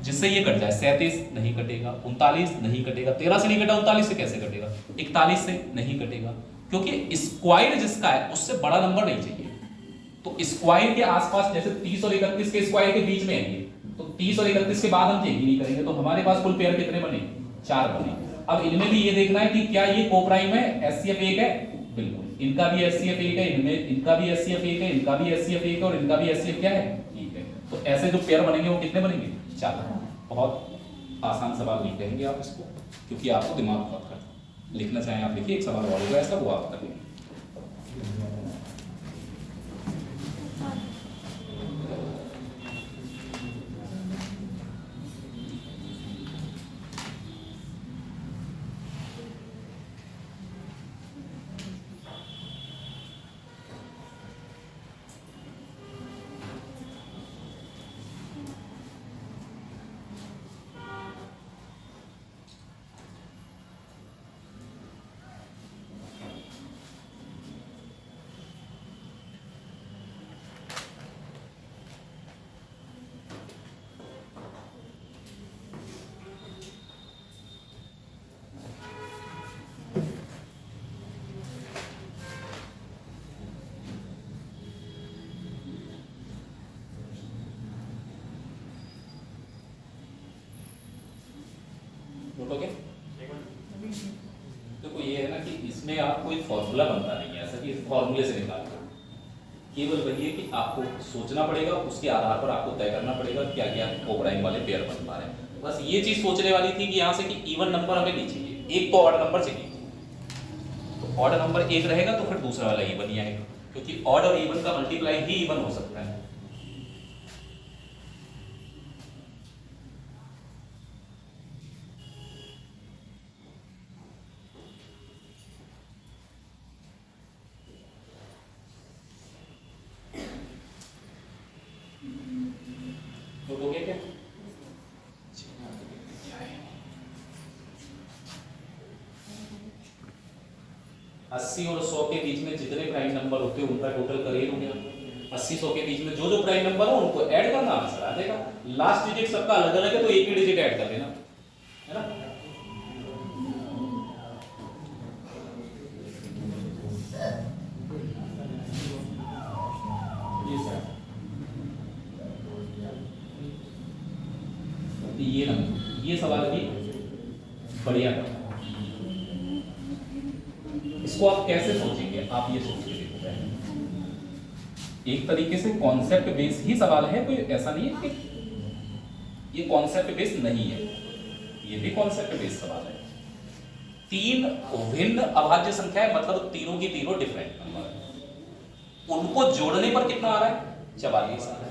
जिससे ये कट जाए। 37 नहीं कटेगा, 39 नहीं कटेगा, 13 से नहीं कटा 39 से कैसे कटेगा, 41 से नहीं कटेगा, क्योंकि स्क्वायर जिसका है उससे बड़ा नंबर नहीं चाहिए। तो स्क्वायर के आसपास जैसे 30 और 31 के स्क्वायर के बीच में है ये, तो 30 और 31 के बाद हम चेंज नहीं करेंगे। तो हमारे पास कुल पेयर कितने बने, 4 बने। अब इनमें भी ये देखना है कि क्या ये कोप्राइम है, एचसीएफ 1 है, बिल्कुल इनका भी एचसीएफ 1 है, इनमें इनका भी एचसीएफ 1 है, इनका भी एचसीएफ 1 है और इनका भी एचसीएफ क्या है, 1 है। तो ऐसे जो पेयर बनेंगे वो कितने बनेंगे, 4। बहुत आसान सवाल नहीं कहेंगे आप इसको, क्योंकि आपको दिमाग बहुत खर्च लिखना चाहें आप लिखिए। एक सवाल और होगा ऐसा, वो आप करेंगे। उठोगे? देखो ये है ना कि इसमें आप कोई फॉर्मूला बनता नहीं है ऐसा कि फॉर्मूले से निकाल दो, केवल वही है कि आपको सोचना पड़ेगा, उसके आधार पर आपको तय करना पड़ेगा क्या क्या कोप्राइम वाले पेयर बन पा रहे हैं। बस ये चीज सोचने वाली थी कि यहाँ से कि इवन नंबर हमें नहीं चाहिए, एक तो ऑड नंबर चाहिए। तो ऑड नंबर एक रहेगा तो फिर दूसरा वाला इवन ही आएगा, क्योंकि ऑड और इवन का मल्टीप्लाई ही इवन हो सकता है। तो हो गया क्या? 80 और 100 के बीच में जितने प्राइम नंबर होते हैं उनका टोटल करिए हो गया। 80-100 के बीच में जो जो प्राइम नंबर हो उनको ऐड करना आंसर आ जाएगा। लास्ट डिजिट सबका अलग अलग है तो एक ही डिजिट ऐड कर लेना, है ना। ये ना, ये सवाल भी बढ़िया था। इसको आप कैसे सोचेंगे, आप ये सोच के देखो पहले। एक तरीके से कॉन्सेप्ट बेस ही सवाल है, कोई ऐसा नहीं है कि ये कॉन्सेप्ट बेस नहीं है, ये भी कॉन्सेप्ट बेस सवाल है। तीन भिन्न अभाज्य संख्या है, मतलब तीनों की तीनों डिफरेंट नंबर है, उनको जोड़ने पर कितना आ रहा है? 44 आ रहा है।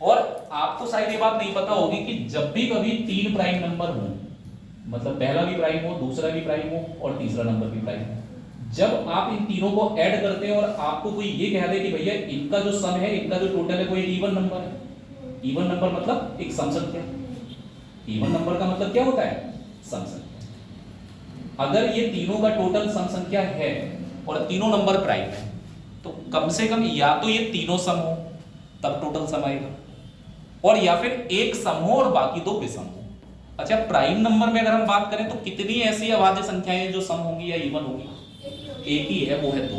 और आपको शायद ये बात नहीं पता होगी कि जब भी कभी तीन प्राइम नंबर हो, मतलब पहला भी प्राइम हो, दूसरा भी प्राइम हो और तीसरा नंबर भी प्राइम हो, जब आप इन तीनों को ऐड करते हैं और आपको कोई ये कह दे कि भैया इनका जो सम है, इनका जो टोटल है वो एक इवन नंबर है। इवन नंबर मतलब एक सम संख्या। इवन नंबर का मतलब क्या होता है? सम संख्या। अगर ये तीनों का टोटल सम संख्या है और तीनों नंबर प्राइम है तो कम से कम या तो ये तीनों सम हो तब टोटल सम आएगा, और या फिर एक सम हो और बाकी दो विषम हो। अच्छा, प्राइम नंबर में अगर हम बात करें तो कितनी ऐसी अभाज्य संख्याएं जो सम होंगी या इवन होंगी? एक ही है, वो है दो।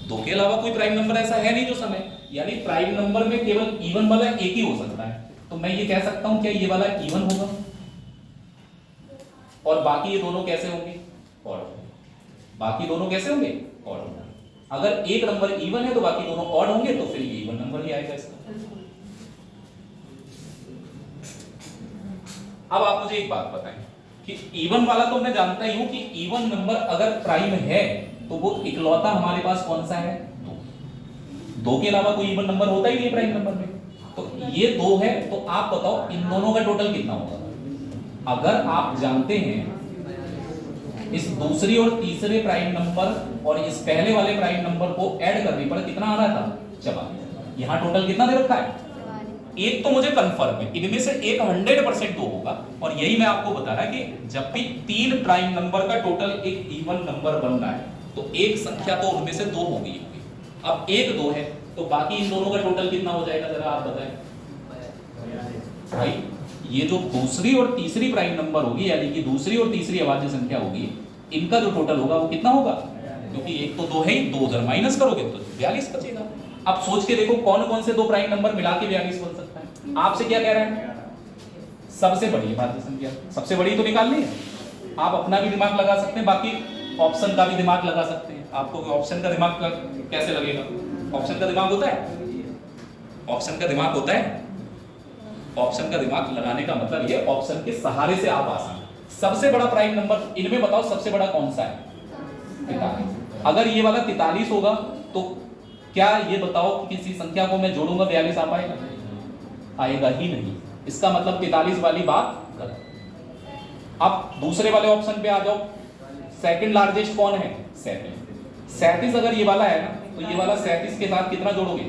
दो के अलावा कोई प्राइम नंबर ऐसा है नहीं जो सम है, यानी प्राइम नंबर में केवल इवन वाला एक ही हो सकता है। तो मैं ये कह सकता हूं क्या ये वाला इवन होगा और बाकी ये दोनों कैसे होंगे? ऑड। बाकी दोनों कैसे होंगे? ऑड होंगे। अगर एक नंबर इवन है तो बाकी दोनों ऑड होंगे, तो फिर ये इवन नंबर ही आएगा इसका। अब आप मुझे एक बात बताएं कि इवन वाला तो मैं जानता ही हूं कि इवन नंबर अगर प्राइम है तो वो इकलौता हमारे पास कौन सा है? दो। दो के अलावा कोई इवन नंबर होता ही नहीं प्राइम नंबर में। तो ये दो है, तो आप बताओ इन दोनों का टोटल कितना होगा? अगर आप जानते हैं इस दूसरी और तीसरे प्राइम नंबर और इस पहले वाले प्राइम नंबर को ऐड करने पर कितना आ रहा था? 44। यहां टोटल कितना दे रखा है? एक तो मुझे कंफर्म है, इनमें से एक 100% दो होगा, और यही मैं आपको बता रहा कि जब भी तीन प्राइम नंबर का टोटल एक इवन नंबर बन रहा है तो एक संख्या तो उनमें से दो होगी। अब एक दो है तो बाकी इन दोनों का टोटल कितना हो जाएगा, जरा आप बताएं भाई। ये जो दूसरी और तीसरी प्राइम नंबर होगी, यानी कि दूसरी और तीसरी अभाज्य संख्या होगी, इनका जो टोटल होगा वो कितना होगा? क्योंकि एक तो दो है ही, दो उधर माइनस करोगे तो 42 बचेगा। अब सोच के देखो कौन कौन से दो प्राइम नंबर मिला के 42 बन सकता है। आपसे क्या कह रहा है? सबसे बड़ी अभाज्य संख्या, सबसे बड़ी तो निकालनी है। आप अपना भी दिमाग लगा सकते हैं, बाकी ऑप्शन का भी दिमाग लगा सकते हैं। आपको ऑप्शन का दिमाग कैसे लगेगा? ऑप्शन का दिमाग होता है, ऑप्शन का दिमाग होता है। ऑप्शन का दिमाग लगाने का मतलब ये ऑप्शन के सहारे से आप आसान। सबसे बड़ा प्राइम नंबर इनमें बताओ, सबसे बड़ा कौन सा है? 43। अगर ये वाला 43 होगा तो क्या ये बताओ कि किसी संख्या को मैं जोड़ूंगा 42 आ पाएगा? आएगा ही नहीं। इसका मतलब 43 वाली बात गलत। अब दूसरे वाले ऑप्शन पे आ जाओ। सेकंड लार्जेस्ट कौन है? 37। 37 अगर ये वाला है ना तो ये वाला 37 के साथ कितना जोड़ोगे?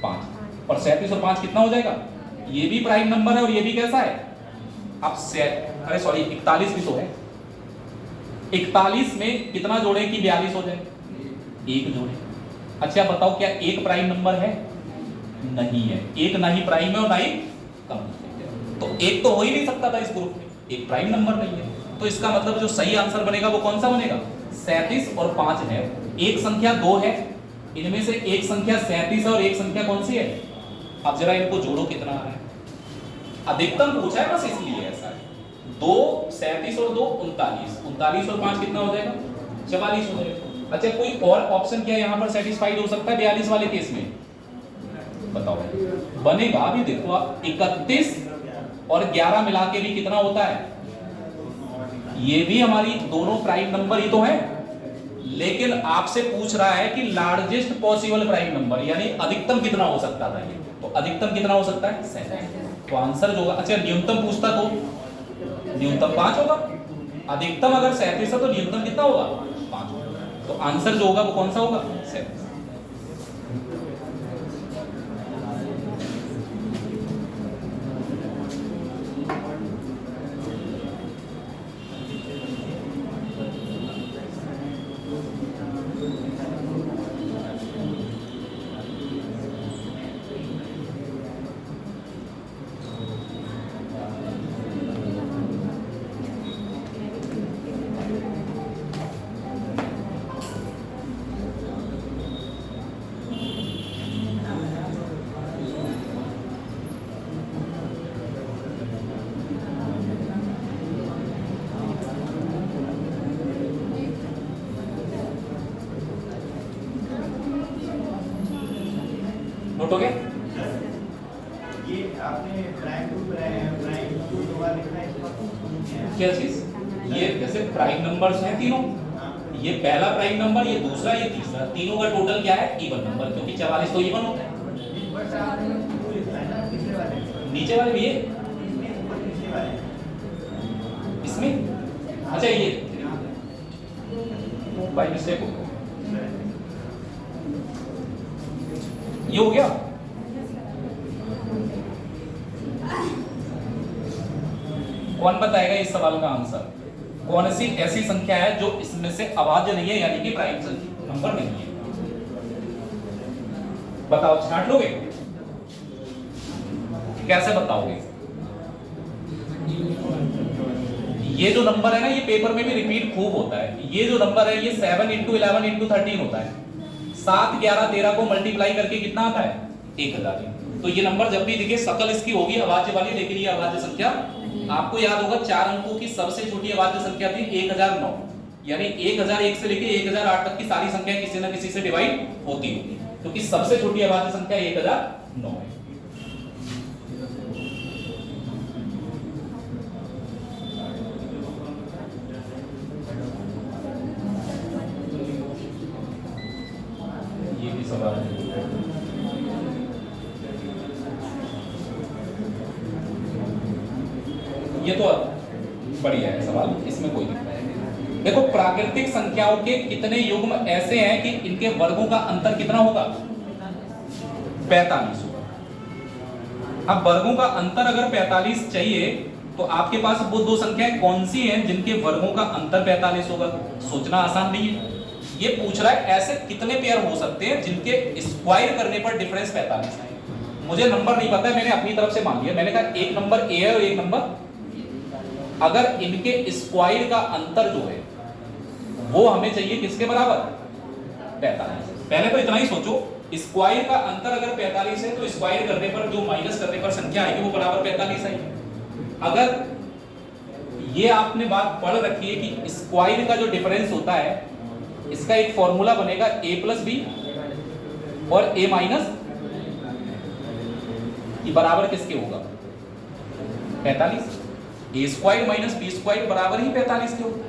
5। और 37 और 5 कितना हो जाएगा? ये भी प्राइम नंबर है और ये भी कैसा है? अब अरे सॉरी 41 भी तो है। 41 में कितना जोड़े कि 42 हो जाए? एक जोड़े। अच्छा बताओ क्या एक प्राइम नंबर है? नहीं है। एक ना ही प्राइम है और ना ही कंप्लीट है, तो एक तो हो ही नहीं सकता था इस ग्रुप में, एक प्राइम नंबर नहीं है। तो इसका मतलब जो सही आंसर बनेगा वो कौन सा बनेगा? 37 और 5 है। एक संख्या 2 है, इनमें से एक संख्या 37 है और एक संख्या कौन सी है? अब जरा इनको जोड़ो कितना आ रहा है। अधिकतम पूछा है बस इसलिए ऐसा है। 2 37 और 2 39, 39 और 5 कितना हो जाएगा 44 हो जाएगा। अच्छा कोई और ऑप्शन क्या यहाँ पर सेटिस्फाइड हो सकता है 42 वाले केस में, बताओ बनेगा। अभी देखो आप 31 और 11 मिला के भी कितना होता है, ये भी हमारी दोनों प्राइम नंबर ही तो है, लेकिन आपसे पूछ रहा है कि लार्जेस्ट पॉसिबल प्राइम नंबर यानी अधिकतम कितना हो सकता था ये, तो अधिकतम कितना हो सकता है 37। तो आंसर जो होगा, अच्छा न्यूनतम पूछता तो न्यूनतम 5 होगा, अधिकतम अगर 37 है तो न्यूनतम कितना होगा 5 होगा, तो आंसर जो होगा वो कौन सा होगा 37। नोट हो गया? ये आपने प्राइम टू दो बार लिखा है इसका क्या चीज, ये जैसे प्राइम नंबर्स हैं तीनों, ये पहला प्राइम नंबर, ये दूसरा, ये तीसरा, तीनों का टोटल क्या है इवन नंबर, क्योंकि 44 तो इवन होता है। नीचे वाले भी ये इसमें, अच्छा ये बाय मिस्टेक हो ये हो गया। कौन बताएगा इस सवाल का आंसर, कौन सी ऐसी संख्या है जो इसमें से अभाज्य नहीं है यानी कि प्राइम नंबर नहीं है, बताओ छांट लोगे, कैसे बताओगे? ये जो नंबर है ना ये पेपर में भी रिपीट खूब होता है, ये जो नंबर है ये 7 × 11 × 13 होता है, 7 11 13 को मल्टीप्लाई करके कितना आता है 1000। तो ये नंबर जब भी दिखे शकल इसकी होगी अभाज्य वाली, लेकिन ये अभाज्य संख्या, आपको याद होगा 4 अंकों की सबसे छोटी अभाज्य संख्या थी 1009, यानी 1001 से लेके 1008 तक की सारी संख्या किसी न किसी से डिवाइड होती होगी, क्योंकि सबसे छोटी अभाज्य संख्या 1009 है। ये भी सवाल है। ये तो बढ़िया है सवाल, इसमें कोई दिक्कत नहीं। देखो प्राकृतिक संख्याओं के कितने युग्म ऐसे हैं कि इनके वर्गों का अंतर कितना होगा 45 होगा। अब वर्गों का अंतर अगर 45 चाहिए तो आपके पास वो दो संख्याएं कौन सी हैं जिनके वर्गों का अंतर 45 होगा, सोचना आसान नहीं है। ये पूछ रहा है ऐसे कितने पेयर हो सकते हैं जिनके स्क्वायर करने पर डिफरेंस 45 है। मुझे नंबर नहीं पता है, मैंने अपनी तरफ से मान लिया, मैंने कहा एक नंबर ए है और एक नंबर, अगर इनके स्क्वायर का अंतर जो है वो हमें चाहिए किसके बराबर 45। पहले तो इतना ही सोचो, स्क्वायर का अंतर अगर 45 है तो स्क्वायर करने पर जो माइनस करने पर संख्या आएगी वो बराबर 45 आएगी। अगर ये आपने बात पढ़ रखी है कि स्क्वायर का जो डिफरेंस होता है इसका एक फॉर्मूला बनेगा a + b और a - ये बराबर किसके होगा 45, a² - b² बराबर ही 45 के होगा।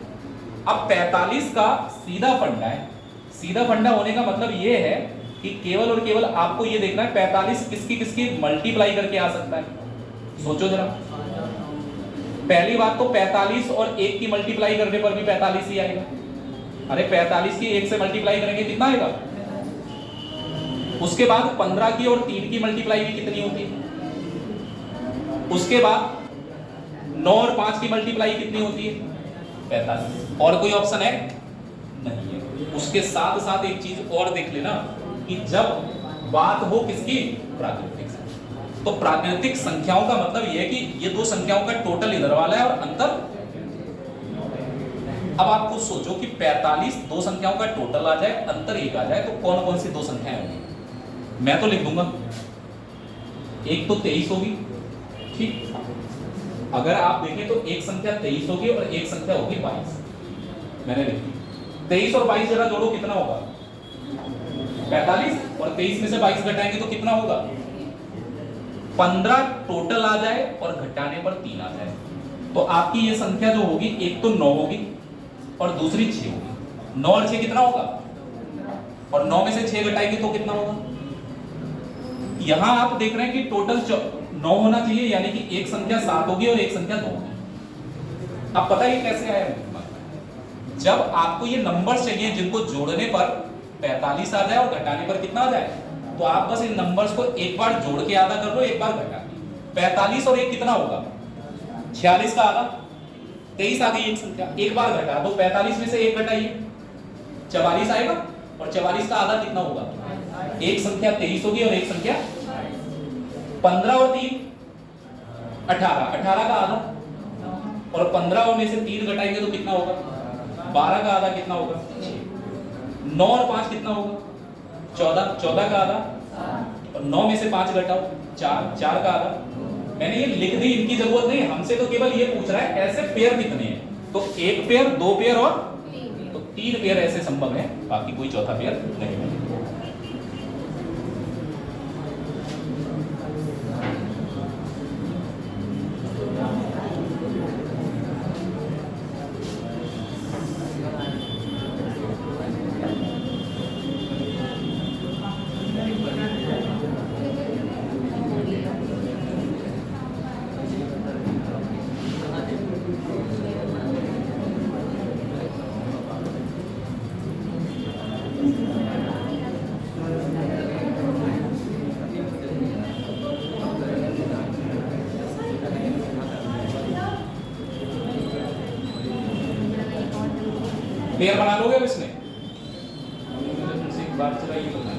अब 45 का सीधा फंडा है, सीधा फंडा होने का मतलब ये है कि केवल और केवल आपको ये देखना है 45 किसकी किसकी मल्टीप्लाई करके आ सकता है। सोचो जरा, पहली बात तो 45 और 1 की मल्टीप्लाई करने पर भी 45 ही आएगा। अरे 45 की 1 से मल्टीप्लाई करेंगे कितना आएगा, उसके बाद 15 की और 3 की मल्टीप्लाई भी कितनी होती है, उसके बाद 9 और 5 की मल्टीप्लाई कितनी होती है 45। और कोई ऑप्शन है नहीं है। उसके साथ साथ एक चीज और देख लेना कि जब बात हो किसकी प्राकृतिक संख्या, तो प्राकृतिक संख्याओं का मतलब यह है कि ये दो संख्याओं का टोटल इधर वाला है और अंतर। अब आप कुछ सोचो कि 45 दो संख्याओं का टोटल आ जाए, अंतर एक आ जाए, तो कौन कौन सी दो संख्याएं होंगी। मैं तो लिख दूंगा, एक तो 23 होगी, ठीक, अगर आप देखें तो एक संख्या 23 होगी और एक संख्या होगी 22। मैंने लिख दी 23 और 22 जरा जोड़ो कितना होगा 45 और 23 में से 22 घटाएंगे तो कितना होगा 15 टोटल आ जाए और घटाने पर 3 आ जाए। तो आपकी ये संख्या जो होगी एक तो 9 होगी और दूसरी 6 होगी। 9 और 6 कितना होगा और 9 में से 6 घटाएंगे तो कितना होगा। यहां आप देख रहे हैं कि टोटल 9 होना चाहिए, यानी कि एक संख्या 7 होगी और एक संख्या 2 होगी। अब पता है कैसे आया, जब आपको ये नंबर्स चाहिए जिनको जोड़ने पर 45 आ जाए और घटाने पर कितना आ जाए, तो आप बस इन नंबर्स को एक बार जोड़ के आधा कर लो, एक बार घटा। 45 और 1 कितना होगा 46 का आधा, 23 आ गई एक संख्या, एक बार घटा दो 45 में से 1 घटाइए 44 आएगा और 44 का आधा कितना होगा, एक संख्या 23 होगी और एक संख्या 15 और 3 18, 18 का आधा और 15 में से 3 घटाएंगे तो कितना होगा 12 का आधा कितना होगा 9 और 5 कितना होगा 14, 14 का आधा और 9 में से 5 घटाओ 4, 4 का आधा। मैंने ये लिख दी, इनकी जरूरत नहीं, हमसे तो केवल ये पूछ रहा है ऐसे पेयर कितने हैं, तो एक पेयर, दो पेयर और तो 3 पेयर ऐसे संभव है, बाकी कोई चौथा पेयर नहीं है। पेयर बना लोगे अब इसमें, मुझे एक बात चला ये बताना।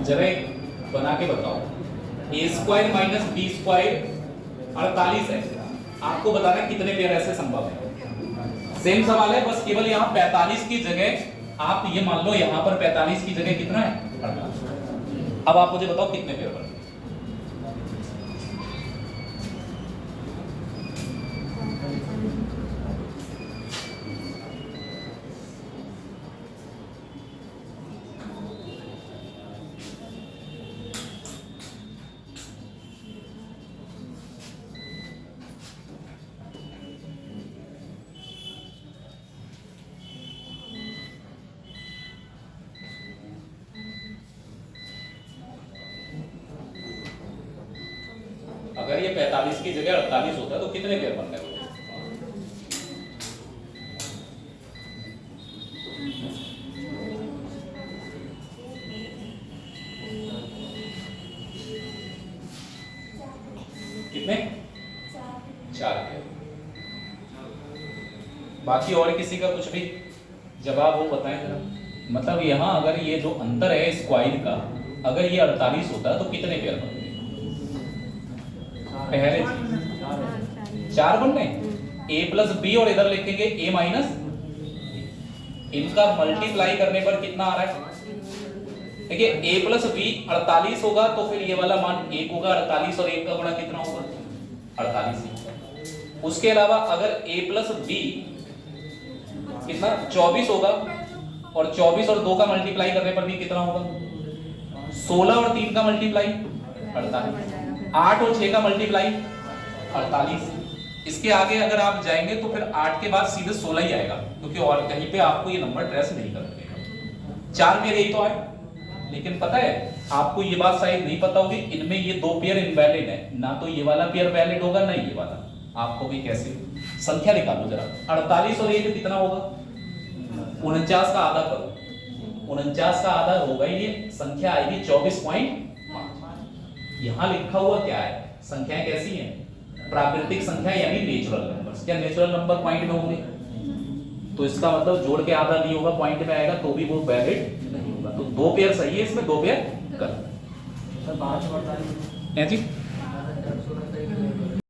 जरा एक बना के बताओ, ए स्क्वायर माइनस बी स्क्वायर 48 है, आपको बताना है कितने पेयर ऐसे संभव है। सेम सवाल है, बस केवल यहाँ 45 की जगह आप ये मान लो यहाँ पर 45 की जगह कितना है 48। अब आप मुझे बताओ कितने पेयर बने। अगर ये 45 की जगह 48 होता है तो कितने पेयर बन गए? कितने? 4 पेयर। बाकी और किसी का कुछ भी जवाब हो बताएं जरा। मतलब यहाँ अगर ये जो अंतर है स्क्वायर का, अगर ये 48 होता है तो कितने पेयर बनते? पहले 4 बन गए, a प्लस बी और इधर लिखेंगे a माइनस, इनका मल्टीप्लाई करने पर कितना आ रहा है? देखिए a प्लस बी 48 होगा तो फिर ये वाला मान 1 होगा, 48 और 1 का गुणा कितना होगा 48। उसके अलावा अगर a प्लस बी कितना 24 होगा और 24 और 2 का मल्टीप्लाई करने पर भी कितना होगा 16 और 3 का मल्टीप्लाई 48, 8 और 6 का मल्टीप्लाई 48। इसके आगे अगर आप जाएंगे तो फिर 8 के बाद सीधे 16 ही आएगा, क्योंकि और कहीं पे आपको ये नंबर ट्रेस नहीं कर देगा। 4 पेयर यही तो आए, लेकिन पता है आपको ये बात शायद नहीं पता होगी, इनमें ये 2 पेयर इनवैलिड है, ना तो ये वाला पेयर वैलिड होगा ना ये वाला। आपको भी कैसे संख्या निकालो जरा, 48 और 1 कितना होगा 49 का आधा करो, 49 का आधा होगा ही ये संख्या आएगी 24.5। यहां लिखा हुआ क्या है, संख्याएं कैसी हैं प्राकृतिक संख्या यानी नेचुरल नंबर्स। क्या नेचुरल नंबर पॉइंट में होंगे? तो इसका मतलब जोड़ के आधा नहीं होगा, पॉइंट में आएगा तो भी वो वैलिड नहीं होगा। तो 2 पेयर सही है, इसमें 2 पेयर गलत सर 1248 है जी।